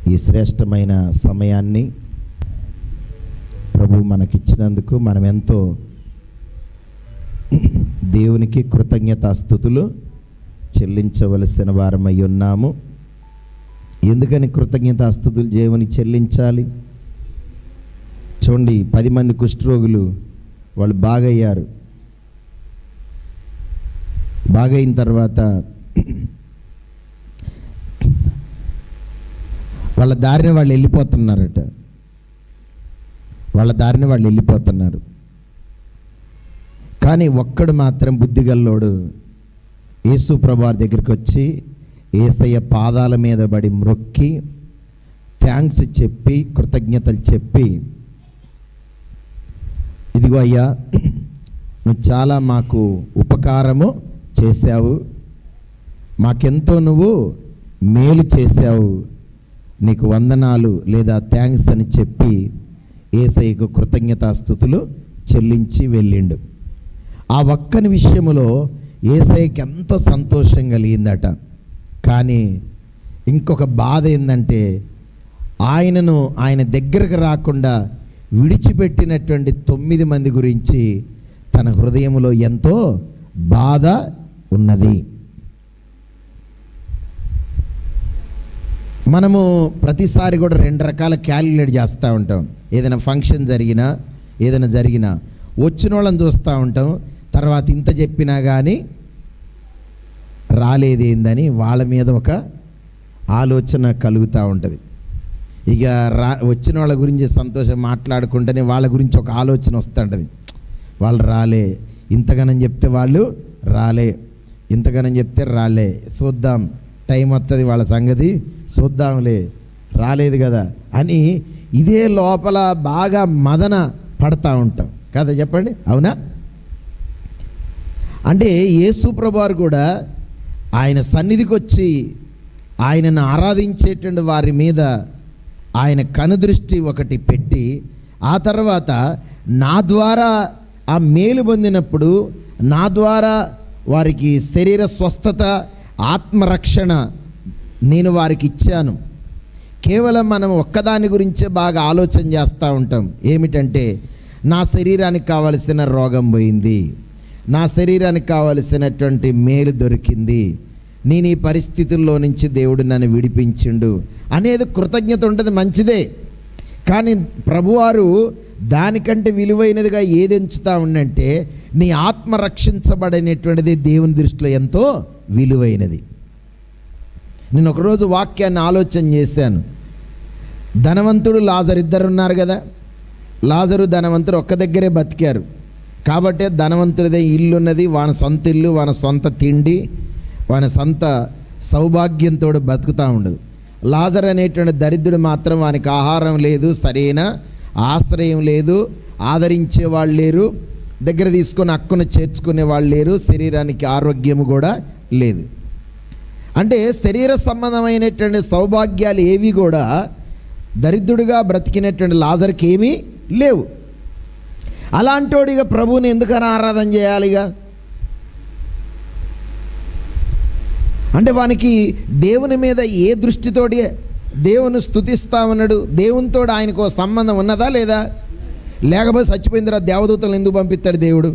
ఈ శ్రేష్టమైన సమయాన్ని ప్రభు మనకిచ్చినందుకు మనం ఎంతో దేవునికి కృతజ్ఞతాస్తుతులు చెల్లించవలసిన వారమై ఉన్నాము. ఎందుకని కృతజ్ఞతాస్తుతులు దేవునికి చెల్లించాలి? చూడండి, 10 మంది కుష్ఠరోగులు వాళ్ళు బాగయ్యారు. బాగైన తర్వాత వాళ్ళ దారిని వాళ్ళు వెళ్ళిపోతున్నారట. కానీ ఒక్కడు మాత్రం బుద్ధిగల్లోడు యేసు ప్రభువారి దగ్గరికి వచ్చి యేసయ్య పాదాల మీద పడి మ్రొక్కి థ్యాంక్స్ చెప్పి కృతజ్ఞతలు చెప్పి, ఇదిగో అయ్యా, నువ్వు చాలా మాకు ఉపకారము చేశావు, మాకెంతో నువ్వు మేలు చేశావు, నీకు వందనాలు లేదా థ్యాంక్స్ అని చెప్పి యేసయ్యకు కృతజ్ఞతాస్తుతులు చెల్లించి వెళ్ళిండు. ఆ ఒక్కని విషయములో యేసయ్యకి ఎంతో సంతోషం కలిగిందట. కానీ ఇంకొక బాధ ఏంటంటే, ఆయన దగ్గరకు రాకుండా విడిచిపెట్టినటువంటి 9 మంది గురించి తన హృదయంలో ఎంతో బాధ ఉన్నది. మనము ప్రతిసారి కూడా 2 రకాల క్యాలిక్యులేట్ చేస్తూ ఉంటాం. ఏదైనా ఫంక్షన్ జరిగినా వచ్చిన వాళ్ళని చూస్తూ ఉంటాం. తర్వాత ఇంత చెప్పినా కానీ రాలేదేందని వాళ్ళ మీద ఒక ఆలోచన కలుగుతూ ఉంటుంది. ఇక వచ్చిన వాళ్ళ గురించి సంతోషం మాట్లాడుకుంటేనే వాళ్ళ గురించి ఒక ఆలోచన వస్తుంటుంది. వాళ్ళు రాలే, ఇంతగానని చెప్తే వాళ్ళు రాలే, ఇంతగానని చెప్తే రాలే, చూద్దాం టైం వస్తుంది వాళ్ళ సంగతి చూద్దాంలే, రాలేదు కదా అని ఇదే లోపల బాగా మదన పడతా ఉంటాం కదా, చెప్పండి, అవునా? అంటే యేసు ప్రభువారు కూడా ఆయన సన్నిధికి వచ్చి ఆయనను ఆరాధించేటువంటి వారి మీద ఆయన కనుదృష్టి ఒకటి పెట్టి, ఆ తర్వాత నా ద్వారా ఆ మేలు పొందినప్పుడు నా ద్వారా వారికి శరీర స్వస్థత, ఆత్మరక్షణ నేను వారికి ఇచ్చాను. కేవలం మనం ఒక్కదాని గురించే బాగా ఆలోచన చేస్తూ ఉంటాం. ఏమిటంటే, నా శరీరానికి కావలసిన రోగం పోయింది, నా శరీరానికి కావలసినటువంటి మేలు దొరికింది, నేను ఈ పరిస్థితుల్లో నుంచి దేవుడు నన్ను విడిపించిండు అనేది కృతజ్ఞత ఉంటుంది, మంచిదే. కానీ ప్రభువారు దానికంటే విలువైనదిగా ఏది ఎంచుతా ఉండంటే, నీ ఆత్మ రక్షించబడినటువంటిది దేవుని దృష్టిలో ఎంతో విలువైనది. నేను ఒకరోజు వాక్యాన్ని ఆలోచన చేశాను. ధనవంతుడు, లాజరు ఇద్దరు ఉన్నారు కదా. లాజరు, ధనవంతుడు ఒక్క దగ్గరే బతికారు కాబట్టే ధనవంతుడిదే ఇల్లు ఉన్నది, వాని సొంత ఇల్లు, వాని సొంత తిండి, వాని సొంత సౌభాగ్యంతో బతుకుతూ ఉండదు. లాజరు అనేటువంటి దరిద్రుడు మాత్రం వానికి ఆహారం లేదు, సరైన ఆశ్రయం లేదు, ఆదరించే వాళ్ళు లేరు, దగ్గర తీసుకొని హక్కును చేర్చుకునే వాళ్ళు లేరు, శరీరానికి ఆరోగ్యం కూడా లేదు. అంటే శరీర సంబంధమైనటువంటి సౌభాగ్యాలు ఏవి కూడా దరిద్రుడిగా బ్రతికినటువంటి లాజర్కి ఏమీ లేవు. అలాంటోడిగా ప్రభువుని ఎందుకని ఆరాధన చేయాలిగా? అంటే వానికి దేవుని మీద ఏ దృష్టితోటి దేవుని స్తుతిస్తా ఉన్నాడు? దేవునితో ఆయనకు సంబంధం ఉన్నదా లేదా? లేకపోతే చచ్చిపోయిన తర్వాత దేవదూతలు ఎందుకు పంపిస్తాడు దేవుడు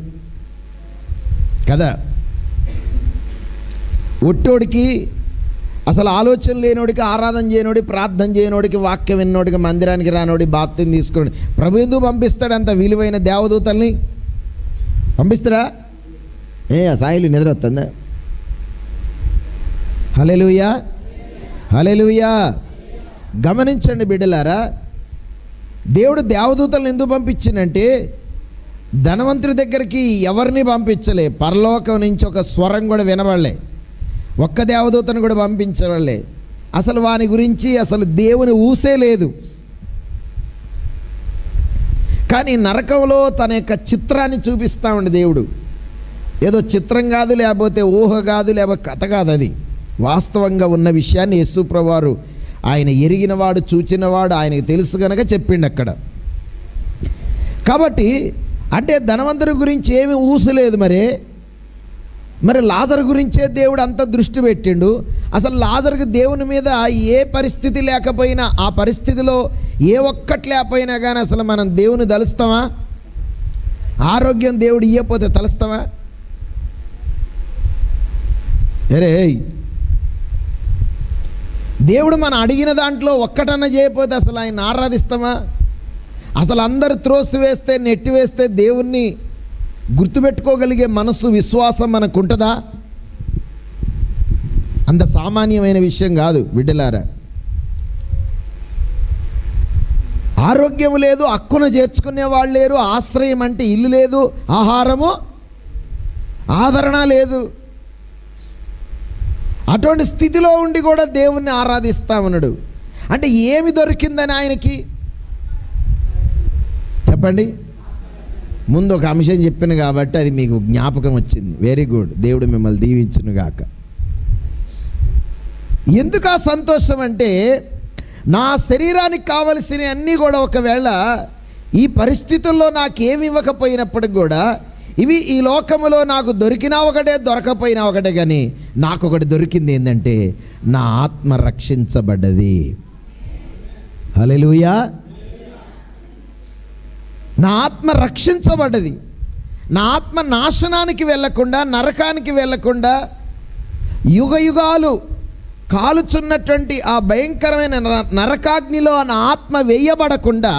కదా? ఒట్టోడికి అసలు ఆలోచన లేనోడికి, ఆరాధన చేయనోడి, ప్రార్థన చేయనోడికి, వాక్యం విన్నోడికి, మందిరానికి రానోడి, బాప్తిని తీసుకుని ప్రభు ఎందుకు పంపిస్తాడు అంత విలువైన దేవదూతల్ని? పంపిస్తాడా? సాయిలు నిద్ర వస్తుందా? హల్లెలూయా, హల్లెలూయా. గమనించండి బిడ్డలారా, దేవుడు దేవదూతలను ఎందుకు పంపించిందంటే, ధనవంతుడి దగ్గరికి ఎవరిని పంపించలే, పరలోకం నుంచి ఒక స్వరం కూడా వినబడలే, ఒక్క దేవదూతను కూడా పంపించలే, అసలు వాని గురించి అసలు దేవుని ఊసే లేదు. కానీ నరకంలో తన యొక్క చిత్రాన్ని చూపిస్తూ ఉండే దేవుడు. ఏదో చిత్రం కాదు, లేకపోతే ఊహ కాదు, లేకపోతే కథ కాదు, అది వాస్తవంగా ఉన్న విషయాన్ని యేసు ప్రభువారు ఆయన ఎరిగినవాడు, చూచినవాడు, ఆయనకు తెలుసు కనుక చెప్పిండు అక్కడ. కాబట్టి అంటే ధనవంతుడి గురించి ఏమీ ఊసలేదు. మరి లాజరు గురించే దేవుడు అంత దృష్టి పెట్టిండు. అసలు లాజరుకు దేవుని మీద ఏ పరిస్థితి లేకపోయినా, ఆ పరిస్థితిలో ఏ ఒక్కటి లేకపోయినా కానీ అసలు మనం దేవుని తలుస్తామా? ఆరోగ్యం దేవుడు ఇవ్వకపోతే తలుస్తామా? అరే, దేవుడు మనం అడిగిన దాంట్లో ఒక్కటన్నా చేయకపోతే అసలు ఆయన ఆరాధిస్తామా? అసలు అందరు త్రోసి వేస్తే, నెట్టి వేస్తే దేవుణ్ణి గుర్తుపెట్టుకోగలిగే మనస్సు, విశ్వాసం మనకు ఉంటుందా? అంత సామాన్యమైన విషయం కాదు బిడ్డలారా. ఆరోగ్యం లేదు, హక్కున చేర్చుకునే వాళ్ళు లేరు, ఆశ్రయం అంటే ఇల్లు లేదు, ఆహారము ఆదరణ లేదు. అటువంటి స్థితిలో ఉండి కూడా దేవుణ్ణి ఆరాధిస్తామన్నాడు. అంటే ఏమి దొరికిందని ఆయనకి చెప్పండి. ముందు ఒక అంశం చెప్పాను కాబట్టి అది మీకు జ్ఞాపకం వచ్చింది. Very good. దేవుడు మిమ్మల్ని దీవించును గాక. ఎందుకు ఆ సంతోషం అంటే, నా శరీరానికి కావలసిన అన్నీ కూడా ఒకవేళ ఈ పరిస్థితుల్లో నాకేమి ఇవ్వకపోయినప్పటికి కూడా ఇవి ఈ లోకములో నాకు దొరికినా ఒకటే, దొరకపోయినా ఒకటే, కానీ నాకు ఒకటి దొరికింది. ఏంటంటే నా ఆత్మ రక్షించబడ్డది. హల్లెలూయా. నా ఆత్మ రక్షించబడ్డది. నా ఆత్మ నాశనానికి వెళ్ళకుండా, నరకానికి వెళ్ళకుండా, యుగ యుగాలు కాలుచున్నటువంటి ఆ భయంకరమైన నరకాగ్నిలో నా ఆత్మ వేయబడకుండా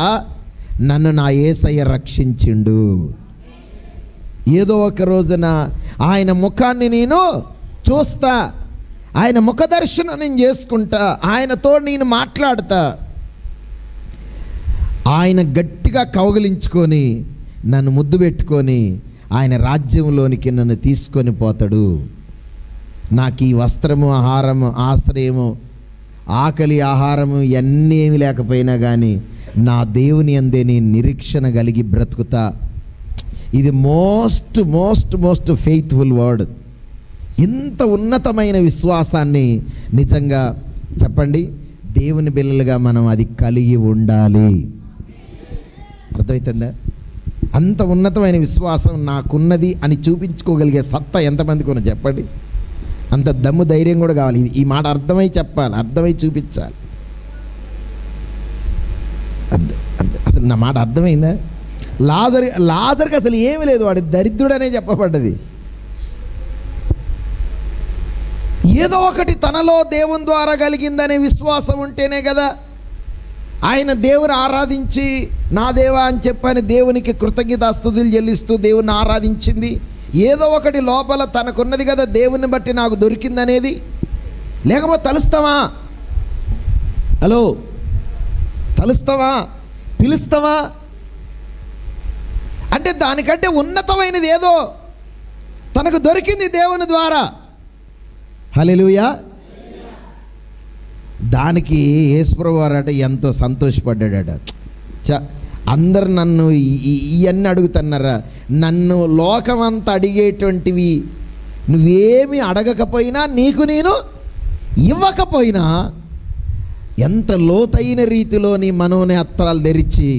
నన్ను నా యేసయ్య రక్షించిండు. ఏదో ఒక రోజున ఆయన ముఖాన్ని నేను చూస్తా, ఆయన ముఖ దర్శనం నేను చేసుకుంటా, ఆయనతో నేను మాట్లాడతా. ఆయన గట్టిగా కౌగిలించుకొని నన్ను ముద్దు పెట్టుకొని ఆయన రాజ్యంలోనికి నన్ను తీసుకొని పోతాడు. నాకు ఈ వస్త్రము, ఆహారము, ఆశ్రయము, ఆకలి, ఆహారము ఇవన్నీ ఏమి లేకపోయినా కానీ నా దేవుని అందే నేను నిరీక్షణ కలిగి బ్రతుకుతా. ఇది most most most faithful word. ఇంత ఉన్నతమైన విశ్వాసాన్ని నిజంగా చెప్పండి, దేవుని బిడ్డలుగా మనం అది కలిగి ఉండాలి. అర్థమవుతుందా? అంత ఉన్నతమైన విశ్వాసం నాకున్నది అని చూపించుకోగలిగే సత్తా ఎంతమందికి ఉన్నది చెప్పండి. అంత దమ్ము, ధైర్యం కూడా కావాలి. ఈ మాట అర్థమై చెప్పాలి, అర్థమై చూపించాలి. అసలు నా మాట అర్థమైందా? లాజర్కి అసలు ఏమీ లేదు, వాడి దరిద్రుడనే చెప్పబడ్డది. ఏదో ఒకటి తనలో దేవుని ద్వారా కలిగిందనే విశ్వాసం ఉంటేనే కదా ఆయన దేవుని ఆరాధించి నా దేవా అని చెప్పని దేవునికి కృతజ్ఞతాస్తుతులు చెల్లిస్తూ దేవుని ఆరాధించింది. ఏదో ఒకటి లోపల తనకున్నది కదా, దేవుని బట్టి నాకు దొరికిందనేది. లేకపోతే తలుస్తావా? హలో, తలుస్తావా? పిలుస్తావా? అంటే దానికంటే ఉన్నతమైనది ఏదో తనకు దొరికింది దేవుని ద్వారా. హల్లెలూయా. దానికి యేసుప్రభువు వారట ఎంతో సంతోషపడ్డాడట. అందరు నన్ను ఇవన్నీ అడుగుతున్నారా? నన్ను లోకమంతా అడిగేటువంటివి నువ్వేమి అడగకపోయినా, నీకు నేను ఇవ్వకపోయినా, ఎంత లోతైన రీతిలో నీ మనోనేత్రాలు తెరిచి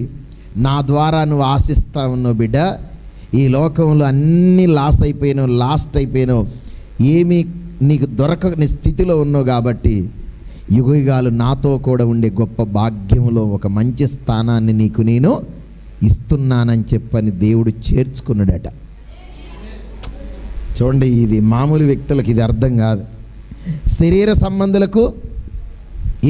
నా ద్వారా నువ్వు ఆశిస్తా ఉన్నావు బిడ్డ. ఈ లోకంలో అన్నీ లాస్ట్ అయిపోయినావు, ఏమీ నీకు దొరకని స్థితిలో ఉన్నావు. కాబట్టి యుగయుగాలు నాతో కూడా ఉండే గొప్ప భాగ్యంలో ఒక మంచి స్థానాన్ని నీకు నేను ఇస్తున్నానని చెప్పని దేవుడు చేర్చుకున్నాడట. చూడండి, ఇది మామూలు వ్యక్తులకు ఇది అర్థం కాదు. శరీర సంబంధులకు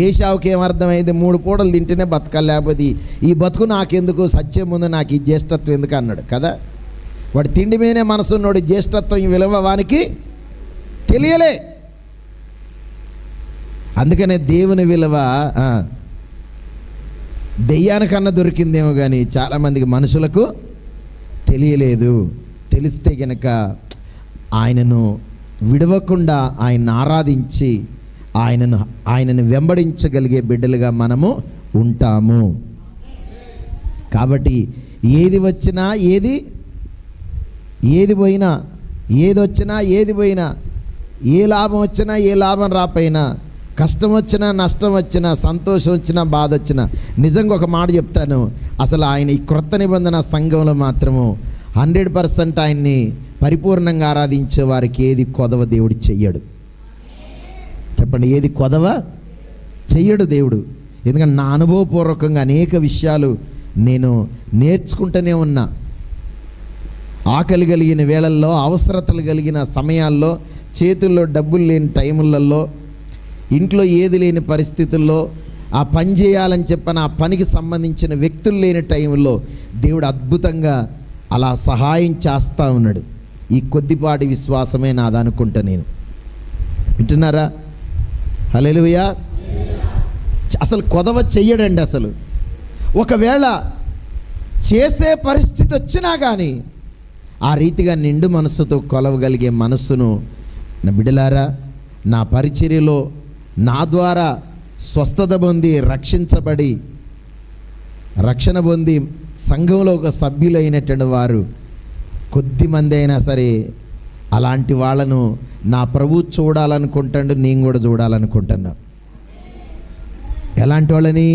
ఏశావుకి ఏమర్థమైంది? 3 పూటలు తింటేనే బతకాలి, లేకపోతే ఈ బతుకు నాకెందుకు, సత్యం ముందు నాకు ఈ జ్యేష్ఠత్వం ఎందుకు అన్నాడు కదా. వాడు తిండి మీదనే మనసున్నోడు జ్యేష్ఠత్వం విలువ వానికి తెలియలే. అందుకనే దేవుని విలువ దెయ్యానికన్నా దొరికిందేమో కానీ చాలామందికి మనుషులకు తెలియలేదు. తెలిస్తే కనుక ఆయనను విడవకుండా ఆయన్ని ఆరాధించి ఆయనను వెంబడించగలిగే బిడ్డలుగా మనము ఉంటాము. కాబట్టి ఏది వచ్చినా, ఏది పోయినా, ఏది వచ్చినా, ఏది పోయినా, ఏ లాభం వచ్చినా, ఏ లాభం రాపోయినా, కష్టం వచ్చినా, నష్టం వచ్చినా, సంతోషం వచ్చినా, బాధ వచ్చినా, నిజంగా ఒక మాట చెప్తాను, అసలు ఆయన ఈ క్రొత్త నిబంధన సంఘంలో మాత్రము 100% ఆయన్ని పరిపూర్ణంగా ఆరాధించే వారికి ఏది కొదవ దేవుడు చెయ్యడు. చెప్పండి, ఏది కొదవ చెయ్యడు దేవుడు. ఎందుకంటే నా అనుభవపూర్వకంగా అనేక విషయాలు నేను నేర్చుకుంటూనే ఉన్నా. ఆకలి కలిగిన వేళల్లో, అవసరతలు కలిగిన సమయాల్లో, చేతుల్లో డబ్బులు లేని టైములలో, ఇంట్లో ఏది లేని పరిస్థితుల్లో, ఆ పని చేయాలని చెప్పిన ఆ పనికి సంబంధించిన వ్యక్తులు లేని టైంలో దేవుడు అద్భుతంగా అలా సహాయం చేస్తూ ఉన్నాడు. ఈ కొద్దిపాటి విశ్వాసమే నాది అనుకుంటా నేను. వింటున్నారా? హల్లెలూయా. అసలు కొదవ చెయ్యడండి. అసలు ఒకవేళ చేసే పరిస్థితి వచ్చినా కానీ ఆ రీతిగా నిండు మనస్సుతో కొలవగలిగే మనస్సును నా బిడ్డలారా, నా పరిచర్యలో నా ద్వారా స్వస్థత పొంది రక్షించబడి రక్షణ పొంది సంఘంలో ఒక సభ్యులైనటువంటి వారు కొద్దిమంది అయినా సరే అలాంటి వాళ్ళను నా ప్రభు చూడాలనుకుంటాడు, నేను కూడా చూడాలనుకుంటున్నా. ఎలాంటి వాళ్ళని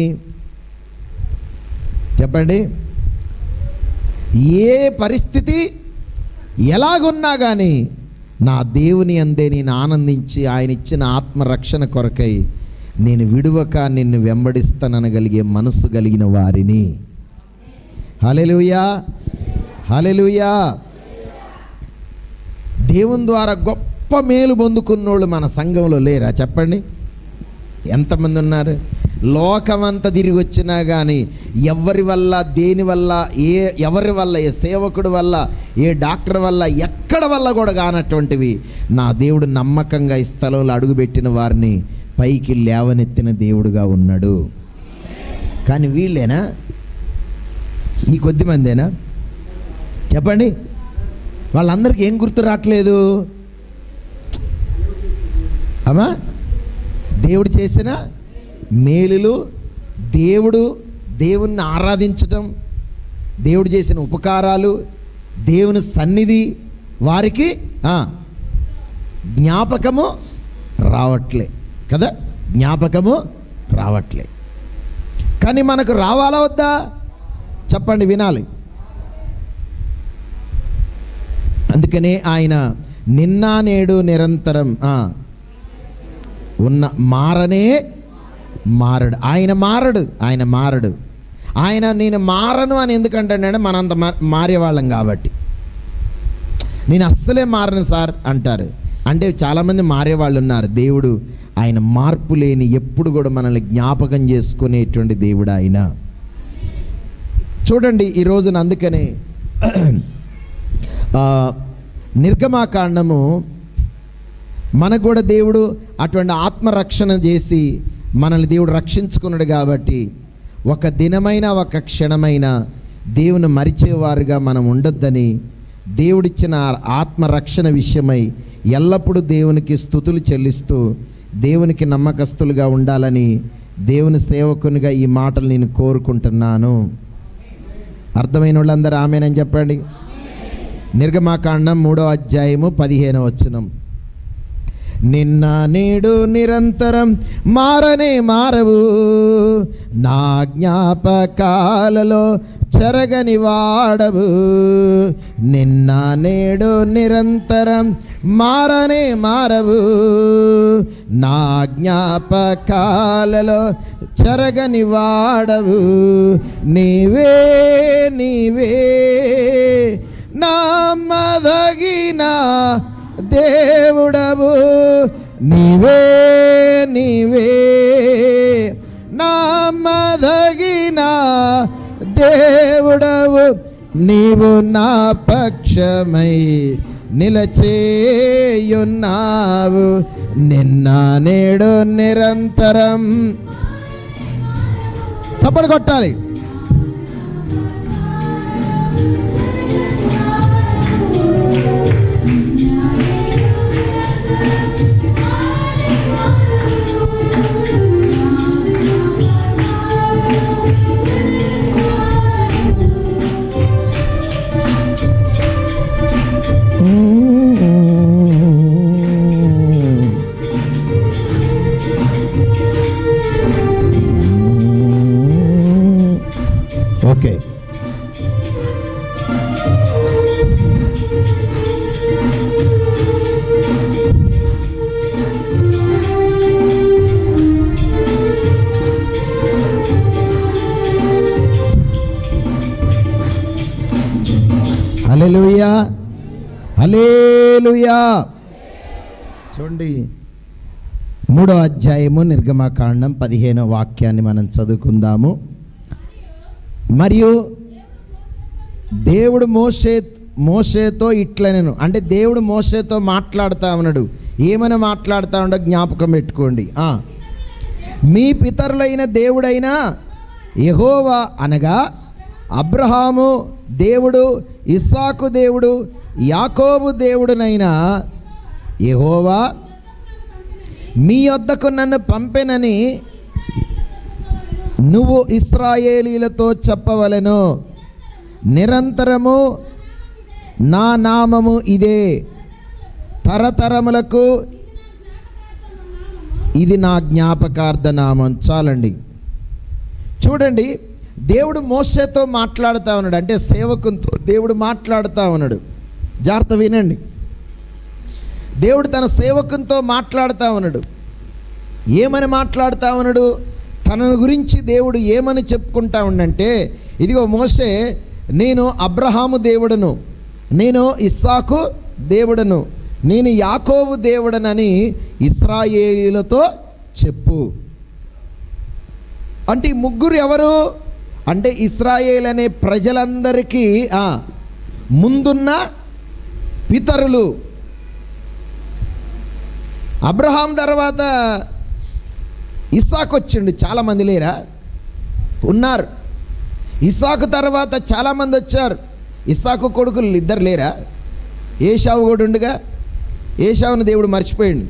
చెప్పండి? ఏ పరిస్థితి ఎలాగున్నా కానీ నా దేవుని అందే నేను ఆనందించి ఆయన ఇచ్చిన ఆత్మరక్షణ కొరకై నేను విడువక నిన్ను వెంబడిస్తాననగలిగే మనస్సు కలిగిన వారిని. హల్లెలూయా, హల్లెలూయా. దేవుని ద్వారా గొప్ప మేలు పొందుకున్నోళ్ళు మన సంఘంలో లేరా? చెప్పండి, ఎంతమంది ఉన్నారు? లోకమంతా తిరిగి వచ్చినా కానీ ఎవరి వల్ల, దేని వల్ల, ఎవరి వల్ల, ఏ సేవకుడి వల్ల, ఏ డాక్టర్ వల్ల, ఎక్కడ వల్ల కూడా కానటువంటివి నా దేవుడు నమ్మకంగా ఈ స్థలంలో అడుగుపెట్టిన వారిని పైకి లేవనెత్తిన దేవుడుగా ఉన్నాడు. కానీ వీళ్ళేనా? ఈ కొద్ది మందేనా? చెప్పండి. వాళ్ళందరికీ ఏం గుర్తు రావట్లేదు? అమ్మా, దేవుడు చేసిన మేలులు, దేవుణ్ణి ఆరాధించటం, దేవుడు చేసిన ఉపకారాలు, దేవుని సన్నిధి వారికి జ్ఞాపకము రావట్లే కదా, జ్ఞాపకము రావట్లే. కానీ మనకు రావాలా వద్దా? చెప్పండి, వినాలి. అందుకనే ఆయన నిన్న నేడు నిరంతరం ఉన్న మారనే మారడు. ఆయన మారడు. ఆయన నేను మారను అని ఎందుకంటాడంటే మనంత మారేవాళ్ళం కాబట్టి. నేను అస్సలే మారను సార్ అంటారు. అంటే చాలామంది మారేవాళ్ళు ఉన్నారు. దేవుడు ఆయన మార్పు లేని, ఎప్పుడు కూడా మనల్ని జ్ఞాపకం చేసుకునేటువంటి దేవుడు ఆయన. చూడండి ఈ రోజున అందుకనే నిర్గమాకాండము మనకు కూడా దేవుడు అటువంటి ఆత్మరక్షణ చేసి మనల్ని దేవుడు రక్షించుకున్నాడు. కాబట్టి ఒక దినమైన, ఒక క్షణమైన దేవుని మరిచేవారుగా మనం ఉండొద్దని దేవుడిచ్చిన ఆత్మరక్షణ విషయమై ఎల్లప్పుడూ దేవునికి స్తుతులు చెల్లిస్తూ దేవునికి నమ్మకస్తులుగా ఉండాలని దేవుని సేవకునిగా ఈ మాటలు నేను కోరుకుంటున్నాను. అర్థమైన వాళ్ళందరూ ఆమేనని చెప్పండి. నిర్గమాకాండం 3వ అధ్యాయము 15వ వచనం. నిన్న నేడు నిరంతరం మారనే మారవు, నా జ్ఞాపకాలలో చెరగని వాడవు. నిన్న నేడు నిరంతరం మారనే మారవు, నా జ్ఞాపకాలలో చెరగని వాడవు. నీవే నమ్మదగిన దేవుడవు, నీవే నమ్మదగిన దేవుడవు. నీవు నా పక్షమై నిలచేయున్నావు, నిన్న నేడు నిరంతరం. చప్పట్లు కొట్టాలి. ఓకే, హల్లెలూయా, హల్లెలూయా. చూడండి, 3వ అధ్యాయము నిర్గమకాండం 15వ వాక్యాన్ని మనం చదువుకుందాము. మరియు దేవుడు మోషేతో ఇట్లనెను, అంటే దేవుడు మోషేతో మాట్లాడుతూ ఉన్నాడు. ఏమని మాట్లాడుతూ ఉండో జ్ఞాపకం పెట్టుకోండి. మీ పితరులైన దేవుడైన యెహోవా అనగా అబ్రహాము దేవుడు, ఇస్సాకు దేవుడు, యాకోబు దేవుడునైన యెహోవా మీ యొద్దకు నన్ను పంపెనని నువ్వు ఇశ్రాయేలీలతో చెప్పవలెను. నిరంతరము నా నామము ఇదే, తరతరములకు ఇది నా జ్ఞాపకార్థ నామం. చాలండి. చూడండి, దేవుడు మోషేతో మాట్లాడుతూ ఉన్నాడు, అంటే సేవకునితో దేవుడు మాట్లాడుతూ ఉన్నాడు. జాగ్రత్త వినండి. దేవుడు తన సేవకునితో మాట్లాడుతూ ఉన్నాడు. ఏమని మాట్లాడుతూ ఉన్నాడు? తన గురించి దేవుడు ఏమని చెప్పుకుంటా ఉండంటే, ఇదిగో మోషే, నేను అబ్రహాము దేవుడను, నేను ఇస్సాకు దేవుడను, నేను యాకోబు దేవుడనని ఇశ్రాయేలీలతో చెప్పు. అంటే ఈ ముగ్గురు ఎవరు అంటే ఇశ్రాయేల్ అనే ప్రజలందరికీ ముందున్న పితరులు. అబ్రహాం తర్వాత ఇస్సాకు వచ్చిండు. చాలామంది లేరా? ఉన్నారు. ఇస్సాకు తర్వాత చాలామంది వచ్చారు. ఇస్సాకు కొడుకులు 2 లేరా? ఏశావు కూడా ఉండగా ఏశావును దేవుడు మర్చిపోయిండు.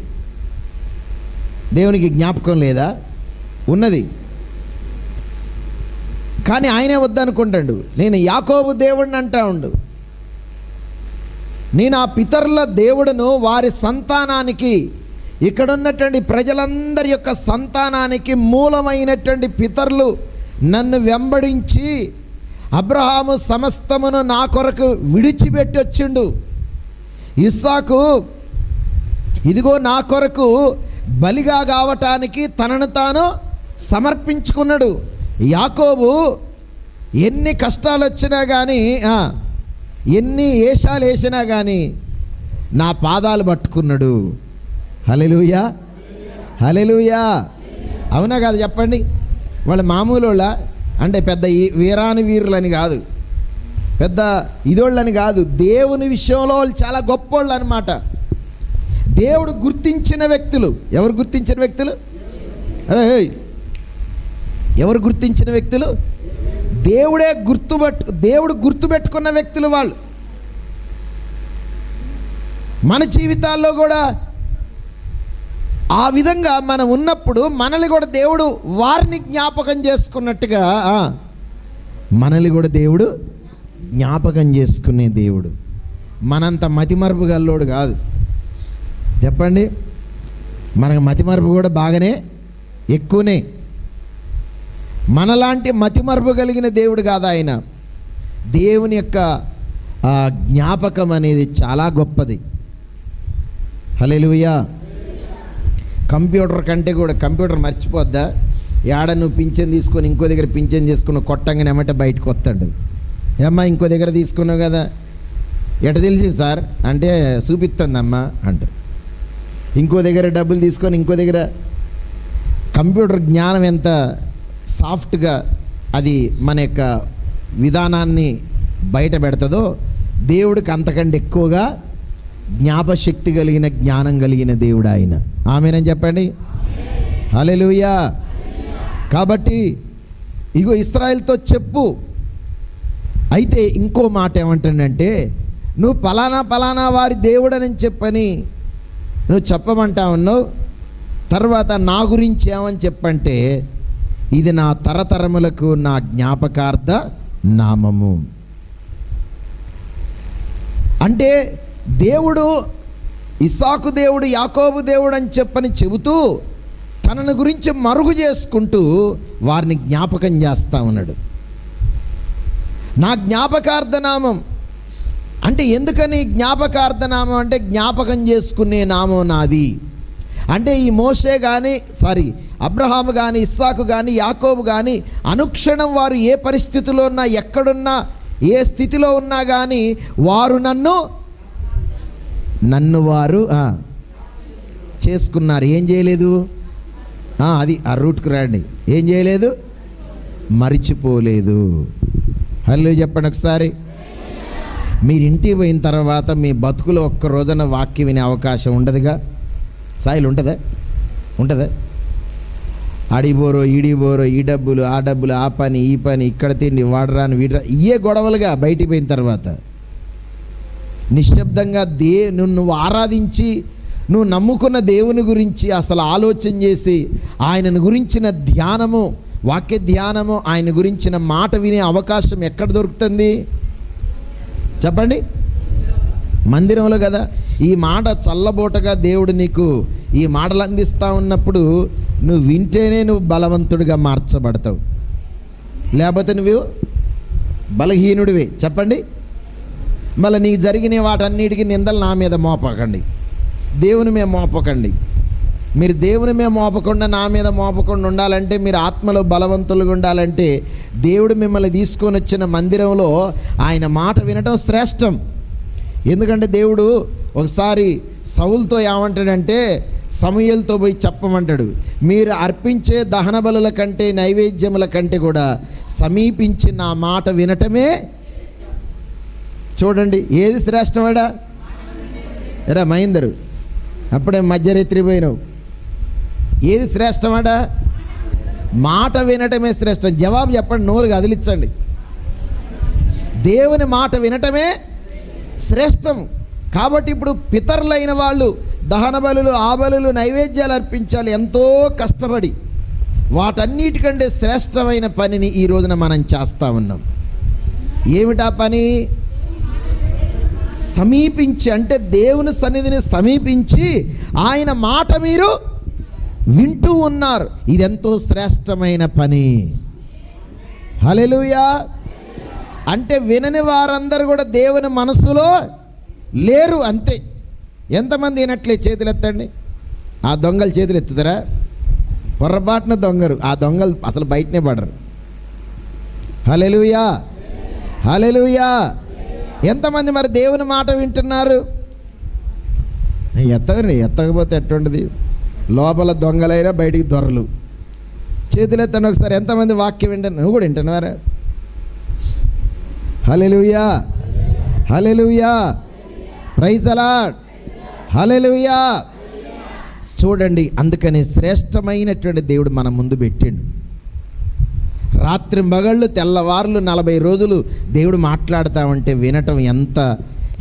దేవునికి జ్ఞాపకం లేదా? ఉన్నది. కానీ ఆయనే వద్దనుకుంటాడు. నేను యాకోబు దేవుడిని అంటా ఉండు. నేను ఆ పితరుల దేవుడును, వారి సంతానానికి, ఇక్కడ ఉన్నటువంటి ప్రజలందరి యొక్క సంతానానికి మూలమైనటువంటి పితరులు నన్ను వెంబడించి అబ్రహాము సమస్తమును నా కొరకు విడిచిపెట్టి వచ్చిండు. ఇస్సాకు ఇదిగో నా కొరకు బలిగా కావటానికి తనను తాను సమర్పించుకున్నాడు. యాకోబు ఎన్ని కష్టాలు వచ్చినా కానీ, ఎన్ని ఏషాలు వేసినా కానీ నా పాదాలు పట్టుకున్నాడు. హల్లెలూయా, హల్లెలూయా. అవునా కాదు చెప్పండి? వాళ్ళ మామూలు వాళ్ళ అంటే పెద్ద వీరాని వీరులని కాదు, పెద్ద ఇదోళ్ళని కాదు. దేవుని విషయంలో వాళ్ళు చాలా గొప్పోళ్ళు అన్నమాట. దేవుడు గుర్తించిన వ్యక్తులు. ఎవరు గుర్తించిన వ్యక్తులు? ఎవరు గుర్తించిన వ్యక్తులు? దేవుడు గుర్తుపెట్టుకున్న వ్యక్తులు వాళ్ళు. మన జీవితాల్లో కూడా ఆ విధంగా మనం ఉన్నప్పుడు మనల్ని కూడా దేవుడు వారిని జ్ఞాపకం చేసుకున్నట్టుగా మనల్ని కూడా దేవుడు జ్ఞాపకం చేసుకునే దేవుడు. మనంత మతిమరుపు గల్లోడు కాదు. చెప్పండి, మనకు మతిమరుపు కూడా బాగానే ఎక్కువనే. మనలాంటి మతిమరుపు కలిగిన దేవుడు కాదు ఆయన. దేవుని యొక్క జ్ఞాపకం అనేది చాలా గొప్పది. హల్లెలూయా. కంప్యూటర్ కంటే కూడా, కంప్యూటర్ మర్చిపోద్దా? ఏడ నువ్వు పింఛన్ తీసుకొని ఇంకో దగ్గర పింఛన్ చేసుకుని కొట్టంగానే ఏమంటే బయటకు వస్తాడు. ఏమ్మా ఇంకో దగ్గర తీసుకున్నావు కదా, ఎట తెలిసింది సార్ అంటే చూపిస్తుందమ్మా అంటారు. ఇంకో దగ్గర డబ్బులు తీసుకొని ఇంకో దగ్గర. కంప్యూటర్ జ్ఞానం ఎంత సాఫ్ట్గా అది మన యొక్క విధానాన్ని బయట పెడుతుందో, దేవుడికి అంతకంటే ఎక్కువగా జ్ఞాపశక్తి కలిగిన, జ్ఞానం కలిగిన దేవుడు ఆయన. ఆమేనని చెప్పండి. హల్లెలూయా. కాబట్టి ఇగో ఇశ్రాయేలుతో చెప్పు. అయితే ఇంకో మాట ఏమంటానంటే, నువ్వు పలానా వారి దేవుడని చెప్పని నువ్వు చెప్పమంటా ఉన్నావు. తర్వాత నా గురించి ఏమని చెప్పంటే, ఇది నా తరతరములకు నా జ్ఞాపకార్థ నామము. అంటే దేవుడు ఇస్సాకు దేవుడు, యాకోబు దేవుడు అని చెప్పని చెబుతూ తనను గురించి మరుగు చేసుకుంటూ వారిని జ్ఞాపకం చేస్తూ ఉన్నాడు. నా జ్ఞాపకార్థనామం అంటే ఎందుకని జ్ఞాపకార్థ నామం అంటే జ్ఞాపకం చేసుకునే నామం నాది. అంటే ఈ మోషే కానీ అబ్రహాము కానీ, ఇస్సాకు కానీ, యాకోబు కానీ అనుక్షణం వారు ఏ పరిస్థితిలో ఉన్నా, ఎక్కడున్నా, ఏ స్థితిలో ఉన్నా కానీ వారు నన్ను వారు చేసుకున్నారు. ఏం చేయలేదు? అది ఆ రూట్కి రండి. ఏం చేయలేదు? మరిచిపోలేదు. హల్లెలూయా చెప్పండి ఒకసారి. మీరు ఇంటికి పోయిన తర్వాత మీ బతుకులో ఒక్క రోజున వాక్యం వినే అవకాశం ఉండదుగా. సాయిలు ఉంటుందా? ఆడిపోరో ఈడిపోరో, ఈ డబ్బులు ఆ డబ్బులు, ఆ పని ఈ పని, ఇక్కడ తిండి వాడరాని వీడరా, ఇయే గొడవలుగా బయటికి పోయిన తర్వాత. నిశ్శబ్దంగా నువ్వు ఆరాధించి నువ్వు నమ్ముకున్న దేవుని గురించి అసలు ఆలోచన చేసి ఆయనను గురించిన ధ్యానము, వాక్య ధ్యానము, ఆయన గురించిన మాట వినే అవకాశం ఎక్కడ దొరుకుతుంది చెప్పండి? మందిరంలో కదా. ఈ మాట చల్లబోటగా దేవుడు నీకు ఈ మాటలు అందిస్తూ ఉన్నప్పుడు నువ్వు వింటేనే నువ్వు బలవంతుడిగా మార్చబడతావు, లేకపోతే నువ్వు బలహీనుడివే. చెప్పండి. మళ్ళీ నీకు జరిగిన వాటన్నిటికీ నిందలు నా మీద మోపకండి, దేవుని మీద మోపకండి. మీరు దేవుని మీద మోపకుండా నా మీద మోపకుండా ఉండాలంటే, మీరు ఆత్మలో బలవంతులుగా ఉండాలంటే, దేవుడు మిమ్మల్ని తీసుకొని వచ్చిన మందిరంలో ఆయన మాట వినటం శ్రేష్టం. ఎందుకంటే దేవుడు ఒకసారి సౌలుతో ఏమంటాడంటే, సమూయేలుతో పోయి చెప్పమంటాడు, మీరు అర్పించే దహన బలుల కంటే నైవేద్యముల కంటే కూడా సమీపించి నా మాట వినటమే. చూడండి ఏది శ్రేష్టమడా? ఎరా మహేందరు, అప్పుడే మధ్యరాత్రి పోయినావు. ఏది శ్రేష్టమడా? మాట వినటమే శ్రేష్టం. జవాబు చెప్పండి, నోరు కదిలించండి. దేవుని మాట వినటమే శ్రేష్టం. కాబట్టి ఇప్పుడు పితరులైన వాళ్ళు దహన బలులు, ఆ బలులు, నైవేద్యాలు అర్పించాలి ఎంతో కష్టపడి. వాటన్నిటికంటే శ్రేష్టమైన పనిని ఈ రోజున మనం చేస్తూ ఉన్నాం. ఏమిటా పని? సమీపించి, అంటే దేవుని సన్నిధిని సమీపించి ఆయన మాట మీరు వింటూ ఉన్నారు. ఇదెంతో శ్రేష్టమైన పని. హల్లెలూయా. అంటే వినని వారందరూ కూడా దేవుని మనస్సులో లేరు, అంతే. ఎంతమంది వినట్లే చేతులు ఎత్తండి. ఆ దొంగలు చేతులు ఎత్తుతారా? పొరపాటున దొంగరు, ఆ దొంగలు అసలు బయటనే పడరు. హల్లెలూయా, హల్లెలూయా. ఎంతమంది మరి దేవుని మాట వింటున్నారు? ఎత్తకపోతే ఎట్టుంటుంది? లోపల దొంగలైనా బయటికి దొరలు. చేతులు ఎత్తండి ఒకసారి. ఎంతమంది వాక్యం వింటారు? నువ్వు కూడా వింటున్నారా? హల్లెలూయా, హల్లెలూయా, ప్రైజ్ ది లార్డ్, హల్లెలూయా. చూడండి, అందుకని శ్రేష్టమైనటువంటి దేవుడు మన ముందు పెట్టిండు. రాత్రి మగళ్ళు తెల్లవారులు 40 రోజులు దేవుడు మాట్లాడుతామంటే వినటం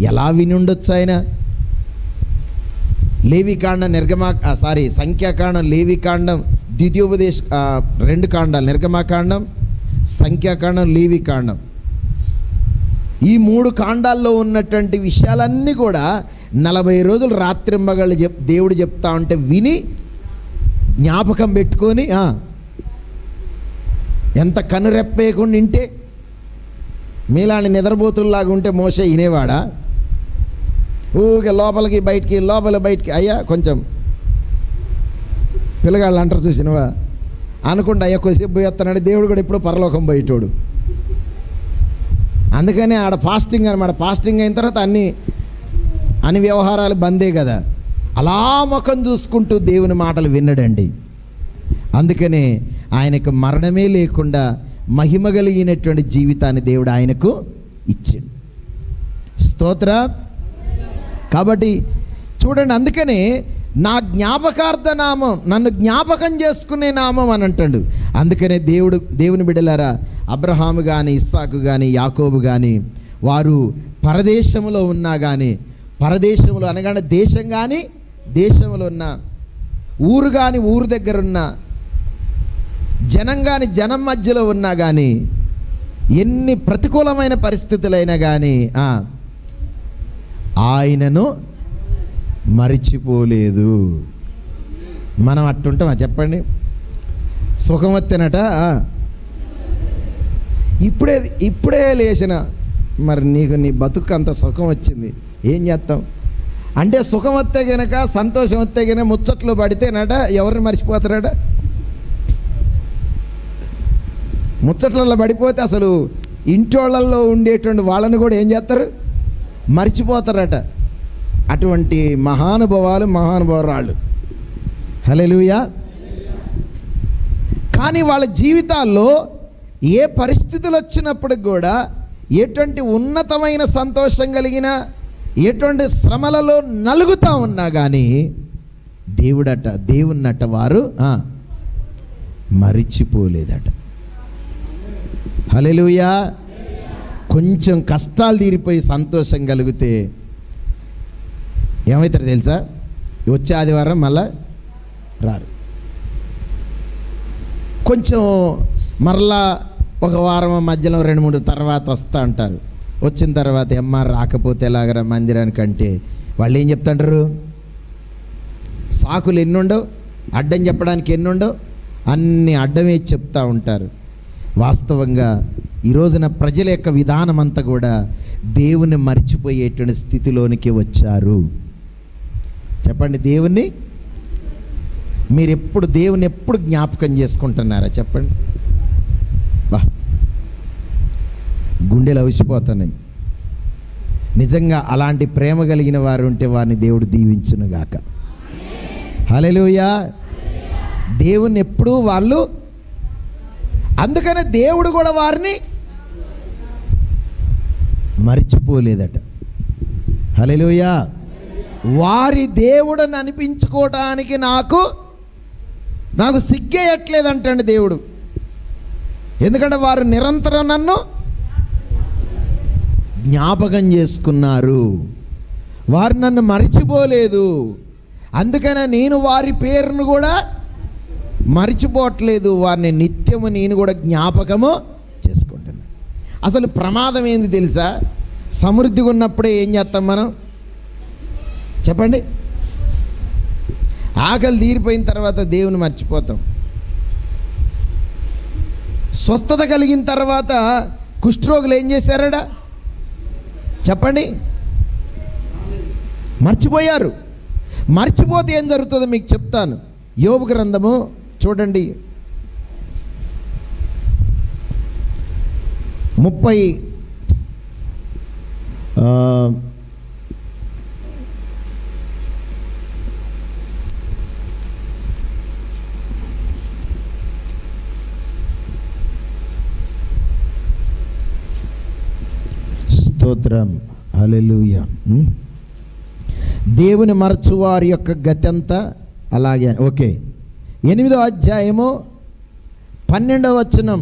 ఎలా విని ఉండొచ్చు ఆయన? లేవికాండం, సంఖ్యాకాండం, లేవికాండం, ద్వితీయోపదేశ 2 కాండాలు, నిర్గమాకాండం, సంఖ్యాకాండం, లేవికాండం, ఈ 3 కాండాల్లో ఉన్నటువంటి విషయాలన్నీ కూడా 40 రోజులు రాత్రింబగళ్ళు దేవుడు చెప్తా ఉంటే విని జ్ఞాపకం పెట్టుకొని ఎంత కనురెప్పేయకుండా వింటే, మీలాంటి నిద్రపోతుల్లాగా ఉంటే మోసే వినేవాడా? ఊగే లోపలికి బయటికి, బయటికి. అయ్యా కొంచెం పిల్లగాళ్ళు అంటారు చూసినవా అనుకుంటా, అయ్యా కొద్దిసేపు పోయేస్తున్నాడు. దేవుడు కూడా ఎప్పుడో పరలోకం పోయేటోడు. అందుకని ఆడ ఫాస్టింగ్ అనమాట. ఫాస్టింగ్ అయిన తర్వాత అన్ని వ్యవహారాలు బందే కదా. అలా ముఖం చూసుకుంటూ దేవుని మాటలు వినడండి. అందుకనే ఆయనకు మరణమే లేకుండా మహిమ కలిగినటువంటి జీవితాన్ని దేవుడు ఆయనకు ఇచ్చాడు. స్తోత్ర. కాబట్టి చూడండి, అందుకనే నా జ్ఞాపకార్థ నామం, నన్ను జ్ఞాపకం చేసుకునే నామం అని అంటాడు. అందుకనే దేవుని బిడ్డలారా, అబ్రహాము కానీ, ఇస్సాకు కానీ, యాకోబు కానీ, వారు పరదేశంలో ఉన్నా కానీ, పరదేశంలో అనగానే దేశం కానీ, దేశంలో ఉన్న ఊరు కానీ, ఊరు దగ్గర ఉన్న జనం కానీ, జనం మధ్యలో ఉన్నా కానీ, ఎన్ని ప్రతికూలమైన పరిస్థితులైనా కానీ ఆయనను మరిచిపోలేదు. మనం అట్టుంటామా చెప్పండి? సుఖం వస్తేనట ఇప్పుడే లేచిన, మరి నీ బతుకు అంత సుఖం వచ్చింది, ఏం చేస్తాం? అంటే సుఖం వస్తే గనక, సంతోషం వస్తే గనక ముచ్చట్లు పడితేనట ఎవరిని మర్చిపోతారట? ముచ్చట్లలో పడిపోతే అసలు ఇంటోళ్ళల్లో ఉండేటువంటి వాళ్ళని కూడా ఏం చేస్తారు? మర్చిపోతారట. అటువంటి మహానుభావురాళ్ళు. హల్లెలూయా. కానీ వాళ్ళ జీవితాల్లో ఏ పరిస్థితులు వచ్చినప్పటికి కూడా, ఎటువంటి ఉన్నతమైన సంతోషం కలిగిన, ఎటువంటి శ్రమలలో నలుగుతూ ఉన్నా కానీ దేవున్నట వారు మరిచిపోలేదట. హల్లెలూయా. కొంచెం కష్టాలు తీరిపోయి సంతోషం కలిగితే ఏమవుతారు తెలుసా? వచ్చే ఆదివారం మళ్ళా రారు. కొంచెం మరలా ఒక వారం మధ్యలో 2-3 తర్వాత వస్తూ ఉంటారు. వచ్చిన తర్వాత రాకపోతే ఎలాగరా మందిరానికంటే వాళ్ళు ఏం చెప్తుంటారు? సాకులు ఎన్నుండవు, అడ్డం చెప్పడానికి ఎన్నుండవు, అన్నీ అడ్డమే చెప్తూ ఉంటారు. వాస్తవంగా ఈ రోజున ప్రజల యొక్క విధానం అంతా కూడా దేవుని మర్చిపోయేటువంటి స్థితిలోనికి వచ్చారు. చెప్పండి, దేవుని ఎప్పుడు జ్ఞాపకం చేసుకుంటున్నారా? చెప్పండి. గుండెలు అవిసిపోతున్నాయి. నిజంగా అలాంటి ప్రేమ కలిగిన వారు ఉంటే వారిని దేవుడు దీవించునుగాక. హల్లెలూయా. దేవుని ఎప్పుడు వాళ్ళు, అందుకనే దేవుడు కూడా వారిని మర్చిపోలేదట. హల్లెలూయా. వారి దేవుడని అనిపించుకోవటానికి నాకు సిగ్గేయట్లేదంటండి దేవుడు. ఎందుకంటే వారు నిరంతరం నన్ను జ్ఞాపకం చేసుకున్నారు, వారు నన్ను మర్చిపోలేదు. అందుకనే నేను వారి పేరును కూడా మర్చిపోవట్లేదు, వారిని నిత్యము నేను కూడా జ్ఞాపకము చేసుకుంటున్నాను. అసలు ప్రమాదం ఏంది తెలుసా? సమృద్ధిగా ఉన్నప్పుడే ఏం చేస్తాం మనం? చెప్పండి. ఆకలి తీరిపోయిన తర్వాత దేవుని మర్చిపోతాం. స్వస్థత కలిగిన తర్వాత కుష్ఠరోగులు ఏం చేశారట? చెప్పండి. మర్చిపోయారు. మర్చిపోతే ఏం జరుగుతుందో మీకు చెప్తాను. యోబు గ్రంథము చూడండి, 30 స్తోత్రం. హల్లెలూయా. దేవుని మరచువారి యొక్క గతి అంతా అలాగే. ఓకే, 8వ అధ్యాయము 12వ వచనం,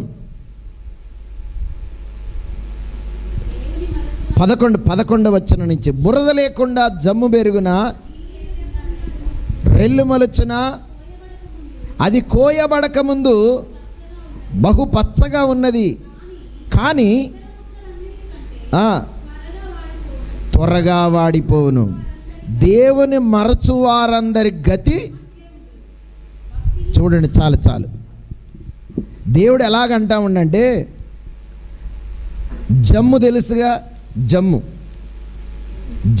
11వ వచనం నుంచి, బురద లేకుండా జమ్ము బెరుగున, రెల్లు మలుచున, అది కోయబడక ముందు బహు పచ్చగా ఉన్నది, కానీ త్వరగా వాడిపోవును. దేవుని మరచువారందరి గతి చూడండి. చాలు. దేవుడు ఎలాగంటా ఉండంటే, జమ్ము తెలుసుగా,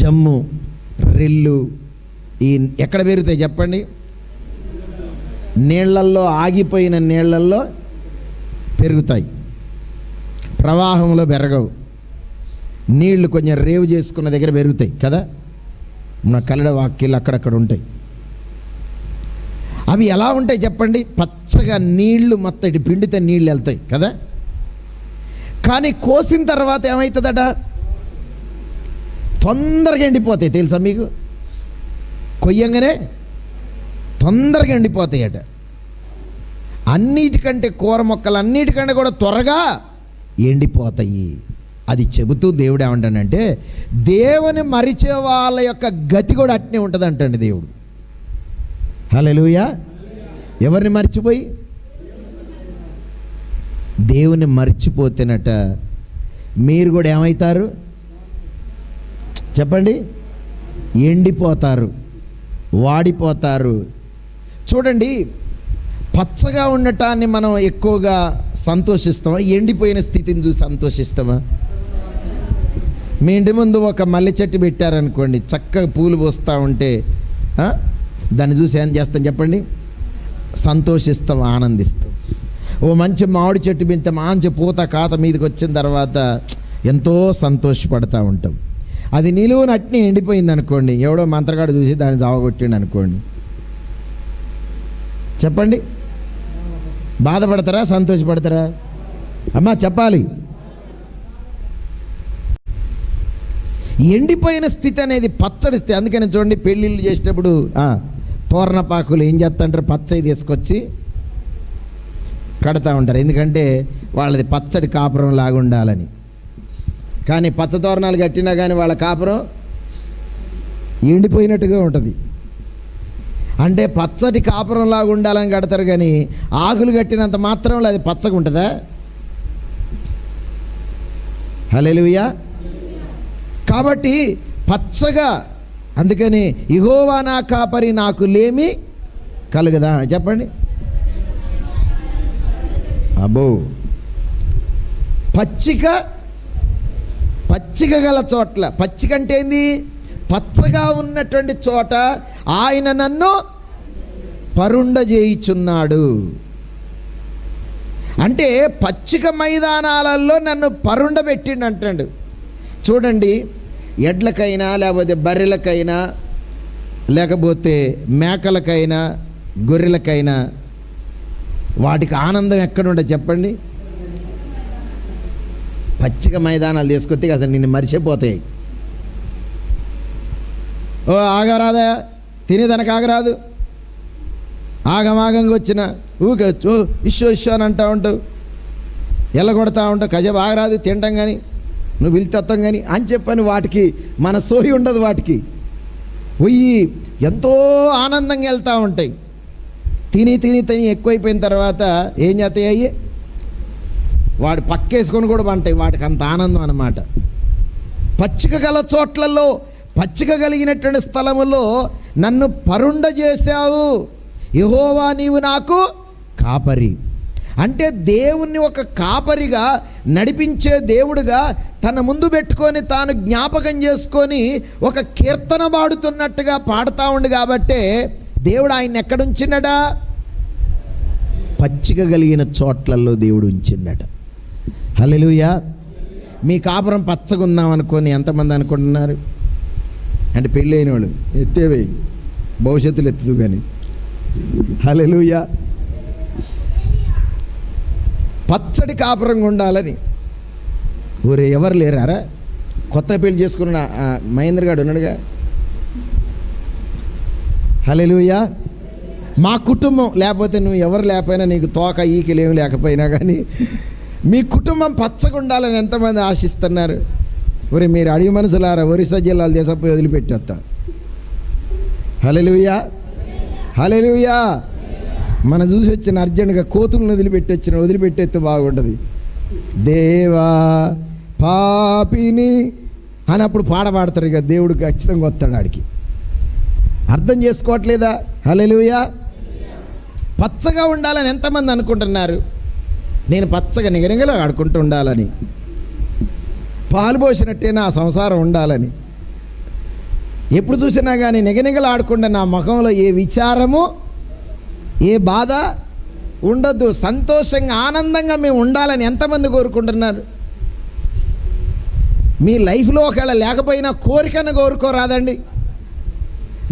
జమ్ము రెల్లు ఈ ఎక్కడ పెరుగుతాయి చెప్పండి? నీళ్ళల్లో, ఆగిపోయిన నీళ్ళల్లో పెరుగుతాయి, ప్రవాహంలో పెరగవు. నీళ్లు కొంచెం రేవు చేసుకున్న దగ్గర పెరుగుతాయి కదా. మన కల్లడ వాక్యాలు అక్కడక్కడ ఉంటాయి. అవి ఎలా ఉంటాయి చెప్పండి? పచ్చగా నీళ్లు మొత్తం ఇటు పిండితే నీళ్ళు వెళ్తాయి కదా. కానీ కోసిన తర్వాత ఏమవుతుందట? తొందరగా ఎండిపోతాయి. తెలుసా మీకు? కొయ్యంగానే తొందరగా ఎండిపోతాయట. అన్నిటికంటే కూర మొక్కలు అన్నిటికంటే కూడా త్వరగా ఎండిపోతాయి. అది చెబుతూ దేవుడు ఏమంటానంటే, దేవుని మరిచే వాళ్ళ యొక్క గతి కూడా అట్నే ఉంటుంది అంటండి దేవుడు. హల్లెలూయా. ఎవరిని మర్చిపోయి? దేవుని మర్చిపోతేనట మీరు కూడా ఏమవుతారు చెప్పండి? ఎండిపోతారు, వాడిపోతారు. చూడండి, పచ్చగా ఉండటాన్ని మనం ఎక్కువగా సంతోషిస్తామా? ఎండిపోయిన స్థితిని చూసి సంతోషిస్తామా? మీ ఇంటి ముందు ఒక మల్లె చెట్టు పెట్టారనుకోండి, చక్కగా పూలు పోస్తూ ఉంటే దాన్ని చూసి ఏం చేస్తాం చెప్పండి? సంతోషిస్తాం, ఆనందిస్తాం. ఓ మంచి మామిడి చెట్టు మీద మంచి పూత కాత మీదకి వచ్చిన తర్వాత ఎంతో సంతోషపడతా ఉంటాం. అది నిలువున అట్నే ఎండిపోయింది అనుకోండి, ఎవడో మంత్రగాడు చూసి దాన్ని జావగొట్టిండు అనుకోండి, చెప్పండి, బాధపడతారా సంతోషపడతారా? అమ్మా చెప్పాలి. ఎండిపోయిన స్థితి అనేది పచ్చడి స్థితి. అందుకని చూడండి, పెళ్ళిళ్ళు చేసేటప్పుడు తోరణపాకులు ఏం చేస్తుంటారు, పచ్చడి తీసుకొచ్చి కడతా ఉంటారు, ఎందుకంటే వాళ్ళది పచ్చడి కాపురం లాగా ఉండాలని. కానీ పచ్చ తోరణాలు కట్టినా కానీ వాళ్ళ కాపురం ఎండిపోయినట్టుగా ఉంటుంది. అంటే పచ్చటి కాపురం లాగా ఉండాలని కడతారు, కానీ ఆకులు కట్టినంత మాత్రంలో అది పచ్చగా ఉంటుందా? హల్లెలూయా. కాబట్టి పచ్చగా, అందుకని యెహోవా నా కాపరి, నాకు లేమి కలుగదా? చెప్పండి. అబ్బో, పచ్చిక గల చోట్ల, పచ్చిక అంటే ఏంది? పచ్చగా ఉన్నటువంటి చోట ఆయన నన్ను పరుండజేయుచున్నాడు. అంటే పచ్చిక మైదానాలలో నన్ను పరుండబెట్టిండు అంటాడు. చూడండి, ఎడ్లకైనా లేకపోతే బర్రెలకైనా లేకపోతే మేకలకైనా గొర్రెలకైనా వాటికి ఆనందం ఎక్కడుండదు చెప్పండి? పచ్చిక మైదానాలు తీసుకొస్తే అసలు నిన్ను మరిచిపోతాయి. ఓ ఆగరాదా, తినేదానికి ఆగరాదు, ఆగమాగంగా వచ్చిన ఊకే ఇష్యూ అని అంటూ ఉంటావు, ఎల్లగొడతా ఉంటావు, కజబ్ ఆగరాదు తింటాం కానీ నువ్వు పిలితత్వం కానీ అని చెప్పని వాటికి మన సోయి ఉండదు. వాటికి ఉయ్యి ఎంతో ఆనందంగా వెళ్తూ ఉంటాయి. తిని ఎక్కువైపోయిన తర్వాత ఏం చేస్తాయి, వాడు పక్కేసుకొని కూడా పంటాయి. వాటికి అంత ఆనందం అన్నమాట. పచ్చిక గల చోట్లలో, పచ్చిక కలిగినటువంటి స్థలములో నన్ను పరుండ చేశావు, యెహోవా నీవు నాకు కాపరి. అంటే దేవుణ్ణి ఒక కాపరిగా నడిపించే దేవుడుగా తన ముందు పెట్టుకొని తాను జ్ఞాపకం చేసుకొని ఒక కీర్తన పాడుతున్నట్టుగా పాడుతూ ఉండు. కాబట్టే దేవుడు ఆయన ఎక్కడుంచినడా? పచ్చిక కలిగిన చోట్లలో దేవుడు ఉంచినట. హల్లెలూయా. మీ కాపురం పచ్చగా ఉందాం అనుకొని ఎంతమంది అనుకుంటున్నారు? అంటే పెళ్ళి అయిన వాళ్ళు ఎత్తేవే, భవిష్యత్తులో ఎత్తుదు కానీ. హల్లెలూయా. పచ్చడి కాపురంగా ఉండాలని. ఊరే ఎవరు లేరారా? కొత్త పెళ్లి చేసుకున్న మహేంద్ర గారు ఉన్నాడుగా. హల్లెలూయా. మా కుటుంబం, లేకపోతే నువ్వు ఎవరు లేకపోయినా, నీకు తోక ఈకిలేమి లేకపోయినా కానీ మీ కుటుంబం పచ్చగా ఉండాలని ఎంతమంది ఆశిస్తున్నారు? ఒరే మీరు అడిగి మనసులారా, ఒరిస్సా జిల్లాలు చేసపోయి వదిలిపెట్టేస్తా. హల్లెలూయా. హల్లెలూయా. మన చూసి వచ్చిన అర్జెంటుగా కోతులను వదిలిపెట్టేస్తే బాగుంటుంది. దేవా పాపిని అని అప్పుడు పాడతారు. ఇక దేవుడు ఖచ్చితంగా వస్తాడు ఆడికి. అర్థం చేసుకోవట్లేదా? హల్లెలూయా. పచ్చగా ఉండాలని ఎంతమంది అనుకుంటున్నారు? నేను పచ్చగా నిగనిగలా ఆడుకుంటూ ఉండాలని, పాలు పోసినట్టే నా సంసారం ఉండాలని. ఎప్పుడు చూసినా కానీ నిగనిగలు ఆడకుండా నా ముఖంలో ఏ విచారము, ఏ బాధ ఉండొద్దు. సంతోషంగా ఆనందంగా మేము ఉండాలని ఎంతమంది కోరుకుంటున్నారు? మీ లైఫ్లో ఒకవేళ లేకపోయినా కోరికను కోరుకోరాదండి.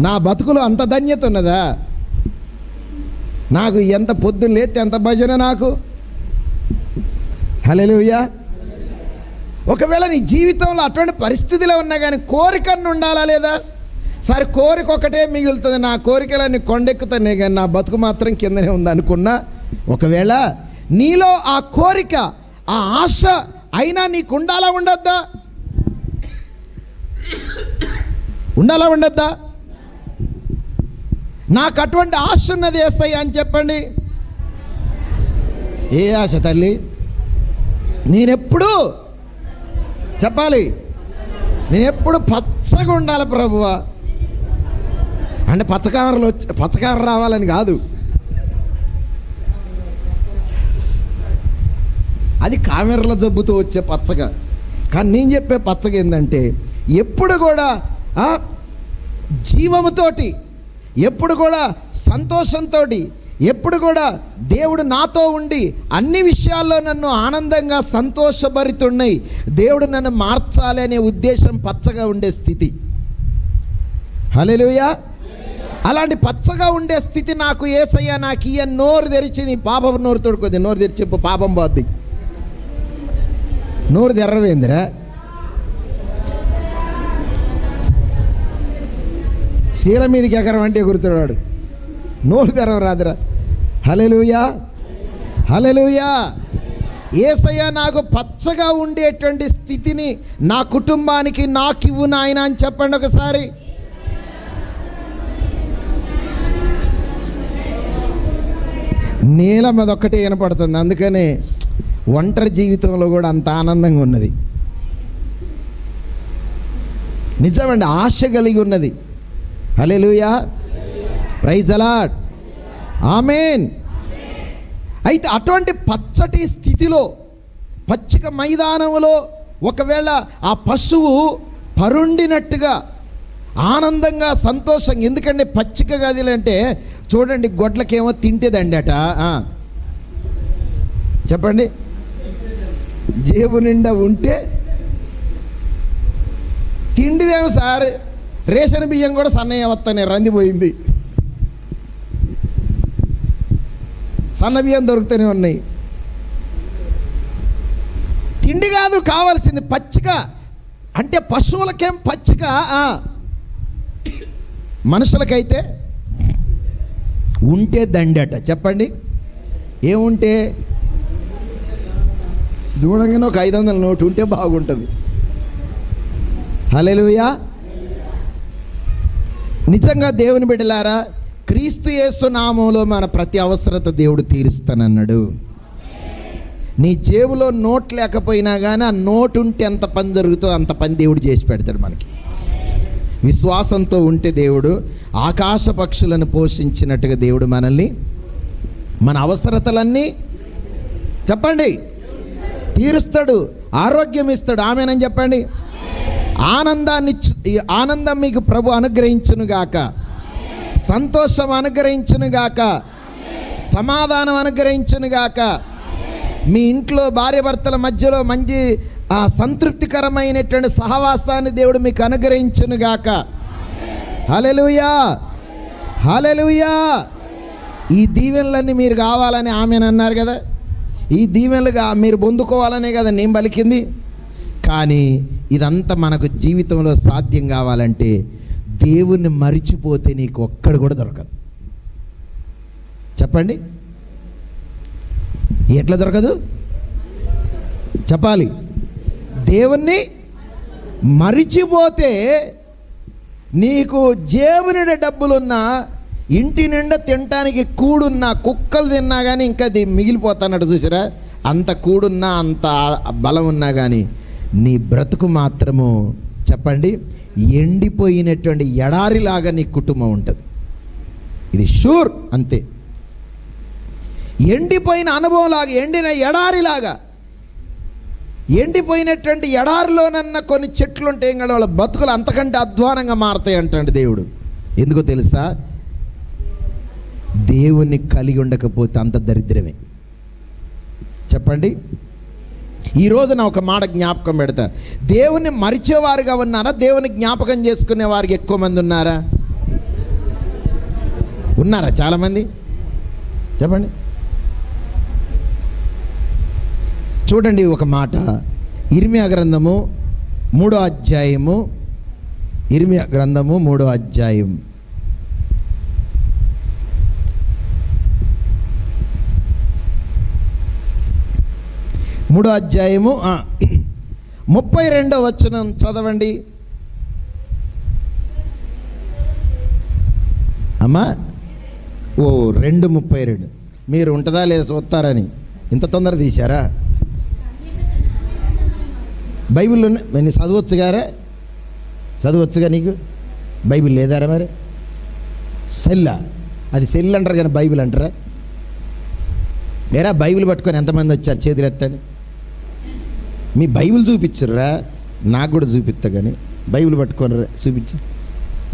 నా బతుకులో అంత ధన్యత ఉన్నదా? నాకు ఎంత పొద్దున్న లేతే ఎంత భజన నాకు. హల్లెలూయా. ఒకవేళ నీ జీవితంలో అటువంటి పరిస్థితిలో ఉన్నా కానీ కోరికను ఉండాలా లేదా? సరే కోరిక ఒకటే మిగులుతుంది, నా కోరికలన్నీ కొండెక్కుతానే కానీ నా బతుకు మాత్రం కిందనే ఉంది అనుకున్నా, ఒకవేళ నీలో ఆ కోరిక, ఆ ఆశ అయినా నీకు ఉండాలా ఉండొద్దా? ఉండాలా ఉండొద్దా? నాకు అటువంటి ఆశ ఉన్నది యేసయ్య అని చెప్పండి. ఏ ఆశ తల్లి? నేనెప్పుడు చెప్పాలి, నేనెప్పుడు పచ్చగా ఉండాలి ప్రభువా. అంటే పచ్చకామర రావాలని కాదు, అది కామెరల జబ్బుతో వచ్చే పచ్చగా. కానీ నేను చెప్పే పచ్చగా ఏంటంటే ఎప్పుడు కూడా జీవముతోటి, ఎప్పుడు కూడా సంతోషంతో, ఎప్పుడు కూడా దేవుడు నాతో ఉండి అన్ని విషయాల్లో నన్ను ఆనందంగా సంతోషభరితున్నాయి, దేవుడు నన్ను మార్చాలి అనే ఉద్దేశం పచ్చగా ఉండే స్థితి. హల్లెలూయా. అలాంటి పచ్చగా ఉండే స్థితి నాకు యేసయ్య నాకు ఇయ్య. నోరు తెరిచి నీ పాపం నోరు తోడుకోద్ది, నోరు తెరిచి చెప్పు, పాపం పోద్ది. నోరు తెర్రవేందిరా? శీల మీదకి ఎగరం అంటే ఎగురుతాడు, నోరు తెరవరాదురా. హల్లెలూయా, హల్లెలూయా. యేసయ్య నాకు పచ్చగా ఉండేటువంటి స్థితిని నా కుటుంబానికి నాకు ఇవ్వు నాయన అని చెప్పండి ఒకసారి. నీలం అదొక్కటే వినపడుతుంది, అందుకనే ఒంటరి జీవితంలో కూడా అంత ఆనందంగా ఉన్నది. నిజమండి, ఆశ కలిగి ఉన్నది. హల్లెలూయా, ప్రైజ్ ది లార్డ్, ఆమేన్. అయితే అటువంటి పచ్చటి స్థితిలో, పచ్చిక మైదానంలో ఒకవేళ ఆ పశువు పరుండినట్టుగా ఆనందంగా సంతోషంగా, ఎందుకంటే పచ్చిక గదిలు అంటే చూడండి, గొడ్లకేమో తింటేదండట. చెప్పండి, జేబు నిండా ఉంటే తిండిదేమో సార్, రేషన్ బియ్యం కూడా సన్నయ్య వస్తానే, రందిపోయింది, సన్న బియ్యం దొరుకుతూనే ఉన్నాయి. తిండి కాదు కావాల్సింది, పచ్చిక. అంటే పశువులకేం పచ్చిక, మనుషులకైతే ఉంటే దండట. చెప్పండి, ఏముంటే? దూడంగానే ఒక 500 నోటు ఉంటే బాగుంటుంది. హల్లెలూయా. నిజంగా దేవుని బిడ్డలారా, క్రీస్తు యేసు నామములో మన ప్రతి అవసరత దేవుడు తీరుస్తానన్నాడు. నీ జేబులో నోట్ లేకపోయినా కానీ ఆ నోటు ఉంటే ఎంత పని జరుగుతుందో అంత పని దేవుడు చేసి పెడతాడు మనకి. విశ్వాసంతో ఉంటే దేవుడు ఆకాశ పక్షులను పోషించినట్టుగా దేవుడు మనల్ని, మన అవసరతలన్నీ చెప్పండి తీరుస్తాడు, ఆరోగ్యం ఇస్తాడు. ఆమేనని చెప్పండి. ఆనందం మీకు ప్రభు అనుగ్రహించునుగాక, సంతోషం అనుగ్రహించునుగాక, సమాధానం అనుగ్రహించునుగాక. మీ ఇంట్లో భార్యాభర్తల మధ్యలో మంచి సంతృప్తికరమైనటువంటి సహవాసాన్ని దేవుడు మీకు అనుగ్రహించునుగాక. హల్లెలూయా, హల్లెలూయా. ఈ దీవెనలన్నీ మీరు కావాలని ఆమెనన్నారు కదా, ఈ దీవెనలుగా మీరు పొందుకోవాలనే కదా నేను పలికింది. కానీ ఇదంతా మనకు జీవితంలో సాధ్యం కావాలంటే దేవుణ్ణి మరిచిపోతే నీకు ఒక్కడు కూడా దొరకదు. చెప్పండి, ఎట్లా దొరకదు చెప్పాలి. దేవుణ్ణి మరిచిపోతే నీకు జేబు నిండా డబ్బులున్నా, ఇంటి నిండా తినటానికి కూడున్నా, కుక్కలు తిన్నా కానీ ఇంకా అది మిగిలిపోతానట్టు చూసారా, అంత కూడున్నా అంత బలం ఉన్నా కానీ నీ బ్రతుకు మాత్రము చెప్పండి ఎండిపోయినటువంటి ఎడారిలాగా నీ కుటుంబం ఉంటుంది. ఇది షూర్, అంతే. ఎండిపోయిన అనుభవం లాగా, ఎండిన ఎడారిలాగా, ఎండిపోయినటువంటి ఎడారిలోనన్న కొన్ని చెట్లు ఉంటాయి కదా, వాళ్ళ బతుకులు అంతకంటే అధ్వానంగా మారతాయి అంటాడు దేవుడు. ఎందుకో తెలుసా? దేవుణ్ణి కలిగి ఉండకపోతే అంత దరిద్రమే. చెప్పండి. ఈరోజు నా ఒక మాట జ్ఞాపకం పెడతా. దేవుణ్ణి మరిచేవారుగా ఉన్నారా, దేవుని జ్ఞాపకం చేసుకునే వారికి ఎక్కువ మంది ఉన్నారా? ఉన్నారా చాలామంది? చెప్పండి. చూడండి ఒక మాట, ఇర్మియా గ్రంథము 3వ అధ్యాయము, ఇర్మియా గ్రంథము 3వ అధ్యాయం 32వ వచనం చదవండి అమ్మా. 2:32 మీరు ఉంటుందా లేదా చూస్తారని ఇంత తొందర తీశారా? బైబిల్లో నేను చదవచ్చు గారా? చదవచ్చుగా నీకు? బైబిల్ లేదారా మరి? సెల్లా, అది సెల్ అంటారు కానీ బైబిల్ అంటారా? వేరే బైబిల్ పట్టుకొని ఎంతమంది వచ్చారు? చేతులు ఎత్తండి. మీ బైబిల్ చూపించర్రా, నాకు కూడా చూపిస్తా. కానీ బైబిల్ పట్టుకొని చూపించు.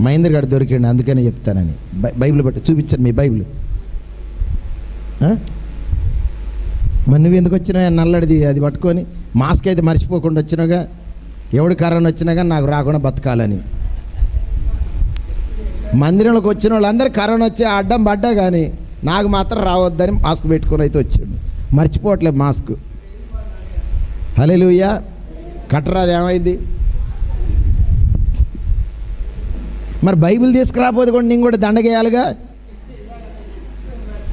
మహేంద్ర గారు దొరికండి అందుకనే చెప్తానని. బైబిల్ పట్టు చూపించండి మీ బైబిల్. మరి నువ్వు ఎందుకు వచ్చినా నల్లడిది అది పట్టుకొని? మాస్క్ అయితే మర్చిపోకుండా వచ్చినాగా. ఎవడు కరోనా వచ్చినా కానీ నాకు రాకుండా బతకాలని. మందిరంలోకి వచ్చిన వాళ్ళందరూ కరోనా వచ్చి అడ్డం పడ్డా కానీ నాకు మాత్రం రావద్దని మాస్క్ పెట్టుకొని అయితే వచ్చాడు. మర్చిపోవట్లేదు మాస్క్. హల్లెలూయా. కట్టరాదు ఏమైంది? మరి బైబిల్ తీసుకురాకపోతే కూడా నేను కూడా దండగేయాలిగా,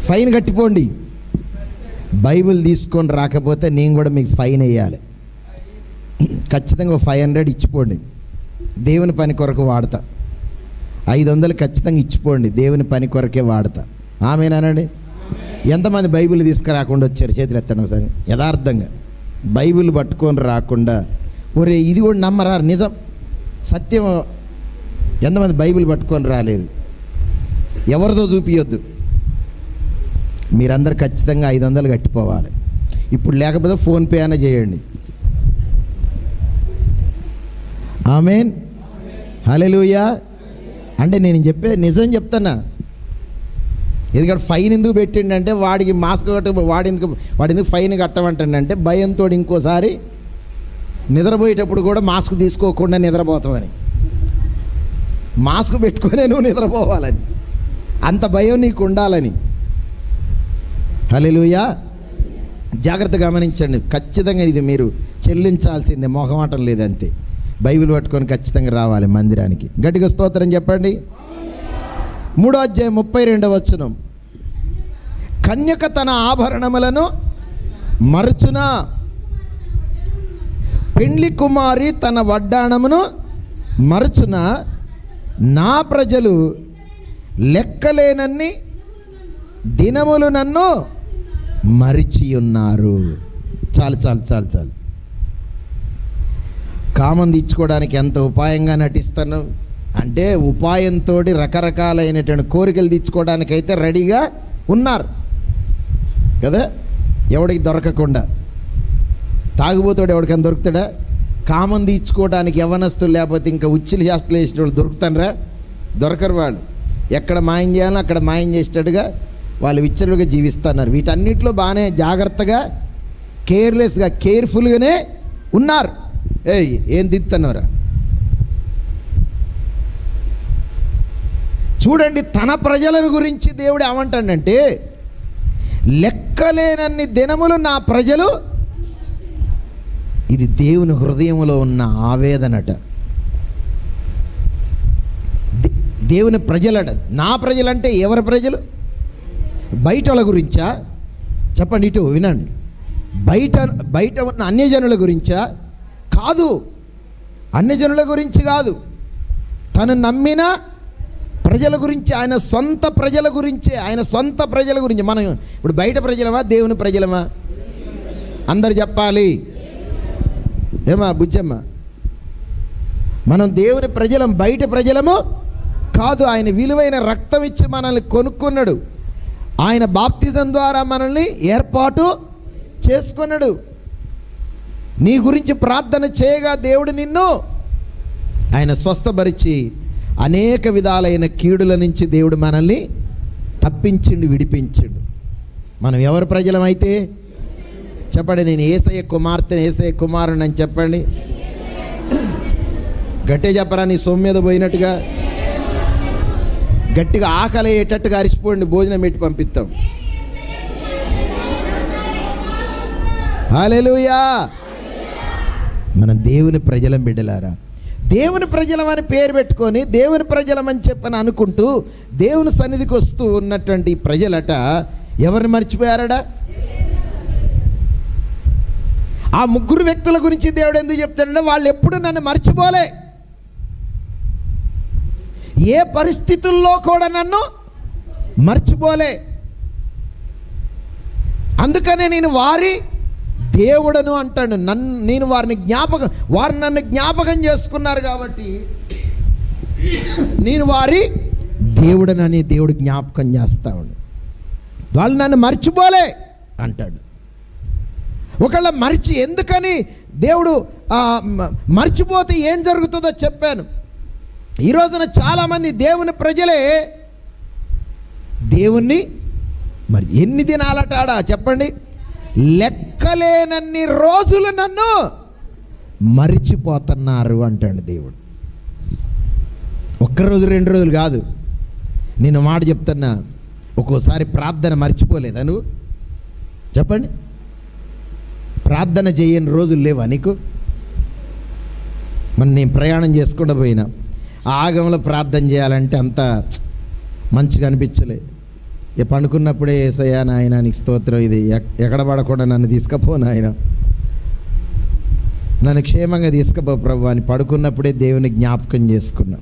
ఫైన్ కట్టిపోండి. బైబిల్ తీసుకొని రాకపోతే నేను కూడా మీకు ఫైన్ వేయాలి. ఖచ్చితంగా 500 ఇచ్చిపోండి, దేవుని పని కొరకు వాడతా. 500 ఖచ్చితంగా ఇచ్చిపోండి, దేవుని పని కొరకే వాడతా. ఆమేనండి. ఎంతమంది బైబిల్ తీసుకురాకుండా వచ్చారు? చేతులు ఎత్తండి ఒకసారి. యథార్థంగా బైబిల్ పట్టుకొని రాకుండా, ఒరే ఇది కూడా నమ్మరా, నిజం సత్యం. ఎంతమంది బైబిల్ పట్టుకొని రాలేదు? ఎవరిదో చూపియొద్దు. మీరందరూ ఖచ్చితంగా 500 కట్టిపోవాలి. ఇప్పుడు లేకపోతే ఫోన్పే అయినా చేయండి. ఆమేన్. హల్లెలూయా. అంటే నేను చెప్పే నిజం చెప్తానా. ఎందుకంటే ఫైన్ ఎందుకు పెట్టిండంటే వాడికి మాస్క్ వాడెందుకు ఫైన్ కట్టమంటాడంటే భయంతో ఇంకోసారి నిద్రపోయేటప్పుడు కూడా మాస్క్ తీసుకోకుండా నిద్రపోతామని. మాస్క్ పెట్టుకునే నువ్వు నిద్రపోవాలని, అంత భయం నీకు ఉండాలని. హల్లెలూయా. జాగ్రత్త గమనించండి. ఖచ్చితంగా ఇది మీరు చెల్లించాల్సిందే, మొహమాటం లేదంతే. బైబిల్ పట్టుకొని ఖచ్చితంగా రావాలి మందిరానికి. గట్టిగా స్తోత్రం చెప్పండి. 3వ అధ్యాయం 32వ వచనం. కన్యక తన ఆభరణములను మరచునా, పెండ్లి కుమారి తన వడ్డాణమును మరచునా, నా ప్రజలు లెక్కలేనన్ని దినములు నన్ను మరిచి ఉన్నారు. చాలు చాలు చాలు చాలు. కామం తీర్చుకోవడానికి ఎంత ఉపాయంగా నటిస్తాను అంటే, ఉపాయంతో రకరకాలైనటువంటి కోరికలు తీర్చుకోవడానికైతే రెడీగా ఉన్నారు కదా. ఎవడికి దొరకకుండా తాగుబోతాడు, ఎవడికైనా దొరుకుతాడా? కామం తీర్చుకోవడానికి యవ్వనస్తులు లేకపోతే ఇంకా ఉచ్చిలి శాస్త్రాలు వేసిన వాళ్ళు దొరుకుతారా? దొరకరు. వాళ్ళు ఎక్కడ మాయం చేయాలో అక్కడ మాయం చేసేటట్టుగా వాళ్ళు విచ్చలుగా జీవిస్తున్నారు. వీటన్నిటిలో బాగానే జాగ్రత్తగా, కేర్లెస్గా, కేర్ఫుల్గానే ఉన్నారు. ఏం తిత్తన్నారా? చూడండి, తన ప్రజలను గురించి దేవుడు ఏమంటాడంటే, లెక్కలేనన్ని దినములు నా ప్రజలు. ఇది దేవుని హృదయంలో ఉన్న ఆవేదనట. దేవుని ప్రజలట. నా ప్రజలంటే ఎవరి ప్రజలు? బయట వాళ్ళ గురించా? చెప్పండి, ఇటు వినండి. బయట ఉన్న అన్యజనుల గురించా? కాదు, అన్యజనుల గురించి కాదు. తను నమ్మిన ప్రజల గురించి, ఆయన సొంత ప్రజల గురించే. ఆయన సొంత ప్రజల గురించి. మనం ఇప్పుడు బయట ప్రజలమా, దేవుని ప్రజలమా? అందరు చెప్పాలి. ఏమా బుజ్జమ్మ? మనం దేవుని ప్రజలం, బయట ప్రజలము కాదు. ఆయన విలువైన రక్తం ఇచ్చి మనల్ని కొనుక్కున్నాడు. ఆయన బాప్తిజం ద్వారా మనల్ని ఏర్పాటు చేసుకున్నాడు. నీ గురించి ప్రార్థన చేయగా దేవుడు నిన్ను ఆయన స్వస్థపరిచి అనేక విధాలైన కీడుల నుంచి దేవుడు మనల్ని తప్పించిండు, విడిపించిండు. మనం ఎవరి ప్రజలమైతే చెప్పండి. నేను యేసయ్య కుమార్తెని, యేసయ్య కుమారుని అని చెప్పండి. గట్టిగా చెప్పరా, నీ సొమ్ము మీద పోయినట్టుగా. గట్టిగా ఆకలి అయ్యేటట్టుగా అరిచిపోండి, భోజనం పెట్టి పంపిస్తాం. హల్లెలూయా. మన దేవుని ప్రజలం బిడ్డలారా. దేవుని ప్రజలమని పేరు పెట్టుకొని దేవుని ప్రజలమని చెప్పని అనుకుంటూ దేవుని సన్నిధికి వస్తూ ఉన్నటువంటి ప్రజలట ఎవరిని మర్చిపోయారట? ఆ ముగ్గురు వ్యక్తుల గురించి దేవుడు ఎందుకు చెప్తాడంటే, వాళ్ళు ఎప్పుడు నన్ను మర్చిపోలే. ఏ పరిస్థితుల్లో కూడా నన్ను మర్చిపోలే. అందుకనే నేను వారి దేవుడను అంటాడు. నేను వారు నన్ను జ్ఞాపకం చేసుకున్నారు కాబట్టి నేను వారి దేవుడనని దేవుడు జ్ఞాపకం చేస్తా ఉండు. వాళ్ళు నన్ను మర్చిపోలే అంటాడు. ఒకళ్ళ ఎందుకని దేవుడు మర్చిపోతే ఏం జరుగుతుందో చెప్పాను. ఈ రోజున చాలామంది దేవుని ప్రజలే దేవుణ్ణి మరి ఎన్ని దినాలటాడా చెప్పండి? లెక్కలేనన్ని రోజులు నన్ను మరిచిపోతున్నారు అంటాడు దేవుడు. ఒక్కరోజు 2 రోజులు కాదు. నేను మాట చెప్తున్నా, ఒక్కోసారి ప్రార్థన మర్చిపోలేదా నువ్వు? చెప్పండి. ప్రార్థన చేయని రోజులు లేవా నీకు? మరి నేను ప్రయాణం చేసుకుండా పోయినా ఆగంలో ప్రార్థన చేయాలంటే అంత మంచిగా అనిపించలే. పండుకున్నప్పుడే యేసయ్యా నాయన నీకు స్తోత్రం, ఇది ఎక్కడ పడకుండా నన్ను తీసుకుపో నాయన, నన్ను క్షేమంగా తీసుకుపో ప్రభు అని పడుకున్నప్పుడే దేవుని జ్ఞాపకం చేసుకున్నా.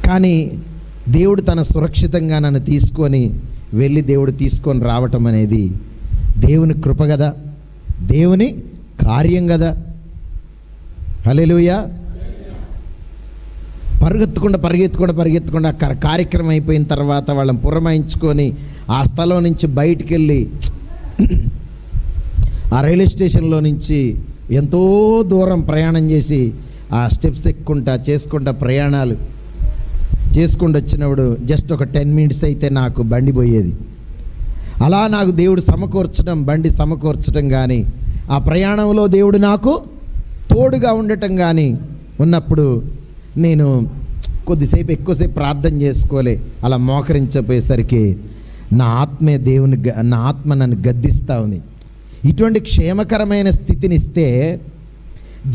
కానీ దేవుడు తన సురక్షితంగా నన్ను తీసుకొని వెళ్ళి దేవుడు తీసుకొని రావటం అనేది దేవుని కృప కదా, దేవుని కార్యం కదా. హల్లెలూయా. పరిగెత్తుకుండా అక్కడ కార్యక్రమం అయిపోయిన తర్వాత వాళ్ళని పురమాయించుకొని ఆ స్థలం నుంచి బయటికి వెళ్ళి ఆ రైల్వే స్టేషన్లో నుంచి ఎంతో దూరం ప్రయాణం చేసి ఆ స్టెప్స్ చేసుకుంటా ప్రయాణాలు చేసుకుంటూ వచ్చినప్పుడు జస్ట్ ఒక 10 minutes అయితే నాకు బండి పోయేది. అలా నాకు దేవుడు బండి సమకూర్చడం కానీ, ఆ ప్రయాణంలో దేవుడు నాకు తోడుగా ఉండటం కానీ ఉన్నప్పుడు నేను ఎక్కువసేపు ప్రార్థన చేసుకోలే. అలా మోకరించపోయేసరికి నా ఆత్మ నన్ను గద్దిస్తూ ఉంది. ఇటువంటి క్షేమకరమైన స్థితిని ఇస్తే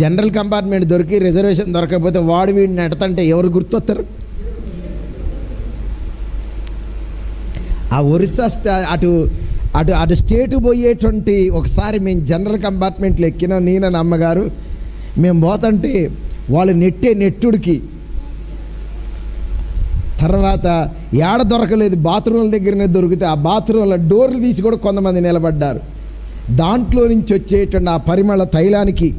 జనరల్ కంపార్ట్మెంట్ దొరికి రిజర్వేషన్ దొరకకపోతే వాడు వీడిని నెడతంటే ఎవరు గుర్తొస్తారు? ఆ ఒరిస్సా అటు స్టేటు పోయేటువంటి ఒకసారి మేము జనరల్ కంపార్ట్మెంట్లో ఎక్కినాం, నేను అమ్మగారు. మేము పోతుంటే వాళ్ళు నెట్టుడికి తర్వాత ఏడ దొరకలేదు, బాత్రూమ్ల దగ్గరనే దొరికితే ఆ బాత్రూమ్ల డోర్లు తీసి కూడా కొంతమంది నిలబడ్డారు. దాంట్లో నుంచి వచ్చేటువంటి ఆ పరిమళ తైలానికి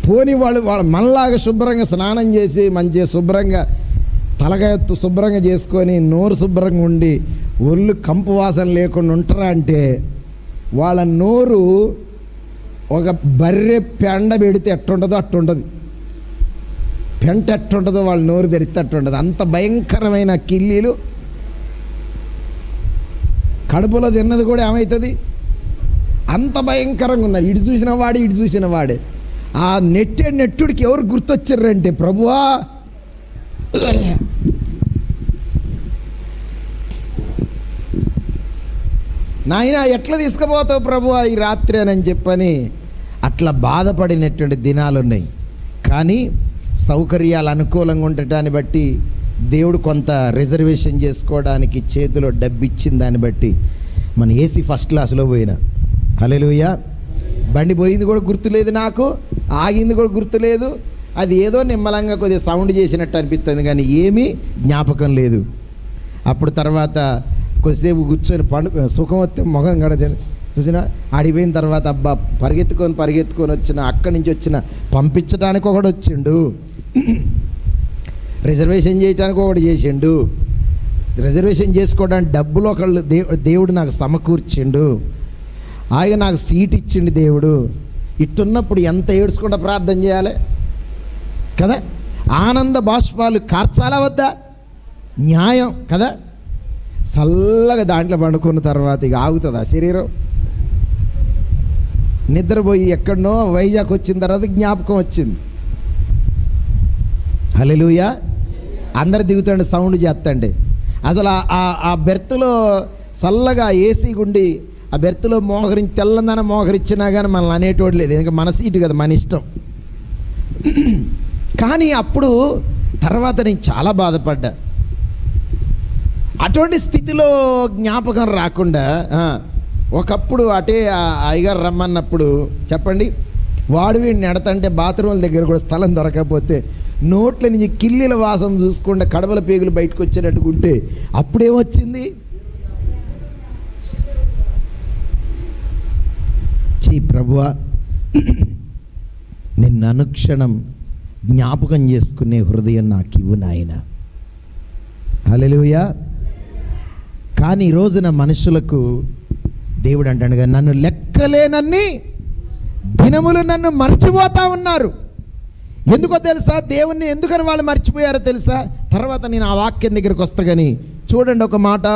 పోని వాళ్ళు మనలాగా శుభ్రంగా స్నానం చేసి మంచిగా శుభ్రంగా తలగెత్తు శుభ్రంగా చేసుకొని నోరు శుభ్రంగా ఉండి ఒళ్ళు కంపు వాసన లేకుండా ఉంటారా అంటే వాళ్ళ నోరు ఒక బర్రె పెండ పెడితే ఎట్టుంటుందో అట్టుంటుంది. పెంట ఎట్టుంటుందో వాళ్ళ నోరు తెరిస్తే అట్టుంటుంది. అంత భయంకరమైన కిల్లీలు. కడుపులో తిన్నది కూడా ఏమవుతుంది? అంత భయంకరంగా ఉన్నారు. ఇటు చూసిన వాడే. ఆ నెట్టుడికి ఎవరు గుర్తొచ్చారంటే, ప్రభువా నాయన ఎట్లా తీసుకుపోతావు ప్రభువా ఈ రాత్రి అని చెప్పని అట్లా బాధపడినటువంటి దినాలు ఉన్నాయి. కానీ సౌకర్యాలు అనుకూలంగా ఉండటాన్ని బట్టి దేవుడు కొంత రిజర్వేషన్ చేసుకోవడానికి చేతిలో డబ్బు ఇచ్చిన దాన్ని బట్టి మన ఏసీ ఫస్ట్ క్లాస్లో పోయినా. హల్లెలూయా. బండి పోయింది కూడా గుర్తులేదు, నాకు ఆగింది కూడా గుర్తులేదు. అది ఏదో నిమ్మలంగా కొద్దిగా సౌండ్ చేసినట్టు అనిపిస్తుంది కానీ ఏమీ జ్ఞాపకం లేదు. అప్పుడు తర్వాత కొద్దిసేపు కూర్చొని సుఖం వస్తే మొహం గడదే చూసినా ఆడిపోయిన తర్వాత అబ్బా పరిగెత్తుకొని వచ్చిన అక్కడి నుంచి వచ్చిన పంపించడానికి ఒకడు వచ్చిండు, రిజర్వేషన్ చేయడానికి ఒకటి చేసిండు, రిజర్వేషన్ చేసుకోవడానికి డబ్బులు ఒకళ్ళు దేవుడు నాకు సమకూర్చిండు, ఆయన నాకు సీట్ ఇచ్చిండు దేవుడు. ఇట్టున్నప్పుడు ఎంత ఏడ్చుకుంటా ప్రార్థన చేయాలి కదా? ఆనంద బాష్పాలు కార్చాలా వద్దా? న్యాయం కదా? చల్లగా దాంట్లో పండుకున్న తర్వాత ఇక ఆగుతుందా శరీరం? నిద్రపోయి ఎక్కడనో వైజాగ్ వచ్చిన తర్వాత జ్ఞాపకం వచ్చింది. హల్లెలూయా. అందరు దిగుతాండి, సౌండ్ చేస్తండి. అసలు ఆ బెర్త్లో చల్లగా ఏసీ గుండి ఆ బెర్త్లో తెల్లందన మోహరించినా కానీ మనల్ని అనేటోడు లేదు. ఎందుకంటే మన సీటు కదా, మన ఇష్టం. కానీ అప్పుడు తర్వాత నేను చాలా బాధపడ్డా. అటువంటి స్థితిలో జ్ఞాపకం రాకుండా ఒకప్పుడు అటే అయ్యగారు రమ్మన్నప్పుడు చెప్పండి, వాడు వీడిని ఎడతంటే బాత్రూముల దగ్గర కూడా స్థలం దొరకకపోతే నోట్ల నుంచి కిల్లీల వాసన చూసుకుంటే కడవల పేగులు బయటకు వచ్చేటట్టుకుంటే అప్పుడేమొచ్చింది? ప్రభువా నిన్ను అనుక్షణం జ్ఞాపకం చేసుకునే హృదయం నాకు ఇవ్వు నాయన. హల్లెలూయా. కానీ ఈ రోజున మనుషులకు దేవుడు అంటాడుగా, నన్ను లెక్కలేనన్ని దినములు నన్ను మర్చిపోతా ఉన్నారు. ఎందుకో తెలుసా? దేవుణ్ణి ఎందుకని వాళ్ళు మర్చిపోయారో తెలుసా? తర్వాత నేను ఆ వాక్యం దగ్గరికి వస్తా కానీ చూడండి ఒక మాట,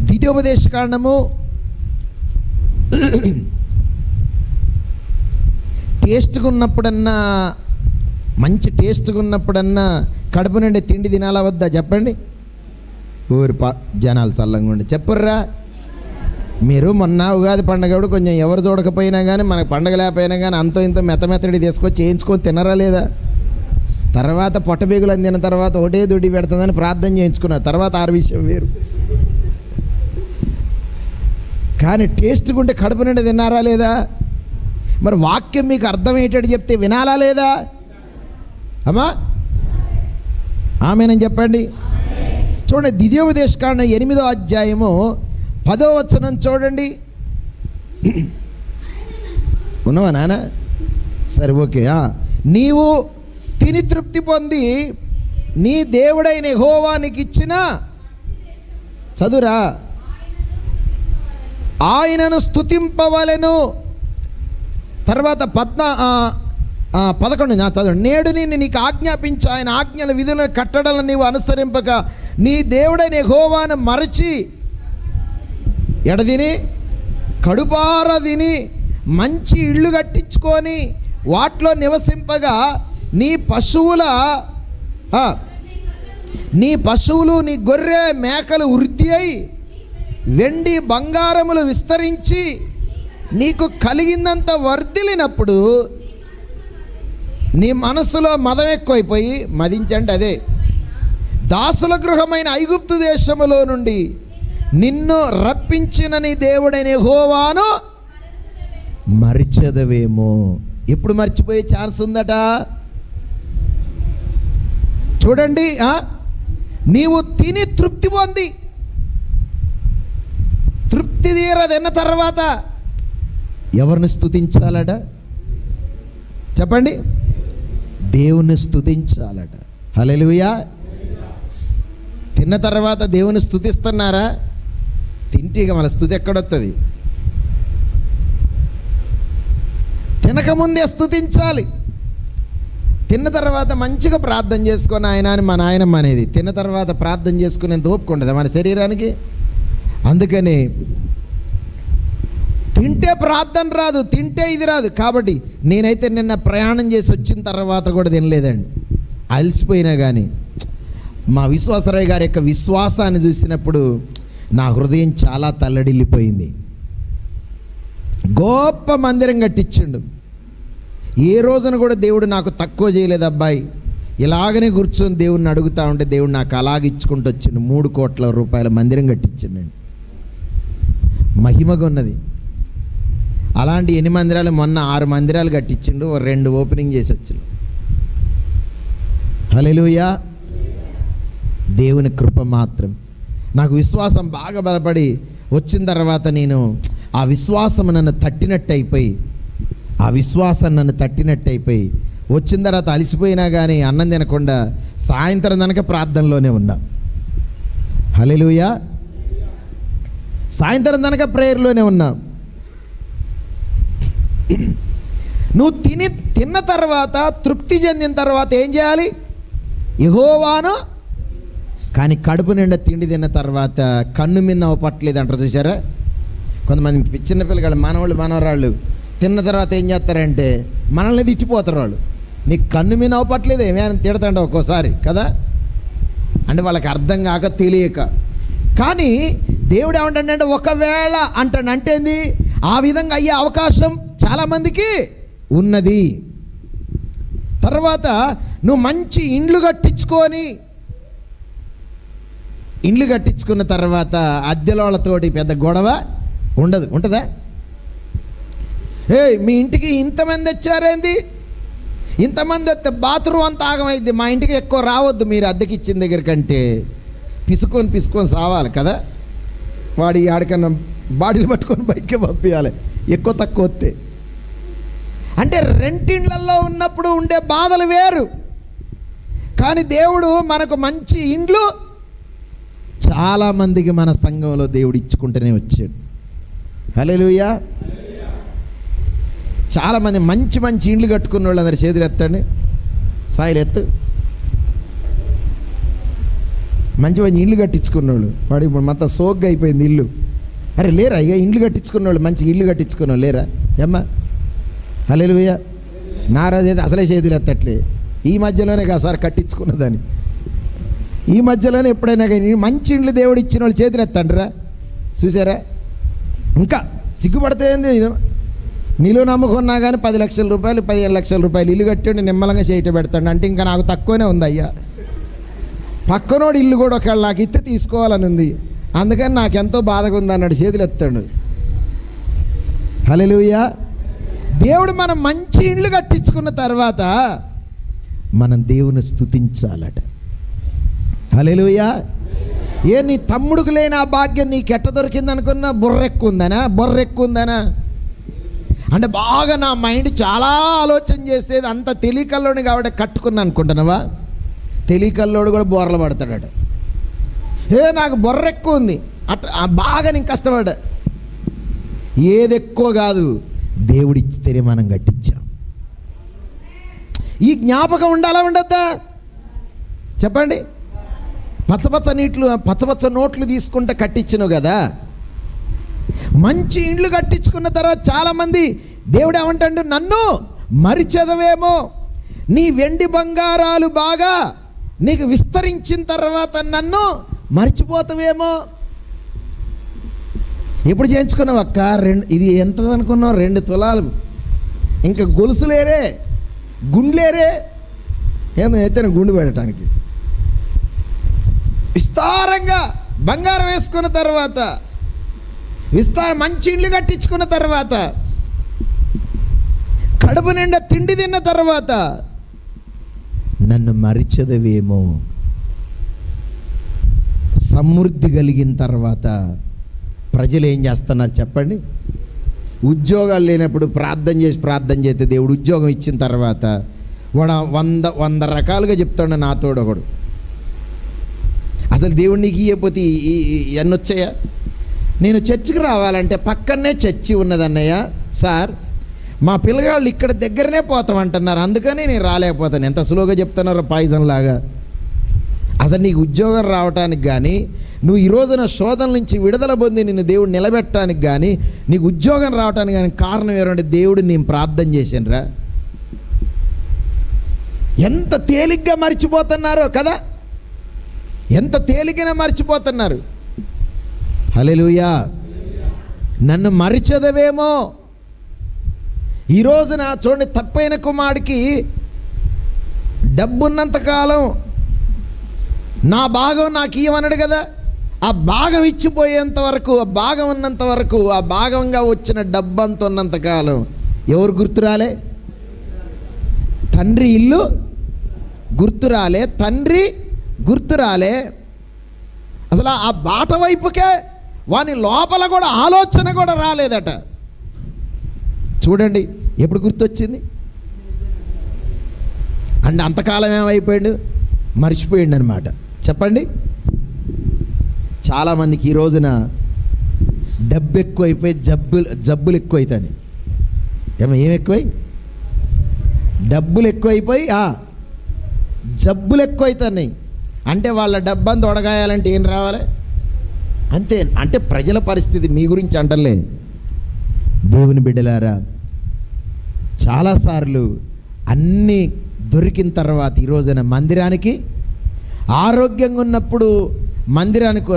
ద్వితీయోపదేశకాండము టేస్ట్గా ఉన్నప్పుడన్నా, మంచి టేస్ట్గా ఉన్నప్పుడన్నా కడుపు నుండి తిండి తినాలా వద్దా చెప్పండి? ఊరి జనాలు చల్లంగా ఉండి చెప్పుర్రా. మీరు మొన్న ఉగాది పండగ కొంచెం ఎవరు చూడకపోయినా కానీ, మనకు పండగ లేకపోయినా కానీ అంతో ఇంతో మెత్తడి తీసుకొచ్చి చేయించుకొని తినరా లేదా? తర్వాత పొట్టబీగులు అందిన తర్వాత ఒకటే దుడ్డి పెడుతుందని ప్రార్థన చేయించుకున్నారు, తర్వాత ఆరు విషయం వేరు. కానీ టేస్ట్గా ఉంటే కడుపు నుండి తిన్నారా లేదా? మరి వాక్యం మీకు అర్థమయ్యేటట్టు చెప్తే వినాలా లేదా? అమ్మా ఆమేనని చెప్పండి. చూడండి, ద్వితీయోపదేశకాండం 8వ అధ్యాయము 10వ వచనం చూడండి. ఉన్నావా నాన్న? సరే, ఓకే. నీవు తిని తృప్తి పొంది నీ దేవుడైన యెహోవా నీకు ఇచ్చిన, చదురా, ఆయనను స్తుతింపవలెను. తర్వాత 11 చదవండి. నేడు నేను నీకు ఆజ్ఞాపించు ఆయన ఆజ్ఞల విధుల కట్టడలను నీవు అనుసరింపక నీ దేవుడైన యెహోవాను మరచి ఎడదిని కడుపార తిని మంచి ఇళ్ళు కట్టించుకొని వాటిలో నివసింపగా నీ పశువులు నీ గొర్రె మేకలు వృద్ధి అయి వెండి బంగారములు విస్తరించి నీకు కలిగిందంత వర్ధిల్లినప్పుడు నీ మనసులో మదం ఎక్కువైపోయి, మదించండి అదే, దాసుల గృహమైన ఐగుప్తు దేశములో నుండి నిన్ను రప్పించిన నీ దేవుడైన యెహోవాను మరిచెదవేమో. ఎప్పుడు మర్చిపోయే ఛాన్స్ ఉందట చూడండి. నీవు తిని తృప్తి పొంది, తృప్తి తీర తిన్న తర్వాత ఎవరిని స్తుతించాలట చెప్పండి? దేవుని స్తుతించాలట. హల్లెలూయా. తిన్న తర్వాత దేవుని స్తుతిస్తున్నారా? తింటే ఇక మన స్తుతి ఎక్కడొస్తుంది? తినకముందే స్తుతించాలి. తిన్న తర్వాత మంచిగా ప్రార్థన చేసుకొని ఆయన అని మా నాయనమ్మ అనేది, తిన్న తర్వాత ప్రార్థన చేసుకునేంత ఓపిక ఉండదు మన శరీరానికి. అందుకని తింటే ప్రార్థన రాదు, తింటే ఇది రాదు. కాబట్టి నేనైతే నిన్న ప్రయాణం చేసి వచ్చిన తర్వాత కూడా తినలేదండి, అలసిపోయినా కానీ. మా విశ్వాసరాయ్ గారి యొక్క విశ్వాసాన్ని చూసినప్పుడు నా హృదయం చాలా తల్లడిల్లిపోయింది. గొప్ప మందిరం కట్టించిండు. ఏ రోజున కూడా దేవుడు నాకు తక్కువ చేయలేదు అబ్బాయి. ఇలాగనే కూర్చొని దేవుడిని అడుగుతూ ఉంటే దేవుడు నాకు అలాగ ఇచ్చుకుంటూ వచ్చిండు. 3 కోట్ల రూపాయల మందిరం కట్టించిండు. మహిమగా ఉన్నది. అలాంటి 8 మందిరాలు మొన్న 6 మందిరాలు కట్టించిండు, 2 ఓపెనింగ్ చేసి వచ్చిండు. హల్లెలూయా. దేవుని కృప మాత్రం. నాకు విశ్వాసం బాగా బలపడి వచ్చిన తర్వాత నేను ఆ విశ్వాసం నన్ను తట్టినట్టు అయిపోయి వచ్చిన తర్వాత అలసిపోయినా కానీ అన్నం తినకుండా సాయంత్రం కనుక ప్రార్థనలోనే ఉన్నా. హల్లెలూయా. సాయంత్రం కనుక ప్రేయర్లోనే ఉన్నా. నువ్వు తిన్న తర్వాత తృప్తి చెందిన తర్వాత ఏం చేయాలి? యెహోవాను. కానీ కడుపు నిండా తిండి తిన్న తర్వాత కన్ను మిన్న అవపట్లేదు అంటారు చూసారా? కొంతమంది చిన్నపిల్లగాళ్ళు, మనవరాళ్ళు తిన్న తర్వాత ఏం చేస్తారంటే మనల్ని తిట్టిపోతారు వాళ్ళు. నీకు కన్ను మిన్న అవపట్లేదు ఏమైనా తిడతాండ ఒక్కోసారి కదా, అంటే వాళ్ళకి అర్థం కాక తెలియక. కానీ దేవుడు ఏమంటాడంటే ఒకవేళ అంటే ఏంది, ఆ విధంగా అయ్యే అవకాశం చాలామందికి ఉన్నది. తర్వాత నువ్వు మంచి ఇండ్లు కట్టించుకున్న తర్వాత అద్దెలోళ్ళతోటి పెద్ద గొడవ ఉండదు. ఉంటుందా? మీ ఇంటికి ఇంతమంది వచ్చారేంది, ఇంతమంది వస్తే బాత్రూమ్ అంతా ఆగమైద్ది, మా ఇంటికి ఎక్కువ రావద్దు మీరు అద్దెకి ఇచ్చిన దగ్గర కంటే. పిసుకొని సావాలి కదా. వాడి ఆడికన్నా బాడీలు పట్టుకొని బయటకే పంపించాలి ఎక్కువ తక్కువ వస్తే. అంటే రెంటిండ్లలో ఉన్నప్పుడు ఉండే బాధలు వేరు. కానీ దేవుడు మనకు మంచి ఇండ్లు చాలామందికి మన సంఘంలో దేవుడు ఇచ్చుకుంటూనే వచ్చాడు. హల్లెలూయా. చాలామంది మంచి ఇండ్లు కట్టుకున్న వాళ్ళందరూ చేతులు ఎత్తండి. సాయిలు ఎత్తు. మంచి మంచి ఇల్లు కట్టించుకున్నోళ్ళు, వాడు ఇప్పుడు మొత్తం సోగ్గా అయిపోయింది ఇల్లు. అరే లేరా ఇక ఇండ్లు కట్టించుకున్నోళ్ళు, మంచి ఇల్లు కట్టించుకున్నోళ్ళు లేరా ఏమ్మా? హల్లెలూయా. నారాజు అయితే అసలే చేతులు ఎత్తట్లే. ఈ మధ్యలోనే కదా సార్ కట్టించుకున్నదని. ఈ మధ్యలోనే ఎప్పుడైనా కానీ మంచి ఇండ్లు దేవుడు ఇచ్చిన వాళ్ళు చేతులు ఎత్తండిరా. చూసారా? ఇంకా సిగ్గుపడితే నీలో నమ్ముకున్నా కానీ 10 లక్షల రూపాయలు 15 లక్షల రూపాయలు ఇల్లు కట్టి నిమ్మలంగా చేయట పెడతాడు అంటే ఇంకా నాకు తక్కువనే ఉంది అయ్యా. పక్కనోడు ఇల్లు కూడా ఒకవేళ నాకు ఇస్తే తీసుకోవాలని ఉంది, అందుకని నాకెంతో బాధగా ఉంది అన్నాడు, చేతులు ఎత్తాడు. హల్లెలూయా. దేవుడు మనం మంచి ఇండ్లు కట్టించుకున్న తర్వాత మనం దేవుని స్తుతించాలట. హల్లెలూయా. నీ తమ్ముడికి లేని ఆ భాగ్యం నీకు ఎట్ట దొరికింది అనుకున్నా? బొర్రెక్కుందనా అంటే బాగా నా మైండ్ చాలా ఆలోచన చేసేది, అంత తెలియకల్లోని కాబట్టి కట్టుకున్నా అనుకుంటున్నావా? తెలియకల్లోడు కూడా బోర్లు పడతాడట. నాకు బొర్ర ఎక్కువ ఉంది అట్లా బాగా నేను కష్టపడ్డా. ఏది ఎక్కువ కాదు, దేవుడిచ్చితేనే మనం కట్టించాం. ఈ జ్ఞాపకం ఉండాలా ఉండద్దా చెప్పండి? పచ్చ నోట్లు తీసుకుంటే కట్టించను కదా. మంచి ఇండ్లు కట్టించుకున్న తర్వాత చాలామంది దేవుడు ఏమంటాడు, నన్ను మరిచెదవేమో, నీ వెండి బంగారాలు బాగా నీకు విస్తరించిన తర్వాత నన్ను మర్చిపోతావేమో. ఎప్పుడు చేయించుకున్నావు అక్క? ఇది ఎంత అనుకున్నావు? 2 తులాలు. ఇంకా గొలుసులేరే, గుండ్లేరే, అయితే గుండు పెట్టడానికి విస్తారంగా బంగారం వేసుకున్న తర్వాత, మంచి ఇళ్ళు కట్టించుకున్న తర్వాత, కడుపు నిండా తిండి తిన్న తర్వాత నన్ను మరిచెదవేమో. సమృద్ధి కలిగిన తర్వాత ప్రజలు ఏం చేస్తున్నారు చెప్పండి? ఉద్యోగాలు లేనప్పుడు ప్రార్థన చేస్తే దేవుడు ఉద్యోగం ఇచ్చిన తర్వాత వాడు 100 రకాలుగా చెప్తాడు. నాతోడు ఒకడు, అసలు దేవుడు నీకు ఇవ్వకపోతే ఎన్ని వచ్చాయా? నేను చర్చికి రావాలంటే పక్కనే చర్చి ఉన్నదన్నయ్య సార్, మా పిల్లగాళ్ళు ఇక్కడ దగ్గరనే పోతామంటున్నారు, అందుకని నేను రాలేకపోతాను. ఎంత సులువుగా చెప్తున్నారో పాయిజన్ లాగా. అసలు నీకు ఉద్యోగం రావటానికి కానీ, నువ్వు ఈ రోజున శోధన నుంచి విడుదల పొంది నిన్ను దేవుడు నిలబెట్టడానికి కానీ, నీకు ఉద్యోగం రావటానికి కానీ కారణం ఏమంటే దేవుడు నేను ప్రార్థన చేశానురా. ఎంత తేలిగ్గా మర్చిపోతున్నారో కదా, ఎంత తేలిగ్గానే మర్చిపోతున్నారు. హల్లెలూయా. నన్ను మరిచెదవేమో. ఈ రోజున చూడండి, తప్పైన కుమారుడికి డబ్బున్నంతకాలం నా భాగం నాకు ఇవ్వమన్నాడు కదా. ఆ భాగం ఇచ్చిపోయేంత వరకు, ఆ భాగం ఉన్నంత వరకు, ఆ భాగంగా వచ్చిన డబ్బంత ఉన్నంతకాలం ఎవరు గుర్తురాలే? తండ్రి ఇల్లు గుర్తురాలే, తండ్రి గుర్తురాలే. అసలు ఆ బాట వైపుకే వాని లోపల కూడా ఆలోచన కూడా రాలేదట. చూడండి ఎప్పుడు గుర్తొచ్చింది అంటే అంతకాలం ఏమైపోయాడు? మర్చిపోయాడు అనమాట. చెప్పండి. చాలామందికి ఈ రోజున డబ్బు ఎక్కువైపోయి జబ్బులు ఎక్కువైతాయి. ఏం ఎక్కువై? డబ్బులు ఎక్కువైపోయి జబ్బులు ఎక్కువైతున్నాయి. అంటే వాళ్ళ డబ్బంతా ఒడగాయాలంటే ఏం రావాలి? అంతే. అంటే ప్రజల పరిస్థితి మీ గురించి అంటలే. దేవుని బిడ్డలారా, చాలాసార్లు అన్నీ దొరికిన తర్వాత ఈ రోజున మందిరానికి ఆరోగ్యంగా ఉన్నప్పుడు, మందిరానికి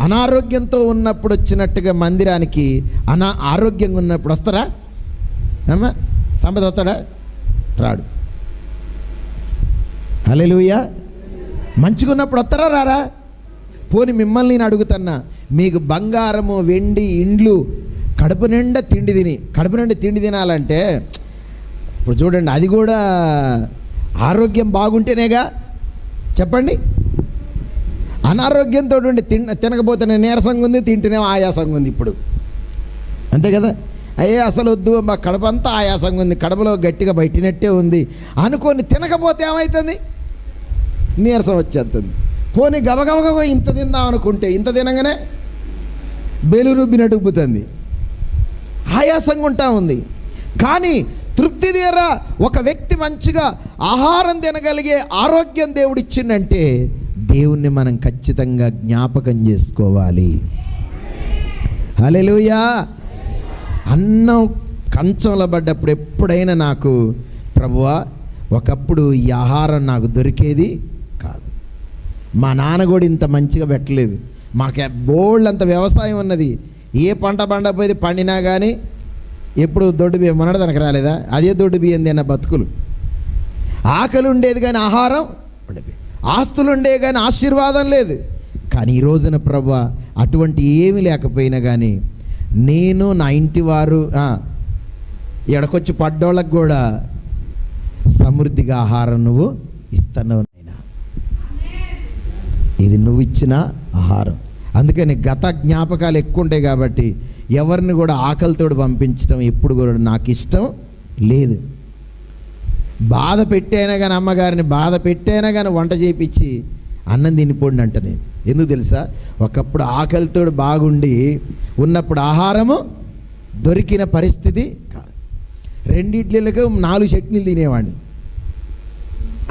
అనారోగ్యంతో ఉన్నప్పుడు వచ్చినట్టుగా మందిరానికి ఆరోగ్యంగా ఉన్నప్పుడు వస్తారా? అమ్మా సంపద వస్తాడా? రాడు. హల్లెలూయా. మంచిగా ఉన్నప్పుడు వస్తారా? రారా? పోని మిమ్మల్ని నేను అడుగుతున్నా, మీకు బంగారము వెండి ఇండ్లు కడుపు నిండా తిండి తినాలంటే ఇప్పుడు చూడండి, అది కూడా ఆరోగ్యం బాగుంటేనేగా. చెప్పండి. అనారోగ్యంతో ఉండి తినకపోతేనే నీరసంగా ఉంది, తింటేనేమో ఆయాసంగా ఉంది. ఇప్పుడు అంతే కదా. అసలు వద్దు, మా కడుపు అంతా ఆయాసంగా ఉంది, కడుపులో గట్టిగా బయటినట్టే ఉంది అనుకొని తినకపోతే ఏమవుతుంది? నీరసం వచ్చేస్తుంది. పోనీ గబగబగా ఇంత తిందాం అనుకుంటే ఇంత తినగానే బెలునుబ్బినట్టు ఉబ్బుతుంది, ఆయాసంగా ఉంటా ఉంది. కానీ తృప్తి తీరా ఒక వ్యక్తి మంచిగా ఆహారం తినగలిగే ఆరోగ్యం దేవుడు ఇచ్చిందంటే దేవుణ్ణి మనం ఖచ్చితంగా జ్ఞాపకం చేసుకోవాలి. హల్లెలూయా. అన్నం కంచంలో పడ్డప్పుడు ఎప్పుడైనా నాకు ప్రభువా ఒకప్పుడు ఈ ఆహారం నాకు దొరికేది కాదు, మా నాన్న కూడా ఇంత మంచిగా పెట్టలేదు, మాకు బోల్డ్ అంత వ్యవసాయం ఉన్నది, ఏ పంట పండపోయేది పండినా కానీ ఎప్పుడు దొడ్డు బియ్యం మొన్నటి తనకు రాలేదా, అదే దొడ్డు బియ్యం తిన్న బతుకులు. ఆకలి ఉండేది కానీ ఆహారం ఉండేది, ఆస్తులు ఉండేవి కానీ ఆశీర్వాదం లేదు. కానీ ఈ రోజున ప్రభువా అటువంటి ఏమీ లేకపోయినా కానీ నేను నా ఇంటి వారు ఎడకొచ్చి పడ్డోళ్ళకు కూడా సమృద్ధిగా ఆహారం నువ్వు ఇస్తున్నావు నాయనా. ఇది నువ్వు ఇచ్చిన ఆహారం. అందుకని గత జ్ఞాపకాలు ఎక్కువ ఉంటాయి కాబట్టి ఎవరిని కూడా ఆకలితోడు పంపించడం ఎప్పుడు కూడా నాకు ఇష్టం లేదు. బాధ పెట్టైనా కానీ అమ్మగారిని బాధ పెట్టైనా కానీ వంట చేయించి అన్నం తినిపోండి అంట నేను. ఎందుకు తెలుసా, ఒకప్పుడు ఆకలితోడు బాగుండి ఉన్నప్పుడు ఆహారము దొరికిన పరిస్థితి కాదు. 2 ఇడ్లీలకు 4 చట్నీలు తినేవాడిని.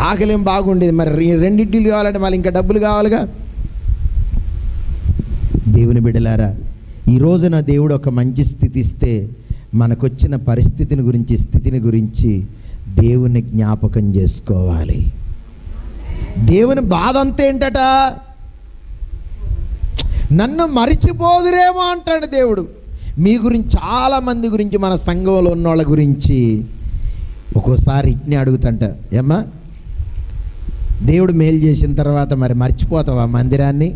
ఆకలి ఏం బాగుండేది, మరి 2 ఇడ్లీలు కావాలంటే మళ్ళీ ఇంకా డబ్బులు కావాలిగా. దేవుని బిడ్డలారా, ఈ రోజున దేవుడు ఒక మంచి స్థితి ఇస్తే మనకొచ్చిన పరిస్థితిని గురించి స్థితిని గురించి దేవుని జ్ఞాపకం చేసుకోవాలి. దేవుని బాధ అంతా ఏంటట, నన్ను మరిచిపోదురేమో అంటాడు దేవుడు. మీ గురించి చాలామంది గురించి మన సంఘంలో ఉన్న వాళ్ళ గురించి ఒక్కోసారి ఇట్నే అడుగుతంట, ఏమ్మా దేవుడు మేలు చేసిన తర్వాత మరి మర్చిపోతావా మందిరాన్ని?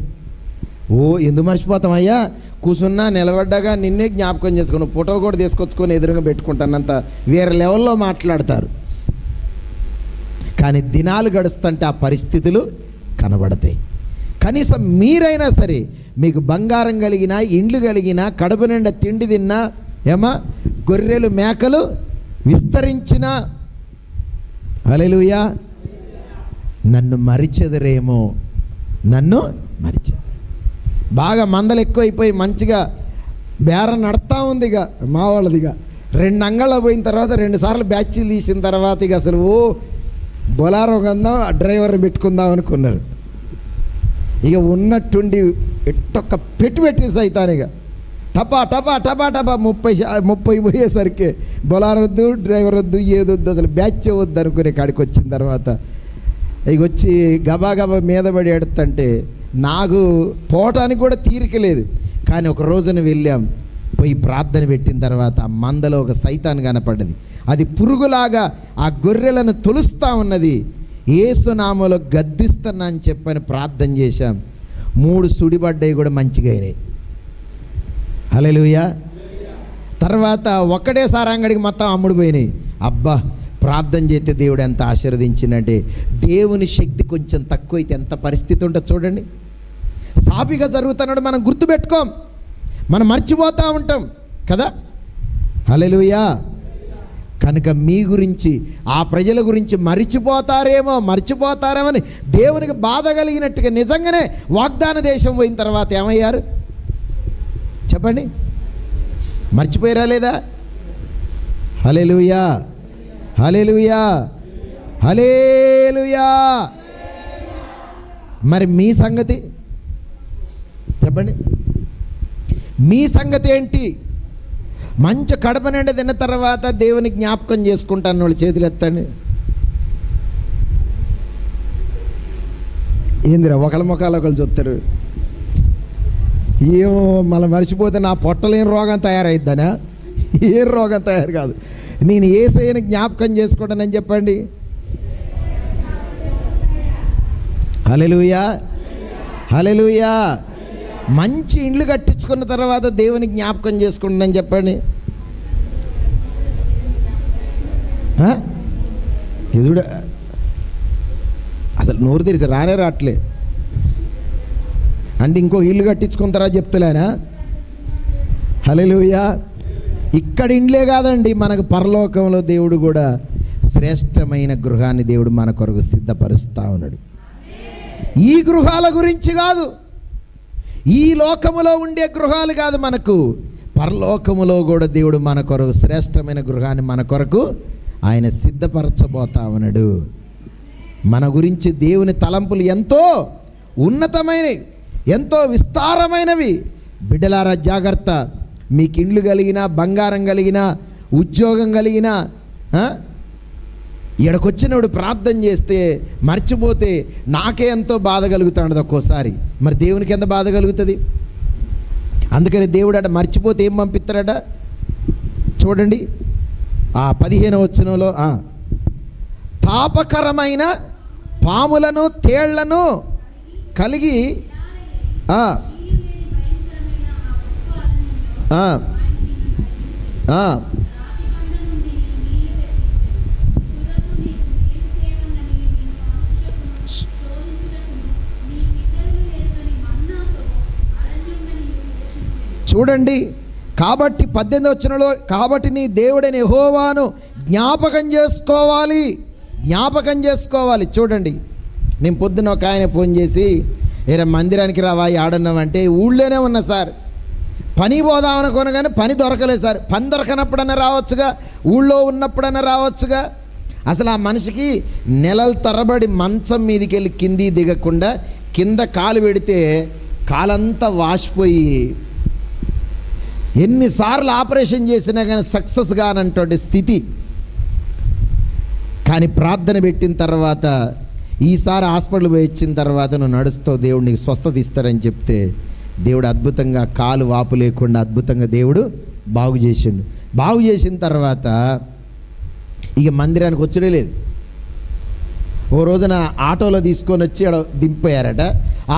ఓ ఎందుకు మర్చిపోతామయ్యా, కూర్చున్నా నిలబడ్డాగా నిన్నే జ్ఞాపకం చేసుకుని ఫోటో కూడా తీసుకొచ్చుకొని ఎదురుగా పెట్టుకుంటానంత వేరే లెవెల్లో మాట్లాడతారు. కానీ దినాలు గడుస్తుంటే ఆ పరిస్థితులు కనబడతాయి. కనీసం మీరైనా సరే మీకు బంగారం కలిగినా, ఇండ్లు కలిగినా, కడుపు నిండా తిండి తిన్నా, ఏమా గొర్రెలు మేకలు విస్తరించిన, హల్లెలూయా, నన్ను మరిచెదరేమో, నన్ను మరిచెదరు. బాగా మందలు ఎక్కువైపోయి మంచిగా బేరం నడతా ఉంది. ఇక మా వాళ్ళదిగా 2 అంగళ్ళ పోయిన తర్వాత 2 సార్లు బ్యాచ్లు తీసిన తర్వాత ఇక అసలు బొలారో కొందాం, డ్రైవర్ని పెట్టుకుందాం అనుకున్నారు. ఇక ఉన్నట్టుండి ఎట్టొక్క పెట్టి సైతాను ఇక టపా టపా టపా టపా 30 పోయేసరికి బొలారో వద్దు, డ్రైవర్ వద్దు, ఏదొద్దు, అసలు బ్యాచ్ వద్దు అనుకునే కాడికి వచ్చిన తర్వాత ఇక వచ్చి గబా గబా మీద పడి ఎడుతుంటే నాకు పోవటానికి కూడా తీరిక లేదు. కానీ ఒక రోజున వెళ్ళాం, పోయి ప్రార్థన పెట్టిన తర్వాత ఆ మందలో ఒక సైతాన్ కనపడ్డది. అది పురుగులాగా ఆ గొర్రెలను తొలుస్తూ ఉన్నది. యేసు నామములో గద్దిస్తున్నా అని చెప్పని ప్రార్థన చేశాం. 3 సుడిపడ్డాయి కూడా మంచిగా అయినాయి. హల్లెలూయా. తర్వాత ఒకటేసారి అంగడికి మొత్తం అమ్ముడు పోయినాయి. అబ్బా, ప్రార్థన చేస్తే దేవుడు ఎంత ఆశీర్వదించిందంటే, దేవుని శక్తి కొంచెం తక్కువైతే ఎంత పరిస్థితి ఉంటుందో చూడండి. సాఫీగా జరుగుతున్నాడు మనం గుర్తుపెట్టుకోం, మనం మర్చిపోతూ ఉంటాం కదా. హల్లెలూయా. కనుక మీ గురించి, ఆ ప్రజల గురించి మర్చిపోతారేమో అని దేవునికి బాధ కలిగినట్టుగా నిజంగానే వాగ్దాన దేశం పోయిన తర్వాత ఏమయ్యారు చెప్పండి? మర్చిపోయారా లేదా? హల్లెలూయా, హల్లెలూయా, హల్లెలూయా. మరి మీ సంగతి చెప్పండి, మీ సంగతి ఏంటి? మంచి కడప నిండా తిన్న తర్వాత దేవుని జ్ఞాపకం చేసుకుంటాను వాళ్ళు చేతులు ఎత్తండి. ఏందిరా ఒకళ్ళ ముఖాలు ఒకళ్ళు చూస్తారు. ఏమో మళ్ళీ మర్చిపోతే నా పొట్టలో ఏం రోగం తయారైద్దానా? ఏం రోగం తయారు కాదు. నేను యేసయ్యని జ్ఞాపకం చేసుకుంటానని చెప్పండి. హల్లెలూయా, హల్లెలూయా. మంచి ఇండ్లు కట్టించుకున్న తర్వాత దేవుని జ్ఞాపకం చేసుకుంటానని చెప్పండి. ఎదుడ అసలు నోరు తెరిచి రానే రావట్లే అంటే ఇంకో ఇల్లు కట్టించుకున్న తర్వాత చెప్తలేనా? హల్లెలూయా. ఇక్కడ ఇండ్లే కాదండి, మనకు పరలోకంలో దేవుడు కూడా శ్రేష్టమైన గృహాన్ని దేవుడు మన కొరకు సిద్ధపరుస్తూ ఉన్నాడు. ఈ గృహాల గురించి కాదు, ఈ లోకములో ఉండే గృహాలు కాదు, మనకు పరలోకములో కూడా దేవుడు మన కొరకు శ్రేష్టమైన గృహాన్ని మన కొరకు ఆయన సిద్ధపరచబోతా ఉన్నాడు. మన గురించి దేవుని తలంపులు ఎంతో ఉన్నతమైనవి, ఎంతో విస్తారమైనవి. బిడ్డలారా జాగ్రత్త. మీకు ఇండ్లు కలిగినా, బంగారం కలిగినా, ఉద్యోగం కలిగినా, ఈడకొచ్చినప్పుడు ప్రార్థన చేస్తే మర్చిపోతే నాకే ఎంతో బాధ కలుగుతాడు ఒక్కోసారి. మరి దేవునికి ఎంత బాధ కలుగుతుంది? అందుకని దేవుడు అట మర్చిపోతే ఏం పంపిస్తాడట చూడండి. ఆ 15వ వచనంలో తాపకరమైన పాములను తేళ్లను కలిగి చూడండి. కాబట్టి 18వ వచనంలో, కాబట్టి నీ దేవుడైన యెహోవాను జ్ఞాపకం చేసుకోవాలి. చూడండి, నేను పొద్దున ఒక ఆయన ఫోన్ చేసి, ఏరా మందిరానికి రావా, ఆడున్నామంటే ఊళ్ళోనే ఉన్నా సార్, పని పోదామనుకోను కానీ పని దొరకలేదు సార్. పని దొరకనప్పుడన్నా రావచ్చుగా, ఊళ్ళో ఉన్నప్పుడన్నా రావచ్చుగా. అసలు ఆ మనిషికి నెలల తరబడి మంచం మీదకి వెళ్ళి కింది దిగకుండా కింద కాలు పెడితే కాలంతా వాసిపోయి ఎన్నిసార్లు ఆపరేషన్ చేసినా కానీ సక్సెస్ కానటువంటి స్థితి. కానీ ప్రార్థన పెట్టిన తర్వాత, ఈసారి హాస్పిటల్ పోయి వచ్చిన తర్వాత నువ్వు నడుస్తావు, దేవుడు నీకు స్వస్థత ఇస్తారని చెప్తే దేవుడు అద్భుతంగా కాలు వాపు లేకుండా అద్భుతంగా దేవుడు బాగు చేసిండు. బాగు చేసిన తర్వాత ఇక మందిరానికి వచ్చడే లేదు. ఓ రోజున ఆటోలో తీసుకొని వచ్చి దింపారట.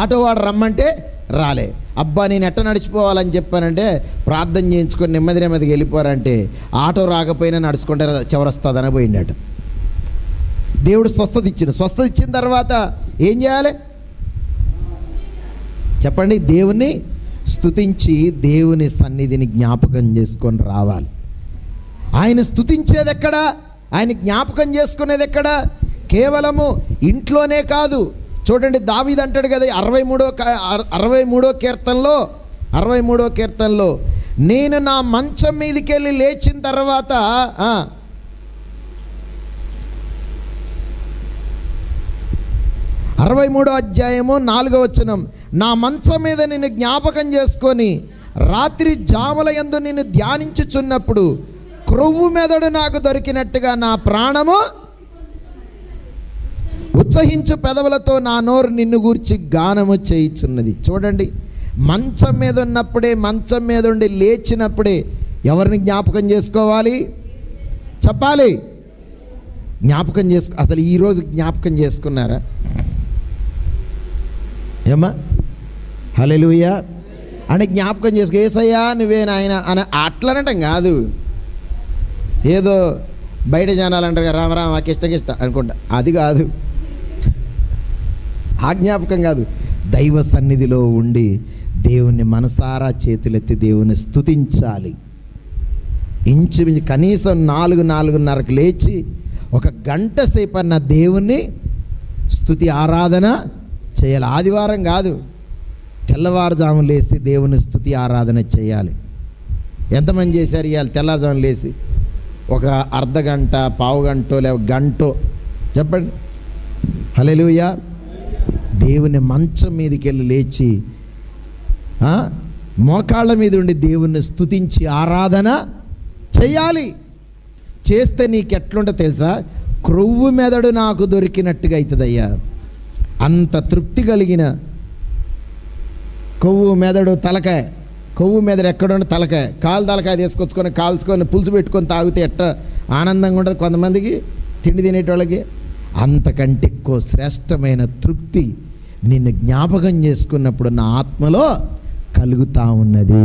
ఆటో వాడు రమ్మంటే రాలే. అబ్బా నేను ఎట్ట నడిచిపోవాలని చెప్పానంటే, ప్రార్థన చేయించుకొని నెమ్మదిగా వెళ్ళిపోరంటే ఆటో రాకపోయినా నడుచుకుంటే చివరొస్తుందని పోయిండట. దేవుడు స్వస్థత ఇచ్చిన తర్వాత ఏం చేయాలి చెప్పండి? దేవుని స్తుతించి దేవుని సన్నిధిని జ్ఞాపకం చేసుకొని రావాలి. ఆయన స్తుతించేది ఎక్కడ, ఆయన జ్ఞాపకం చేసుకునేది ఎక్కడ? కేవలము ఇంట్లోనే కాదు. చూడండి, దావీదు అంటాడు కదా 63వ కీర్తనలో, నేను నా మంచం మీదకి వెళ్ళి లేచిన తర్వాత 63వ అధ్యాయము 4వ వచనం, నా మంచం మీద నిన్ను జ్ఞాపకం చేసుకొని రాత్రి జాముల యందు నిన్ను ధ్యానించుచున్నప్పుడు క్రొవ్వు మెదడు నాకు దొరికినట్టుగా నా ప్రాణము ఉత్సహించు పెదవులతో నా నోరు నిన్ను గూర్చి గానము చేయుచున్నది. చూడండి, మంచం మీద ఉన్నప్పుడే, మంచం మీద ఉండి లేచినప్పుడే ఎవరిని జ్ఞాపకం చేసుకోవాలి చెప్పాలి? జ్ఞాపకం అసలు ఈరోజు జ్ఞాపకం చేసుకున్నారా ఏమ్మా? హల్లెలూయా అని జ్ఞాపకం చేసుకో. యేసయ్యా నువ్వే నాయన అని అట్లనటం కాదు. ఏదో బయట జనాలు అంటారు కదా, రామరామ కిష్ట అనుకుంటా, అది కాదు. ఆ జ్ఞాపకం కాదు. దైవ సన్నిధిలో ఉండి దేవుని మనసారా చేతులెత్తి దేవుని స్తుతించాలి. ఇంచుమించు కనీసం 4:30కు లేచి 1 గంట సేపు అన్న దేవుణ్ణి స్తుతి ఆరాధన చేయాలి. ఆదివారం కాదు, తెల్లవారుజాము లేచి దేవుని స్తుతి ఆరాధన చేయాలి. ఎంతమంది చేశారు ఇవాళ తెల్లవారుజాము లేచి? ఒక అర్ధగంట, పావు గంటో లేక గంటో చెప్పండి. హల్లెలూయా. దేవుని మంచం మీదకి వెళ్ళి లేచి మోకాళ్ళ మీద ఉండి దేవుణ్ణి స్తుతించి ఆరాధన చేయాలి. చేస్తే నీకు ఎట్లుంటో తెలుసా? క్రొవ్వు మెదడు నాకు దొరికినట్టుగా అవుతుందయ్యా. అంత తృప్తి కలిగిన కొవ్వు మెదడు తలకాయ, కొవ్వు మెదడు ఎక్కడుండే తలకాయ, తలకాయ తీసుకొచ్చుకొని కాల్చుకొని పులుసు పెట్టుకొని తాగితే ఎట్ట ఆనందంగా ఉంటుంది కొంతమందికి, తిండి తినేటోళ్ళకి. అంతకంటే ఎక్కువ శ్రేష్టమైన తృప్తి నిన్ను జ్ఞాపకం చేసుకున్నప్పుడు నా ఆత్మలో కలుగుతూ ఉన్నది.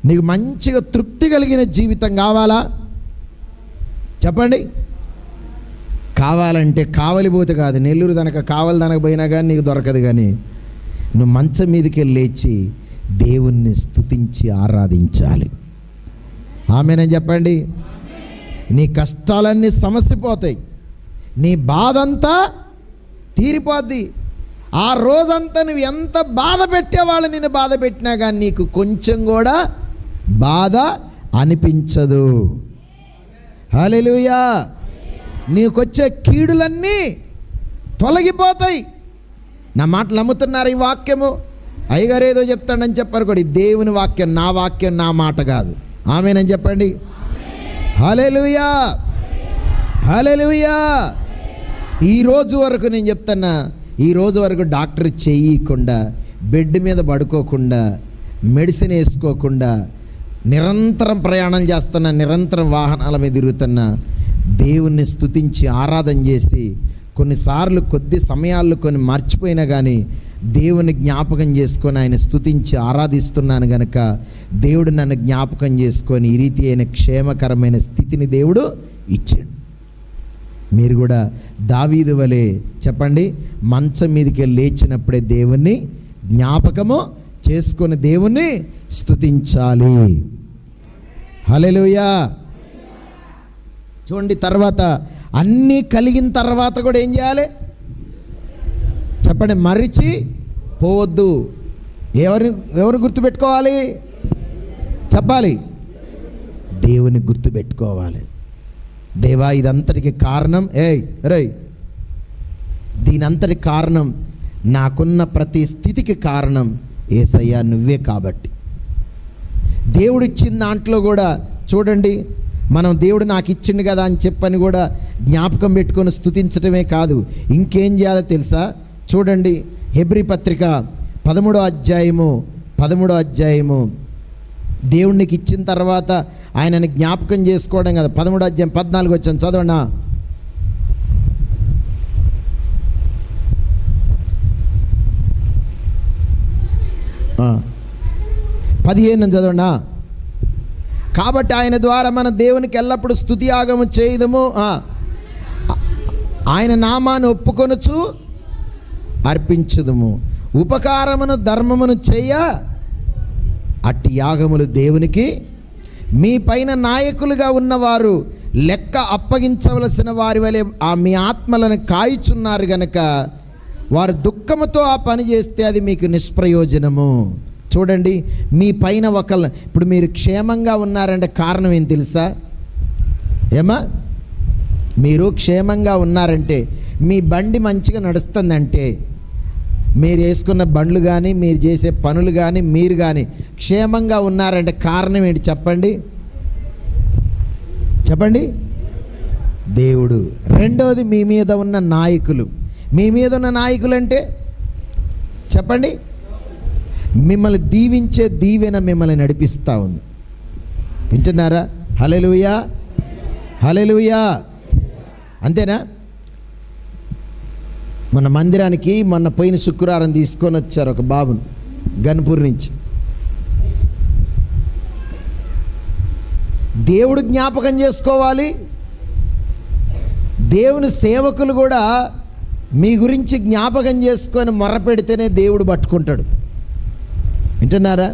నీకు మంచిగా తృప్తి కలిగిన జీవితం కావాలా చెప్పండి? కావాలంటే కావలిపోతే కాదు, నెల్లూరు కావలి పోయినా కానీ నీకు దొరకదు. కానీ నువ్వు మంచం మీదకి లేచి దేవుణ్ణి స్తుతించి ఆరాధించాలి. ఆమేనని చెప్పండి. నీ కష్టాలన్నీ సమసిపోతాయి, నీ బాధంతా తీరిపోద్ది. ఆ రోజంతా నువ్వు ఎంత బాధ పెట్టేవాళ్ళు నిన్ను బాధ పెట్టినా కానీ నీకు కొంచెం కూడా బాధ అనిపించదు. హల్లెలూయా. నీకొచ్చే కీడులన్నీ తొలగిపోతాయి. నా మాటలు నమ్ముతున్నారు? ఈ వాక్యము అయ్యగారు ఏదో చెప్తాడని చెప్పారు కూడా, దేవుని వాక్యం, నా వాక్యం, నా మాట కాదు. ఆమేనని చెప్పండి. హల్లెలూయా, హల్లెలూయా. ఈ రోజు వరకు నేను చెప్తున్నా, ఈ రోజు వరకు డాక్టర్ చేయకుండా, బెడ్ మీద పడుకోకుండా, మెడిసిన్ వేసుకోకుండా, నిరంతరం ప్రయాణం చేస్తున్నా, నిరంతరం వాహనాల మీద తిరుగుతున్నా, దేవుణ్ణి స్తుతించి ఆరాధన చేసి, కొన్నిసార్లు కొద్ది సమయాల్లో కొన్ని మర్చిపోయినా కానీ దేవుని జ్ఞాపకం చేసుకొని ఆయన స్తుతించి ఆరాధిస్తున్నాను గనక దేవుడు నన్ను జ్ఞాపకం చేసుకొని ఈ రీతి అయిన క్షేమకరమైన స్థితిని దేవుడు ఇచ్చాడు. మీరు కూడా దావీదు వలె చెప్పండి, మంచం మీదకి లేచినప్పుడే దేవుణ్ణి జ్ఞాపకము చేసుకొని దేవుణ్ణి స్తుతించాలి. హల్లెలూయా. చూడండి, తర్వాత అన్నీ కలిగిన తర్వాత కూడా ఏం చేయాలి చెప్పండి? మరిచి పోవద్దు. ఎవరు గుర్తుపెట్టుకోవాలి చెప్పాలి? దేవుని గుర్తుపెట్టుకోవాలి. దేవా, ఇదంతటికి కారణం దీనంతటి కారణం, నాకున్న ప్రతి స్థితికి కారణం యేసయ్యా నువ్వే. కాబట్టి దేవుడిచ్చిన దాంట్లో కూడా చూడండి, మనం దేవుడు నాకు ఇచ్చిండు కదా అని చెప్పని కూడా జ్ఞాపకం పెట్టుకొని స్తుతించడమే కాదు, ఇంకేం చేయాలో తెలుసా? చూడండి, హెబ్రీ పత్రిక 13వ అధ్యాయము దేవుడికి ఇచ్చిన తర్వాత ఆయనని జ్ఞాపకం చేసుకోవడం కదా. 13వ అధ్యాయం 14 వచ్చాను, చదవండి. 15 చదవండి. కాబట్టి ఆయన ద్వారా మన దేవునికి ఎల్లప్పుడూ స్తుతి యాగము చేయదము, ఆయన నామాన్ని ఒప్పుకొనుచు అర్పించుదము, ఉపకారమును ధర్మమును చేయ అట్టి యాగములు దేవునికి. మీ పైన నాయకులుగా ఉన్నవారు లెక్క అప్పగించవలసిన వారి వలె మీ ఆత్మలను కాయుచున్నారు గనక వారు దుఃఖముతో ఆ పని చేస్తే అది మీకు నిష్ప్రయోజనము. చూడండి, మీ పైన ఇప్పుడు మీరు క్షేమంగా ఉన్నారంటే కారణం ఏం తెలుసా? మీరు క్షేమంగా ఉన్నారంటే, మీ బండి మంచిగా నడుస్తుందంటే, మీరు వేసుకున్న బండ్లు కానీ, మీరు చేసే పనులు కానీ, మీరు కానీ క్షేమంగా ఉన్నారంటే కారణం ఏంటి చెప్పండి? దేవుడు. రెండోది, మీ మీద ఉన్న నాయకులు. మీ మీద ఉన్న నాయకులు అంటే చెప్పండి, మిమ్మల్ని దీవించే దీవెన మిమ్మల్ని నడిపిస్తూ ఉంది. వింటున్నారా? హల్లెలూయా, హల్లెలూయా. అంతేనా? మన మందిరానికి పోయిన శుక్రవారం తీసుకొని వచ్చారు ఒక బాబును గన్పూర్ నుంచి. దేవుడు జ్ఞాపకం చేసుకోవాలి. దేవుని సేవకులు కూడా మీ గురించి జ్ఞాపకం చేసుకొని మొర్రపెడితేనే దేవుడు పట్టుకుంటాడు. వింటున్నారా?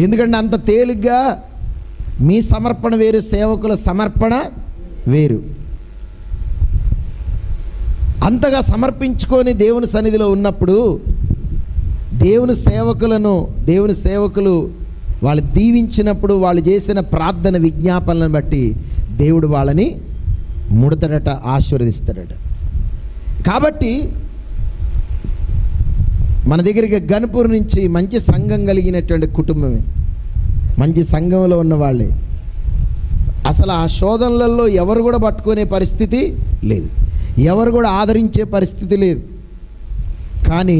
ఎందుకంటే అంత తేలిగ్గా మీ సమర్పణ వేరు, సేవకుల సమర్పణ వేరు. అంతగా సమర్పించుకొని దేవుని సన్నిధిలో ఉన్నప్పుడు దేవుని సేవకులు వాళ్ళు దీవించినప్పుడు, వాళ్ళు చేసిన ప్రార్థన విజ్ఞాపనలను బట్టి దేవుడు వాళ్ళని ముడతాడట, ఆశీర్వదిస్తాడట. కాబట్టి మన దగ్గరికి గన్పూర్ నుంచి మంచి సంఘం కలిగినటువంటి కుటుంబమే, మంచి సంఘంలో ఉన్న వాళ్ళే. అసలు ఆ శోధనలలో ఎవరు కూడా పట్టుకునే పరిస్థితి లేదు, ఎవరు కూడా ఆదరించే పరిస్థితి లేదు. కానీ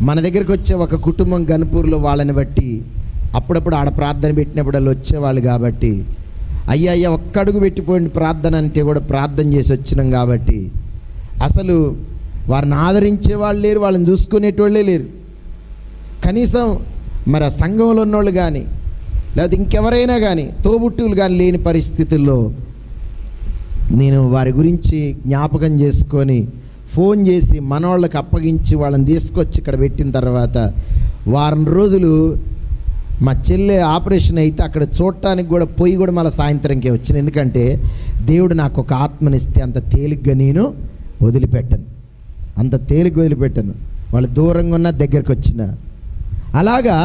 మన దగ్గరికి వచ్చే ఒక కుటుంబం గన్పూర్లో, వాళ్ళని బట్టి అప్పుడప్పుడు ఆడ ప్రార్థన పెట్టినప్పుడు వాళ్ళు వచ్చేవాళ్ళు. కాబట్టి అయ్యా ఒక్కడుగు పెట్టిపోయింది ప్రార్థన అంటే కూడా ప్రార్థన చేసి వచ్చినాం. కాబట్టి అసలు వారిని ఆదరించే వాళ్ళు లేరు, వాళ్ళని చూసుకునేటోళ్ళే లేరు. కనీసం మరి ఆ సంఘంలో ఉన్నోళ్ళు కానీ, లేకపోతే ఇంకెవరైనా కానీ, తోబుట్టువులు కానీ లేని పరిస్థితుల్లో నేను వారి గురించి జ్ఞాపకం చేసుకొని ఫోన్ చేసి మనవాళ్ళకి అప్పగించి వాళ్ళని తీసుకొచ్చి ఇక్కడ పెట్టిన తర్వాత వారం రోజులు మా చెల్లె ఆపరేషన్ అయితే అక్కడ చూడటానికి కూడా పోయి కూడా మళ్ళీ సాయంత్రంకే వచ్చిన. ఎందుకంటే దేవుడు నాకు ఒక ఆత్మనిస్తే అంత తేలిగ్గా నేను వదిలిపెట్టను, అంత తేలిగ్గా వదిలిపెట్టను. వాళ్ళు దూరంగా ఉన్న దగ్గరికి వచ్చిన అలాగా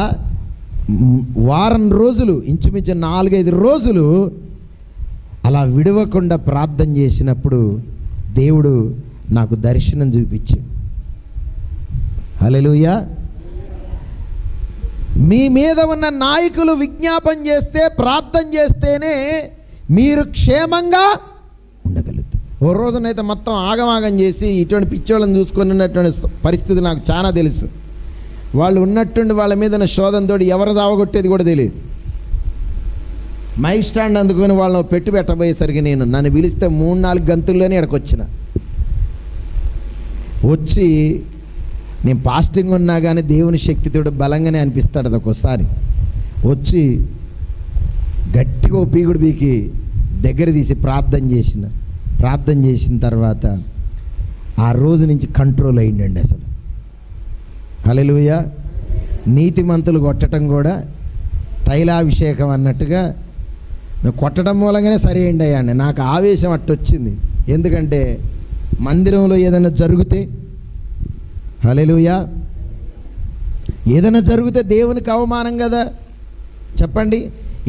వారం రోజులు, ఇంచుమించు 4-5 రోజులు అలా విడవకుండా ప్రార్థన చేసినప్పుడు దేవుడు నాకు దర్శనం చూపించి. హల్లెలూయా. మీ మీద ఉన్న నాయకులు విజ్ఞాపన చేస్తే, ప్రార్థన చేస్తేనే మీరు క్షేమంగా ఉండగలుగుతారు. ఓ రోజునైతే మొత్తం ఆగమాగం చేసి ఇటువంటి పిచ్చోళ్ళని చూసుకొని ఉన్నటువంటి పరిస్థితి నాకు చాలా తెలుసు. వాళ్ళు ఉన్నట్టుండి వాళ్ళ మీద ఉన్న శోధనతో ఎవరు సావగొట్టేది కూడా తెలియదు. మైక్ స్టాండ్ అందుకొని వాళ్ళని పెట్టబోయేసరికి నన్ను పిలిస్తే 3-4 గంతుల్లోనే ఇక్కడికి వచ్చి నేను ఫాస్టింగ్ ఉన్నా కానీ దేవుని శక్తితో బలంగానే అనిపిస్తాడు. అది ఒక్కోసారి వచ్చి గట్టిగా పీకుడు పీకి దగ్గర తీసి ప్రార్థన చేసిన తర్వాత ఆ రోజు నుంచి కంట్రోల్ అయ్యిండండి అసలు. హల్లెలూయా. నీతిమంతులు కొట్టడం కూడా తైలాభిషేకం అన్నట్టుగా కొట్టడం మూలంగానే సరి అయ్యండి అయ్యండి. నాకు ఆవేశం అట్టొచ్చింది. ఎందుకంటే మందిరంలో ఏదైనా జరిగితే, హల్లెలూయా, ఏదైనా జరిగితే దేవునికి అవమానం కదా. చెప్పండి,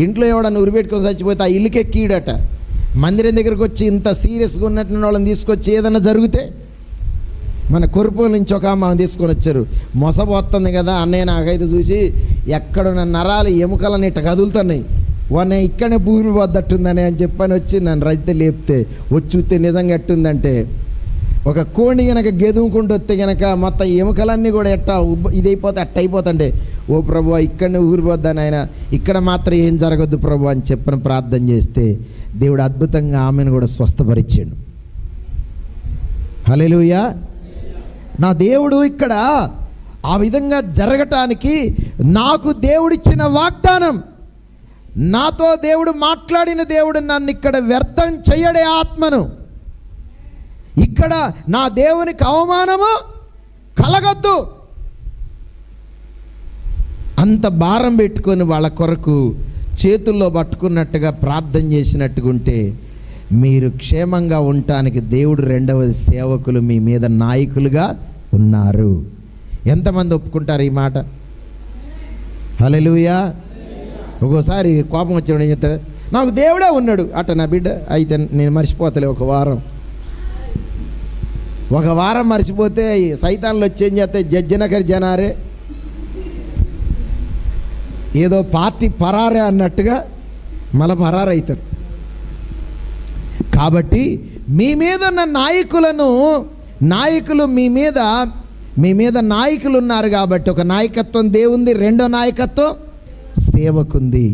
ఇంట్లో ఎవడన్నా ఉరిపెట్టుకొని చచ్చిపోతే ఆ ఇల్లుకే కీడట. మందిరం దగ్గరికి వచ్చి ఇంత సీరియస్గా ఉన్నట్టు వాళ్ళని తీసుకొచ్చి ఏదైనా జరిగితే, మన కొరుపుల నుంచి ఒక అమ్మ తీసుకొని వచ్చారు. మొసపోతుంది కదా అన్నయ్య, నాకైతే చూసి ఎక్కడున్న నరాలు ఎముకలని ఇట్ట కదులుతున్నాయి, వాడిని ఇక్కడనే భూమి వద్దట్టుందని అని చెప్పని వచ్చి నన్ను రజిత లేపితే వచ్చి నిజంగా ఎట్టుందంటే, ఒక కోణి కనుక గెదుముకుంటూ వస్తే కనుక మొత్తం ఎముకలన్నీ కూడా ఇదైపోతే అట్ట అయిపోతుండే. ఓ ప్రభు, ఇక్కడనే ఊరిపోద్దాని ఆయన, ఇక్కడ మాత్రం ఏం జరగద్దు ప్రభు అని చెప్పని ప్రార్థన చేస్తే దేవుడు అద్భుతంగా ఆమెను కూడా స్వస్థపరిచాడు. హల్లెలూయా. నా దేవుడు ఇక్కడ ఆ విధంగా జరగటానికి నాకు దేవుడిచ్చిన వాగ్దానం, నాతో దేవుడు మాట్లాడిన దేవుడు నన్ను ఇక్కడ వ్యర్థం చెయ్యడే ఆత్మను. ఇక్కడ నా దేవునికి అవమానము కలగొద్దు. అంత భారం పెట్టుకొని వాళ్ళ కొరకు చేతుల్లో పట్టుకున్నట్టుగా ప్రార్థన చేసినట్టుగా ఉంటే మీరు క్షేమంగా ఉండటానికి దేవుడు రెండవది సేవకులు మీ మీద నాయకులుగా ఉన్నారు. ఎంతమంది ఒప్పుకుంటారు ఈ మాట? హల్లెలూయా. ఒక్కోసారి కోపం వచ్చినప్పుడు ఏం చెప్తారు, నాకు దేవుడే ఉన్నాడు అట. నా బిడ్డ అయితే నేను మర్చిపోతలే. ఒక వారం మర్చిపోతే సైతాన్లు వచ్చి ఏం చేస్తాయి, జజ్జనకరి జనారే ఏదో పార్టీ పరారే అన్నట్టుగా మళ్ళీ పరారైతారు. కాబట్టి మీ మీద ఉన్న నాయకులు మీ మీద నాయకులు ఉన్నారు కాబట్టి ఒక నాయకత్వం దేవుంది, రెండో నాయకత్వం సేవకుంది.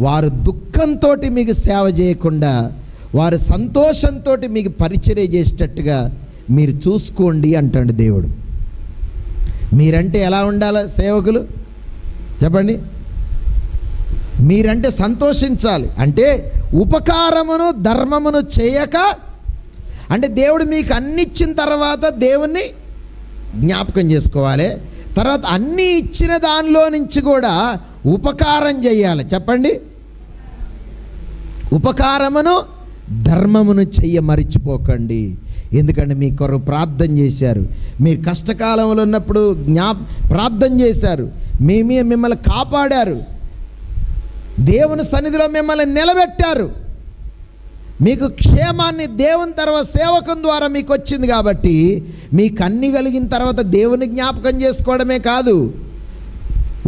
వారు దుఃఖంతో మీకు సేవ చేయకుండా వారు సంతోషంతో మీకు పరిచర్య చేసేటట్టుగా మీరు చూసుకోండి అంటాడు దేవుడు. మీరంటే ఎలా ఉండాలి సేవకులు చెప్పండి? మీరంటే సంతోషించాలి. అంటే ఉపకారమును ధర్మమును చేయక, అంటే దేవుడు మీకు అన్ని ఇచ్చిన తర్వాత దేవుణ్ణి జ్ఞాపకం చేసుకోవాలి. తర్వాత అన్నీ ఇచ్చిన దానిలో నుంచి కూడా ఉపకారం చేయాలి. చెప్పండి, ఉపకారమును ధర్మమును చెయ్య మరిచిపోకండి. ఎందుకంటే మీ కొరకు ప్రార్థన చేశారు, మీరు కష్టకాలంలో ఉన్నప్పుడు ప్రార్థన చేశారు, మిమ్మల్ని కాపాడారు, దేవుని సన్నిధిలో మిమ్మల్ని నిలబెట్టారు. మీకు క్షేమాన్ని దేవుని తర్వాత సేవకం ద్వారా మీకు వచ్చింది కాబట్టి మీకు అన్ని కలిగిన తర్వాత దేవుని జ్ఞాపకం చేసుకోవడమే కాదు,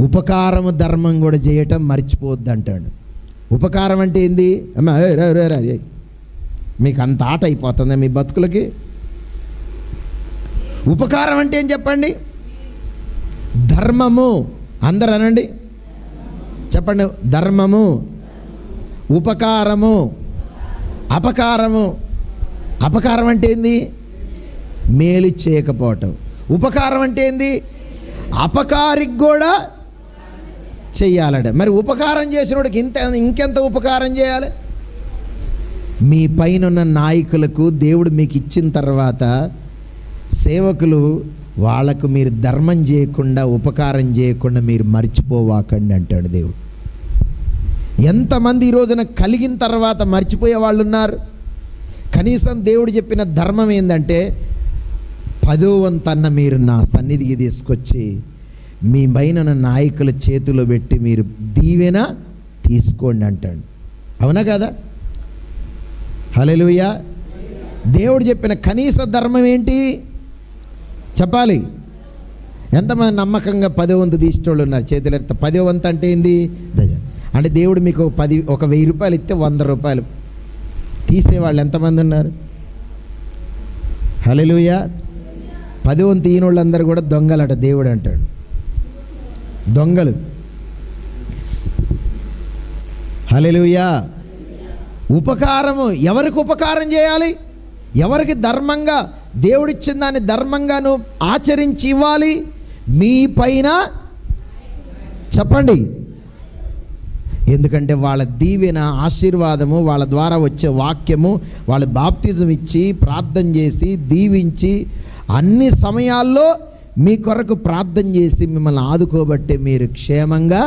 ఉపకారము ధర్మం కూడా చేయటం మర్చిపోవద్దు అంటాడు. ఉపకారం అంటే ఏంది? అమ్మా మీకు అంత ఆట అయిపోతుంది మీ బతుకులకి. ఉపకారం అంటే ఏం చెప్పండి? ధర్మము. అందరూ అనండి, చెప్పండి. ధర్మము, ఉపకారము, అపకారము. అపకారం అంటే ఏంది? మేలు చేయకపోవటం. ఉపకారం అంటే ఏంది? అపకారికి కూడా చెయ్యాలట. మరి ఉపకారం చేసినోడికి ఇంకెంత ఉపకారం చేయాలి? మీ పైన ఉన్న నాయకులకు దేవుడు మీకు ఇచ్చిన తర్వాత సేవకులు వాళ్ళకు మీరు ధర్మం చేయకుండా ఉపకారం చేయకుండా మీరు మర్చిపోవాకండి అంటాడు దేవుడు. ఎంతమంది ఈ రోజున కలిగిన తర్వాత మర్చిపోయే వాళ్ళు ఉన్నారు. కనీసం దేవుడు చెప్పిన ధర్మం ఏంటంటే 10వ వంతన్న మీరు నా సన్నిధికి తీసుకొచ్చి మీ పైన నాయకుల చేతిలో పెట్టి మీరు దీవెన తీసుకోండి అంటాడు. అవునా కదా? హల్లెలూయా. దేవుడు చెప్పిన కనీస ధర్మం ఏంటి చెప్పాలి. ఎంతమంది నమ్మకంగా 10వ వంతు తీసేటోళ్ళు ఉన్నారు? చేతులు ఎత్త. 10వ వంతు అంటే ఏంది? అంటే దేవుడు మీకు 1000 రూపాయలు ఇస్తే 100 రూపాయలు తీసేవాళ్ళు ఎంతమంది ఉన్నారు? హల్లెలూయా. 10వ వంతు ఈయన వాళ్ళందరూ కూడా దొంగలట దేవుడు అంటాడు. దొంగలు. హల్లెలూయా. ఉపకారము ఎవరికి ఉపకారం చేయాలి? ఎవరికి ధర్మంగా దేవుడిచ్చిన దాన్ని ధర్మంగా నువ్వు ఆచరించి ఇవ్వాలి? మీ పైన చెప్పండి. ఎందుకంటే వాళ్ళ దీవెన, ఆశీర్వాదము, వాళ్ళ ద్వారా వచ్చే వాక్యము, వాళ్ళ బాప్తిజం ఇచ్చి ప్రార్థన చేసి దీవించి అన్ని సమయాల్లో మీ కొరకు ప్రార్థన చేసి మిమ్మల్ని ఆదుకోబట్టే మీరు క్షేమంగా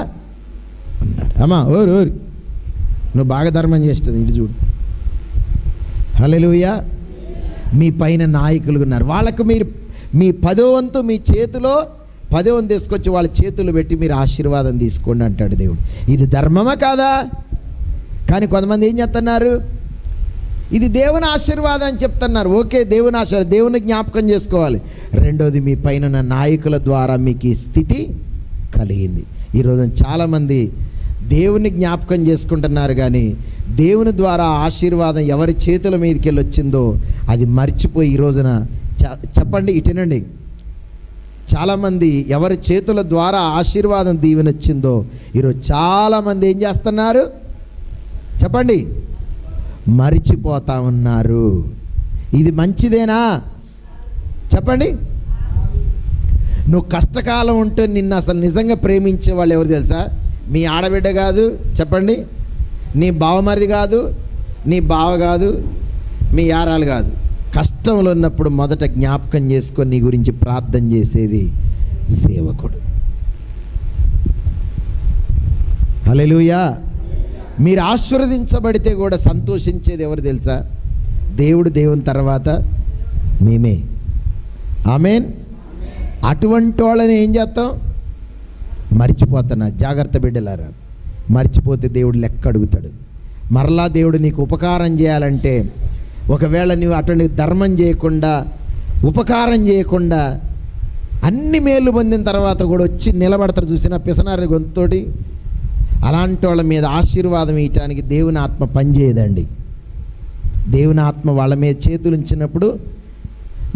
ఉన్నారు. అమ్మా ఓరు నువ్వు బాగా ధర్మం చేస్తుంది ఇటు చూడు. హల్లెలూయా. మీ పైన నాయకులు ఉన్నారు. వాళ్ళకు మీరు మీ 10వ వంతు మీ చేతిలో 10వ వంతు తీసుకొచ్చి వాళ్ళ చేతులు పెట్టి మీరు ఆశీర్వాదం తీసుకోండి అంటాడు దేవుడు. ఇది ధర్మమా కాదా? కానీ కొంతమంది ఏం చేస్తున్నారు? ఇది దేవుని ఆశీర్వాదం అని చెప్తున్నారు. ఓకే, దేవుని ఆశీర్వాదం, దేవుని జ్ఞాపకం చేసుకోవాలి. రెండోది, మీ పైన ఉన్న నాయకుల ద్వారా మీకు ఈ స్థితి కలిగింది. ఈరోజు చాలామంది దేవుని జ్ఞాపకం చేసుకుంటున్నారు, కానీ దేవుని ద్వారా ఆశీర్వాదం ఎవరి చేతుల మీదకి వెళ్ళి వచ్చిందో అది మర్చిపోయి ఈ రోజున చెప్పండి ఇటేనండి, చాలామంది ఎవరి చేతుల ద్వారా ఆశీర్వాదం దీవెన వచ్చిందో ఈరోజు చాలామంది ఏం చేస్తున్నారు చెప్పండి? మరిచిపోతా ఉన్నారు. ఇది మంచిదేనా చెప్పండి? నువ్వు కష్టకాలం ఉంటే నిన్ను అసలు నిజంగా ప్రేమించే వాళ్ళు ఎవరు తెలుసా? మీ ఆడబిడ్డ కాదు చెప్పండి, నీ బావమరిది కాదు, నీ బావ కాదు, మీ యారాలు కాదు. కష్టంలో ఉన్నప్పుడు మొదట జ్ఞాపకం చేసుకొని నీ గురించి ప్రార్థన చేసేది సేవకుడు. హల్లెలూయా. మీరు ఆశీర్వదించబడితే కూడా సంతోషించేది ఎవరు తెలుసా? దేవుడు, దేవుని తర్వాత మేమే. ఆమేన్. అటువంటి వాళ్ళని ఏం చేస్తాం? మర్చిపోతున్నా. జాగ్రత్త బిడ్డలారా, మర్చిపోతే దేవుడు లెక్క అడుగుతాడు. మరలా దేవుడు నీకు ఉపకారం చేయాలంటే, ఒకవేళ నువ్వు అటువంటి ధర్మం చేయకుండా, ఉపకారం చేయకుండా అన్ని మేలు పొందిన తర్వాత కూడా వచ్చి నిలబడతారు చూసిన పిసనారి గొంతుతోటి, అలాంటి వాళ్ళ మీద ఆశీర్వాదం ఇవ్వటానికి దేవుని ఆత్మ పనిచేయదండి. దేవుని ఆత్మ వాళ్ళ మీద చేతులు ఉంచినప్పుడు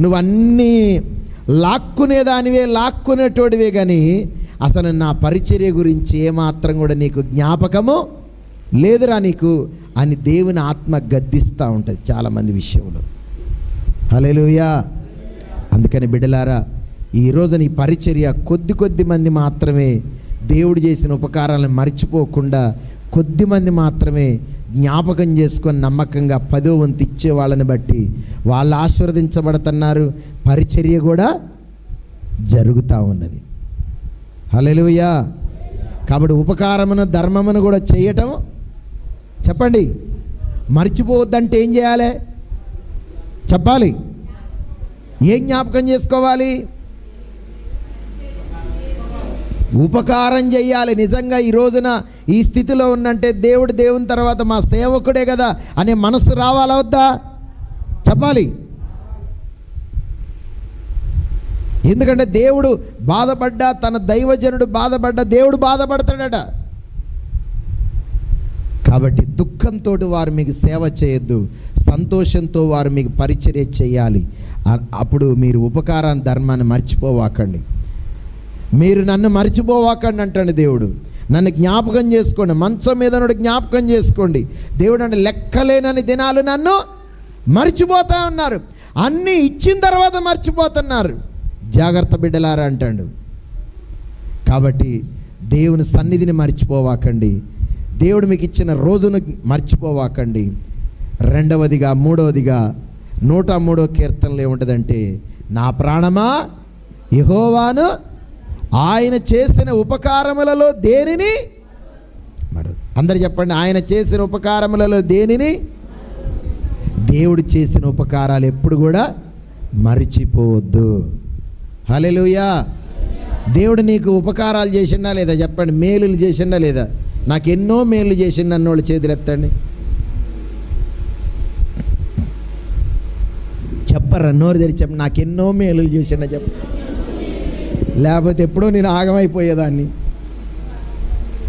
నువ్వు అన్నీ లాక్కునేదానివే, లాక్కునేటోడివే, కానీ అసలు నా పరిచర్య గురించి ఏమాత్రం కూడా నీకు జ్ఞాపకము లేదురా నీకు అని దేవుని ఆత్మ గద్దిస్తూ ఉంటుంది చాలామంది విషయంలో. హల్లెలూయా. అందుకని బిడ్డలారా, ఈరోజు నీ పరిచర్య కొద్ది మంది మాత్రమే దేవుడు చేసిన ఉపకారాలను మర్చిపోకుండా కొద్ది మంది మాత్రమే జ్ఞాపకం చేసుకొని నమ్మకంగా 10వ వంతు ఇచ్చే వాళ్ళని బట్టి వాళ్ళు ఆశీర్వదించబడుతున్నారు, పరిచర్య కూడా జరుగుతూ ఉన్నది. హల్లెలూయా. కాబట్టి ఉపకారమును ధర్మమును కూడా చేయటం చెప్పండి మర్చిపోవద్దంటే ఏం చేయాలి చెప్పాలి? ఏం జ్ఞాపకం చేసుకోవాలి? ఉపకారం చేయాలి. నిజంగా ఈ రోజున ఈ స్థితిలో ఉన్నంటే దేవుడు, దేవుని తర్వాత మా సేవకుడే కదా అనే మనసు రావాలా వద్దా చెప్పాలి? ఎందుకంటే దేవుడు బాధపడ్డా, తన దైవజనుడు బాధపడ్డా దేవుడు బాధపడతాడట. కాబట్టి దుఃఖంతో వారు మీకు సేవ చేయొద్దు, సంతోషంతో వారు మీకు పరిచర్య చేయాలి. అప్పుడు మీరు ఉపకారాన్ని, ధర్మాన్ని మర్చిపోవాకండి. మీరు నన్ను మర్చిపోవాకండి అంటాడు దేవుడు. నన్ను జ్ఞాపకం చేసుకోండి, మంచం మీద నుండి జ్ఞాపకం చేసుకోండి. దేవుడు అంటే లెక్కలేనని దినాలు నన్ను మర్చిపోతా ఉన్నారు, అన్నీ ఇచ్చిన తర్వాత మర్చిపోతున్నారు. జాగ్రత్త బిడ్డలారా అంటాడు. కాబట్టి దేవుని సన్నిధిని మర్చిపోవాకండి, దేవుడు మీకు ఇచ్చిన రోజును మర్చిపోవాకండి. రెండవదిగా, మూడవదిగా 103వ కీర్తనలో ఏముంటుందంటే, నా ప్రాణమా యెహోవాను ఆయన చేసిన ఉపకారములలో దేనిని అందరు చెప్పండి, ఆయన చేసిన ఉపకారములలో దేనిని? దేవుడు చేసిన ఉపకారాలు ఎప్పుడు కూడా మర్చిపోవద్దు. హల్లెలూయా. దేవుడు నీకు ఉపకారాలు చేసిండా లేదా చెప్పండి? మేలులు చేసిండా లేదా? నాకు ఎన్నో మేలు చేసిండు అన్నోళ్ళు చేతులు ఎత్తండి. చెప్పరా, నోరు తెరిచి చెప్ప, నాకు ఎన్నో మేలులు చేసిన చెప్ప, లేకపోతే ఎప్పుడో నేను ఆగమైపోయేదాన్ని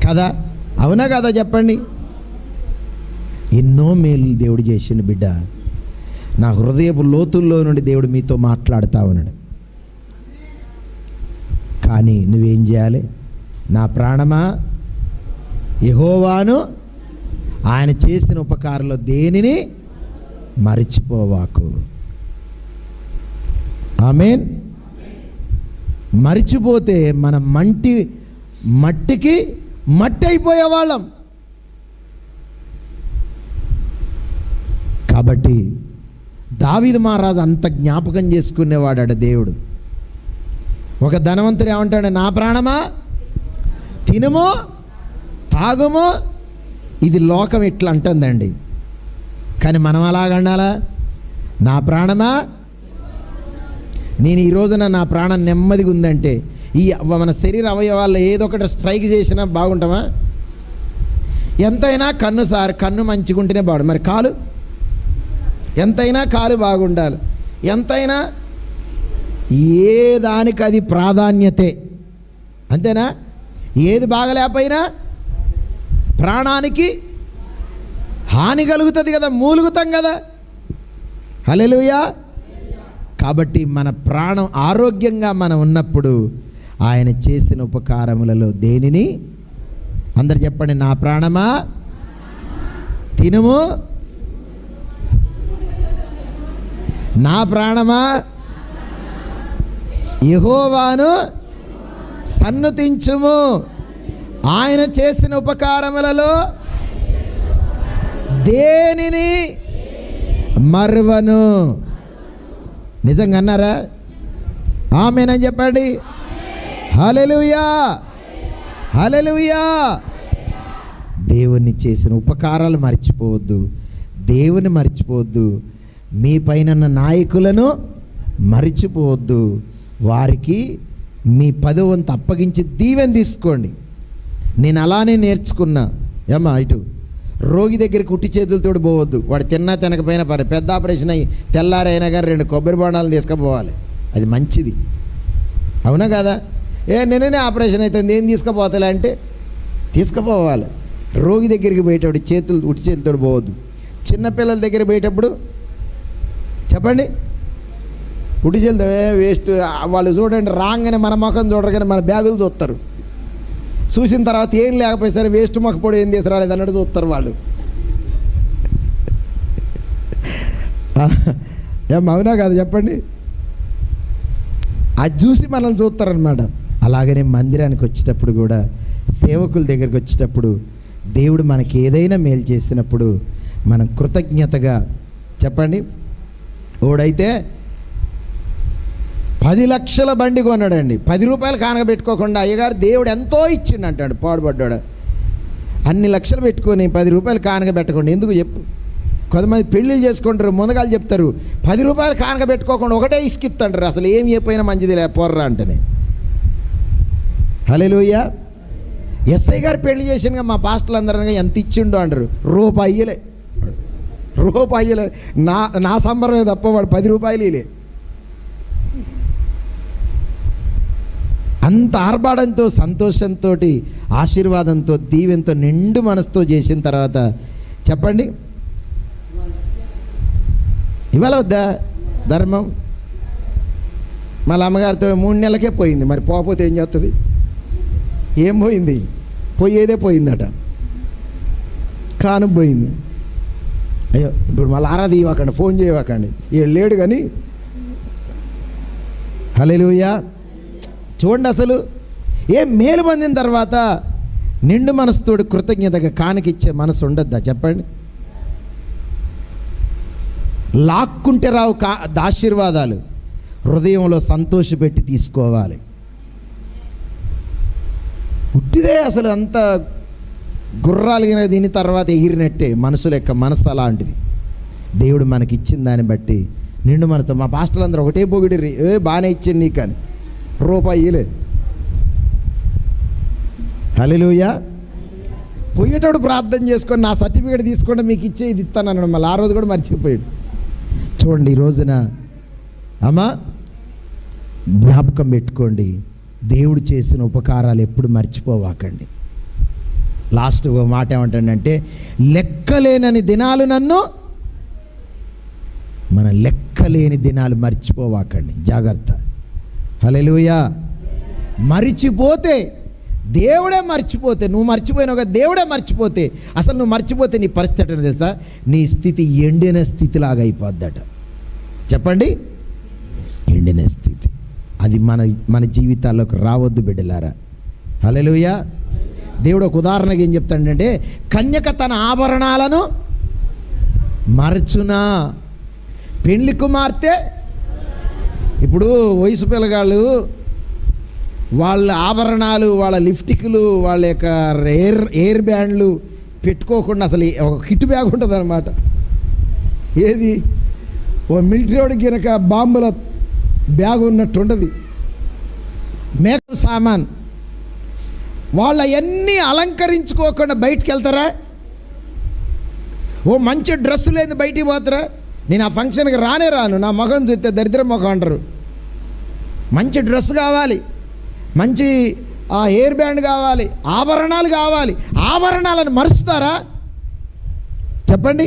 కదా. అవునా కదా చెప్పండి. ఎన్నో మేలు దేవుడు చేసిండు బిడ్డ. నా హృదయపు లోతుల్లో నుండి దేవుడు మీతో మాట్లాడుతా ఉన్నాడు. కానీ నువ్వేం చేయాలి? నా ప్రాణమా యెహోవాను ఆయన చేసిన ఉపకారంలో దేనిని మరిచిపోవాకు. ఆమేన్. మరిచిపోతే మనం మట్టికి మట్టి అయిపోయేవాళ్ళం. కాబట్టి దావీదు మహారాజు అంత జ్ఞాపకం చేసుకునేవాడట దేవుడు. ఒక ధనవంతుడు ఏమంటాడు? నా ప్రాణమా తినుము తాగుము. ఇది లోకం ఇట్లా అంటుందండి. కానీ మనం అలాగండాలా? నా ప్రాణమా, నేను ఈ రోజున నా ప్రాణం నెమ్మదిగా ఉందంటే, ఈ మన శరీర అవయవాల్లో ఏదో ఒకటి స్ట్రైక్ చేసినా బాగుంటామా? ఎంతైనా కన్ను మంచిగా ఉంటేనే బాగుండు. మరి కాలు ఎంతైనా కాలు బాగుండాలి. ఎంతైనా ఏ దానికి అది ప్రాధాన్యతే, అంతేనా? ఏది బాగలేకపోయినా ప్రాణానికి హాని కలుగుతుంది కదా, మూలుగుతాం కదా. హల్లెలూయా. కాబట్టి మన ప్రాణం ఆరోగ్యంగా మనం ఉన్నప్పుడు ఆయన చేసిన ఉపకారములలో దేనిని, అందరు చెప్పండి, నా ప్రాణమా తినుము, నా ప్రాణమా యెహోవాను సన్నుతించుము, ఆయన చేసిన ఉపకారములలో దేనిని మరువను. నిజంగా అన్నారా? ఆమేనని చెప్పండి. హల్లెలూయా, హల్లెలూయా. దేవుని చేసిన ఉపకారాలు మర్చిపోవద్దు, దేవుని మర్చిపోవద్దు, మీ పైన నాయకులను మర్చిపోవద్దు. వారికి మీ 10వ వంతు అప్పగించి దీవెన తీసుకోండి. నేను అలానే నేర్చుకున్నా. ఏమ్మా ఇటు రోగి దగ్గరికి ఉట్టి చేతులతో పోవద్దు. వాడు తిన్నా తినకపోయినా పర్లేదు, పెద్ద ఆపరేషన్ అయ్యి తెల్లారైనా కానీ 2 కొబ్బరి బొండాలు తీసుకుపోవాలి. అది మంచిది, అవునా కదా? నేనే ఆపరేషన్ అవుతుంది ఏం తీసుకుపోతలే అంటే తీసుకుపోవాలి. రోగి దగ్గరికి పోయేటప్పుడు ఉట్టి చేతులతో పోవద్దు. చిన్నపిల్లల దగ్గర పోయేటప్పుడు చెప్పండి, ఉట్టి చేతులతో వేస్ట్. వాళ్ళు చూడండి, రాగానే మన ముఖం చూడరు కానీ మన బ్యాగులు చూస్తారు. చూసిన తర్వాత ఏం లేకపోయి సరే వేస్ట్ మొక్కపోడు ఏం తీసుకురాలేదు అన్నట్టు చూస్తారు వాళ్ళు. అవునా కాదు చెప్పండి? అది చూసి మనల్ని చూస్తారనమాట. అలాగనే మందిరానికి వచ్చేటప్పుడు కూడా, సేవకుల దగ్గరికి వచ్చేటప్పుడు, దేవుడు మనకి ఏదైనా మేలు చేసినప్పుడు మనం కృతజ్ఞతగా చెప్పండి. ఓడైతే 10 లక్షల బండి కొన్నాడండి, 10 రూపాయలు కానగబెట్టుకోకుండా అయ్యగారు దేవుడు ఎంతో ఇచ్చిండు అంటాడు. పాడుపడ్డాడు. అన్ని లక్షలు పెట్టుకొని 10 రూపాయలు కానగబెట్టకుండా ఎందుకు చెప్పు? కొంతమంది పెళ్ళిళ్ళు చేసుకుంటారు, ముందుగాలు చెప్తారు 10 రూపాయలు కానగబెట్టుకోకుండా ఒకటే ఇసుకిత్తంటారు. అసలు ఏం చెప్పినా మంచిది లే పోర్రా అంటేనే. హల్లెలూయా. ఎస్ఐ గారు పెళ్లి చేసినగా మా పాస్టర్లు అందరూ ఎంత ఇచ్చిండో అంటారు. రూపాయలే నా సంబరమే తప్ప వాడు 10 రూపాయలు. అంత ఆర్భాడంతో, సంతోషంతో, ఆశీర్వాదంతో, దీవెంతో, నిండు మనసుతో చేసిన తర్వాత చెప్పండి, ఇవాళ వద్దా ధర్మం? మళ్ళీ అమ్మగారితో 3 నెలలకే పోయింది. మరి పోకపోతే ఏం చేస్తుంది? ఏం పోయింది? పోయేదే పోయిందట, కాను పోయింది. అయ్యో ఇప్పుడు మళ్ళీ ఆరాధి ఇవ్వకండి, ఫోన్ చేయవకండి, వీడు లేడు కానీ. హల్లెలూయా. చూడండి, అసలు ఏ మేలు పొందిన తర్వాత నిండు మనసుతోటి కృతజ్ఞతగా కానికిచ్చే మనసు ఉండద్దా చెప్పండి? లాక్కుంటే రావు ఆశీర్వాదాలు, హృదయంలో సంతోషపెట్టి తీసుకోవాలి. ఉట్టిదే అసలు అంత గుర్రాలుగిన దీని తర్వాత ఎగిరినట్టే మనసుల యొక్క మనసు అలాంటిది. దేవుడు మనకి ఇచ్చిన దాన్ని బట్టి నిండు మనతో, మా పాస్టర్లు అందరూ ఒకటే పొగిడిర్రి, బాగానే ఇచ్చింది నీకు అని, రూపాయలే. హల్లెలూయా. పోయేటప్పుడు ప్రార్థన చేసుకొని నా సర్టిఫికేట్ తీసుకుంటే మీకు ఇచ్చే ఇది ఇస్తాను అన్నాడు. మళ్ళీ ఆ రోజు కూడా మర్చిపోయాడు. చూడండి, ఈ రోజున అమ్మా జ్ఞాపకం పెట్టుకోండి, దేవుడు చేసిన ఉపకారాలు ఎప్పుడు మర్చిపోవాకండి. లాస్ట్ ఒక మాట ఏమంటాడంటే, లెక్కలేనని దినాలు మన లెక్కలేని దినాలు మర్చిపోవాకండి, జాగ్రత్త. హల్లెలూయా. మరిచిపోతే దేవుడే మర్చిపోతే, నువ్వు మర్చిపోయినావు కదా, దేవుడే మర్చిపోతే, అసలు నువ్వు మర్చిపోతే నీ పరిస్థితి ఏంటో తెలుసా? నీ స్థితి ఎండిన స్థితిలాగా అయిపోద్దట. చెప్పండి, ఎండిన స్థితి. అది మన జీవితాల్లోకి రావద్దు బిడ్డలారా. హల్లెలూయా. దేవుడు ఒక ఉదాహరణగా ఏం చెప్తాడంటే, కన్యక తన ఆభరణాలను మరచునా. పెళ్లి కుమార్తె, ఇప్పుడు వయసు పిల్లగాళ్ళు వాళ్ళ ఆభరణాలు, వాళ్ళ లిప్స్టిక్లు, వాళ్ళ యొక్క ఎయిర్ బ్యాండ్లు పెట్టుకోకుండా అసలు ఒక కిట్ బ్యాగ్ ఉంటుంది అన్నమాట. ఏది ఓ మిలిటరీ వాడికి కనుక బాంబుల బ్యాగ్ ఉన్నట్టు ఉంటుంది, మేకప్ సామాన్. వాళ్ళ అన్నీ అలంకరించుకోకుండా బయటికి వెళ్తారా? ఓ మంచి డ్రెస్సు లేదు బయటికి పోతారా? నేను ఆ ఫంక్షన్కి రాను, నా ముఖం చూస్తే దరిద్ర ముఖం అంటారు. మంచి డ్రెస్ కావాలి, మంచి హెయిర్ బ్యాండ్ కావాలి, ఆభరణాలు కావాలి. ఆభరణాలను మరుస్తారా? చెప్పండి.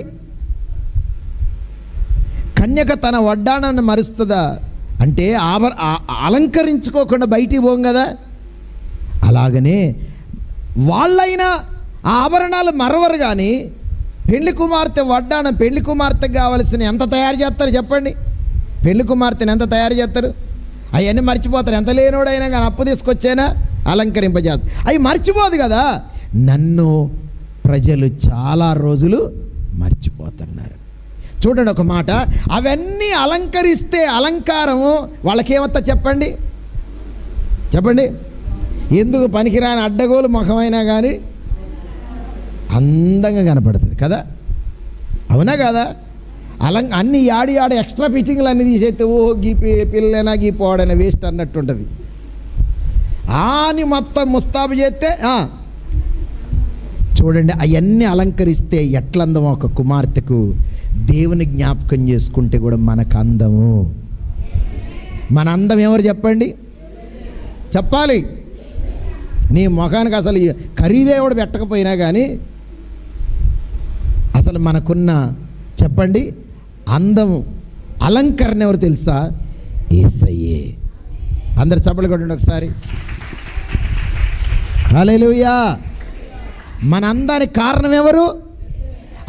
కన్యక తన వడ్డాణాన్ని మరుస్తుందా? అంటే అలంకరించుకోకుండా బయటికి పోం కదా. అలాగనే వాళ్ళైనా ఆ ఆభరణాలు మరవరు. కానీ పెళ్లి కుమార్తె వడ్డాణం, పెళ్లి కుమార్తెకు కావలసిన ఎంత తయారు చేస్తారు చెప్పండి? పెళ్లి కుమార్తెని ఎంత తయారు చేస్తారు? అవన్నీ మర్చిపోతారు. ఎంత లేనోడైనా కానీ అప్పు తీసుకొచ్చైనా అలంకరింపజేస్తారు. అవి మర్చిపోదు కదా. నన్ను ప్రజలు చాలా రోజులు మర్చిపోతున్నారు. చూడండి ఒక మాట, అవన్నీ అలంకరిస్తే అలంకారము వాళ్ళకేమొస్తా చెప్పండి? చెప్పండి. ఎందుకు పనికిరాని అడ్డగోలు ముఖమైనా కానీ అందంగా కనపడుతుంది కదా, అవునా కదా? అన్ని ఆడి ఎక్స్ట్రా ఫిట్టింగ్లు అన్నీ తీసేస్తే ఓ గీ పిల్లైనా గీ పోడైనా వేస్ట్ అన్నట్టు ఉంటుంది. అని మొత్తం ముస్తాబు చేస్తే చూడండి, అవన్నీ అలంకరిస్తే ఎట్లందమో ఒక కుమార్తెకు దేవుని జ్ఞాపకం చేసుకుంటే కూడా మనకు అందము. మన అందం ఎవరు చెప్పండి? చెప్పాలి. నీ ముఖానికి అసలు ఖరీదే కూడా పెట్టకపోయినా కానీ అసలు మనకున్న చెప్పండి అందము, అలంకరణ ఎవరు తెలుసా? యేసయ్యే. అందరు చప్పట్లు కొట్టండి ఒకసారి. హల్లెలూయా. మన అందానికి కారణం ఎవరు?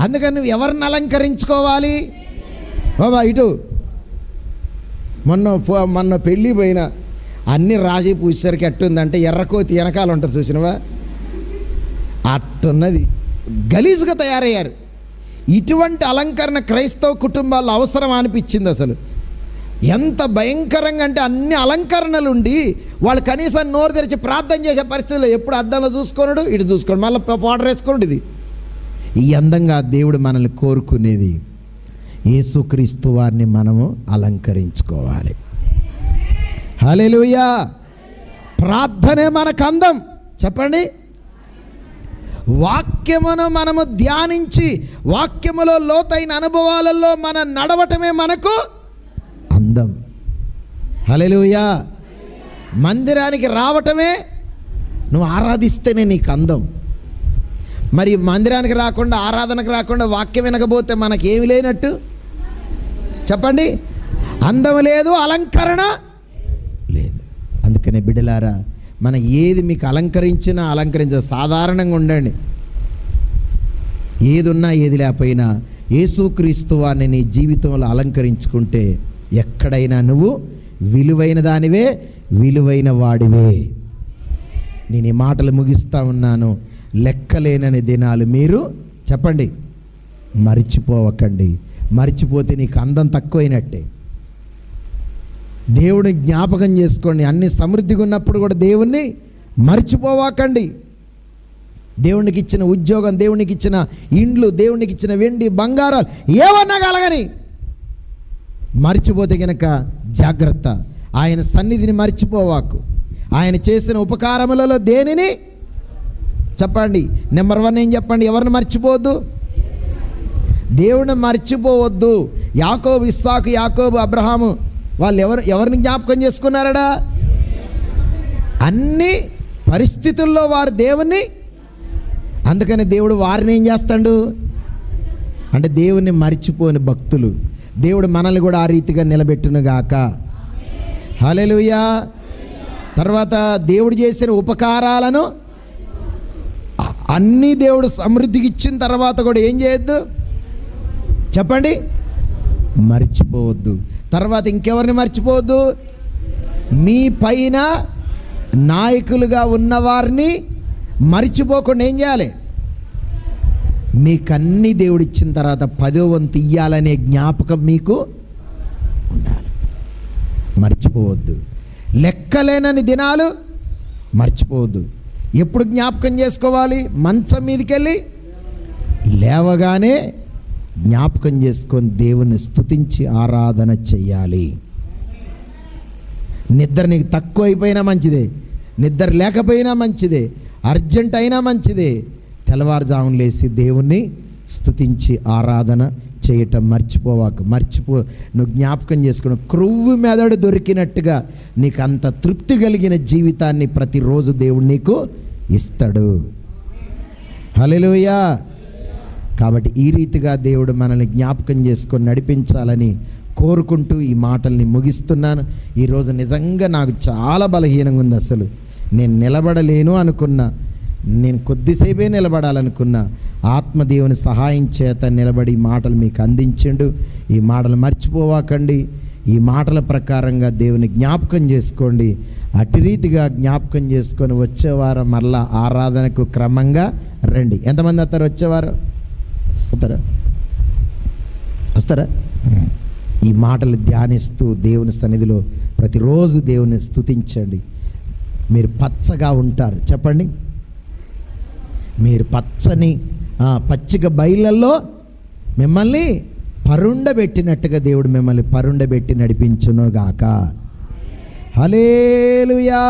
అందుకని నువ్వు ఎవరిని అలంకరించుకోవాలి? బాబా ఇటు మొన్న పెళ్ళి పోయినా అన్నీ రాసి పూసేసరికి ఎట్టుందంటే ఎర్రకోతి వెనకాల ఉంటుంది చూసినవా, అట్టున్నది. గలీజుగా తయారయ్యారు. ఇటువంటి అలంకరణ క్రైస్తవ కుటుంబాల్లో అవసరం అనిపించింది. అసలు ఎంత భయంకరంగా అంటే అన్ని అలంకరణలు ఉండి వాళ్ళు కనీసం నోరు తెరిచి ప్రార్థన చేసే పరిస్థితుల్లో ఎప్పుడు అద్దంలో చూసుకోనడు, ఇటు చూసుకోండి, మళ్ళీ పౌడర్ వేసుకోండి. ఇది ఈ అందంగా దేవుడు మనల్ని కోరుకునేది. యేసుక్రీస్తు వారిని మనము అలంకరించుకోవాలి. హల్లెలూయా. ప్రార్థనే మనకు అందం. చెప్పండి. వాక్యమును మనము ధ్యానించి వాక్యములో లోతైన అనుభవాలలో మనం నడవటమే మనకు అందం. హల్లెలూయా. మందిరానికి రావటమే, నువ్వు ఆరాధిస్తేనే నీకు అందం. మరి మందిరానికి రాకుండా, ఆరాధనకు రాకుండా వాక్యం వినకపోతే మనకేమి లేనట్టు చెప్పండి. అందం లేదు, అలంకరణ లేదు. అందుకనే బిడ్డలారా, మన ఏది మీకు అలంకరించినా సాధారణంగా ఉండండి. ఏది ఉన్నా ఏది లేకపోయినా యేసుక్రీస్తు వారిని నీ జీవితంలో అలంకరించుకుంటే ఎక్కడైనా నువ్వు విలువైన దానివే, విలువైన వాడివే. నేను ఈ మాటలు ముగిస్తూ ఉన్నాను. లెక్కలేనని దినాలు మీరు చెప్పండి మరిచిపోవకండి. మరిచిపోతే నీకు అందం తక్కువైనట్టే. దేవుని జ్ఞాపకం చేసుకోండి. అన్ని సమృద్ధిగా ఉన్నప్పుడు కూడా దేవుణ్ణి మర్చిపోవాకండి. దేవునికి ఇచ్చిన ఉద్యోగం, దేవునికి ఇచ్చిన ఇండ్లు, దేవునికి ఇచ్చిన వెండి బంగారాలు ఏమన్నా కలగని మర్చిపోతే గనక జాగ్రత్త. ఆయన సన్నిధిని మర్చిపోవాకు. ఆయన చేసిన ఉపకారములలో దేనిని చెప్పండి. నెంబర్ 1 ఏం చెప్పండి? ఎవరిని మర్చిపోవద్దు? దేవుని మర్చిపోవద్దు. యాకోబు, ఇస్సాకు, యాకోబు, అబ్రహాము వాళ్ళు ఎవరిని జ్ఞాపకం చేసుకున్నారడా? అన్ని పరిస్థితుల్లో వారు దేవుణ్ణి, అందుకని దేవుడు వారిని ఏం చేస్తాడు అంటే దేవుణ్ణి మరిచిపోని భక్తులు. దేవుడు మనల్ని కూడా ఆ రీతిగా నిలబెట్టునుగాక. హల్లెలూయా. తర్వాత దేవుడు చేసిన ఉపకారాలను అన్నీ దేవుడు సమృద్ధికి ఇచ్చిన తర్వాత కూడా ఏం చేయొద్దు చెప్పండి, మర్చిపోవద్దు. తర్వాత ఇంకెవరిని మర్చిపోవద్దు? మీ పైన నాయకులుగా ఉన్నవారిని మర్చిపోకుండా ఏం చేయాలి? మీకన్నీ దేవుడు ఇచ్చిన తర్వాత 10వ వంతు ఇయ్యాలనే జ్ఞాపకం మీకు ఉండాలి. మర్చిపోవద్దు. లెక్కలేనని దినాలు మర్చిపోవద్దు. ఎప్పుడు జ్ఞాపకం చేసుకోవాలి? మంచం మీదకి వెళ్ళి లేవగానే జ్ఞాపకం చేసుకొని దేవుని స్తుతించి ఆరాధన చెయ్యాలి. నిద్ర నీకు తక్కువ అయిపోయినా మంచిదే, నిద్ర లేకపోయినా మంచిదే, అర్జెంట్ అయినా మంచిదే, తెల్లవారుజామున లేచి దేవుణ్ణి స్తుతించి ఆరాధన చేయటం మర్చిపోవాకు. నువ్వు జ్ఞాపకం చేసుకుని క్రొవ్వు మెదడు దొరికినట్టుగా నీకు అంత తృప్తి కలిగిన జీవితాన్ని ప్రతిరోజు దేవుడు నీకు ఇస్తాడు. హల్లెలూయా. కాబట్టి ఈ రీతిగా దేవుడు మనల్ని జ్ఞాపకం చేసుకొని నడిపించాలని కోరుకుంటూ ఈ మాటల్ని ముగిస్తున్నాను. ఈరోజు నిజంగా నాకు చాలా బలహీనంగా ఉంది. అసలు నేను నిలబడలేను అనుకున్నా, నేను కొద్దిసేపే నిలబడాలనుకున్నా, ఆత్మదేవుని సహాయం చేత నిలబడి మాటలు మీకు అందించిండు. ఈ మాటలు మర్చిపోవాకండి. ఈ మాటల ప్రకారంగా దేవుని జ్ఞాపకం చేసుకోండి. అటు రీతిగా జ్ఞాపకం చేసుకొని వచ్చేవారం మరలా ఆరాధనకు క్రమంగా రండి. ఎంతమంది వస్తారు? వచ్చేవారు వస్తారా? ఈ మాటలు ధ్యానిస్తూ దేవుని సన్నిధిలో ప్రతిరోజు దేవుని స్తుతించండి. మీరు పచ్చగా ఉంటారు. చెప్పండి, మీరు పచ్చిక బయళ్ళల్లో మిమ్మల్ని పరుండబెట్టినట్టుగా దేవుడు మిమ్మల్ని పరుండబెట్టి నడిపించునుగాక. హల్లెలూయా.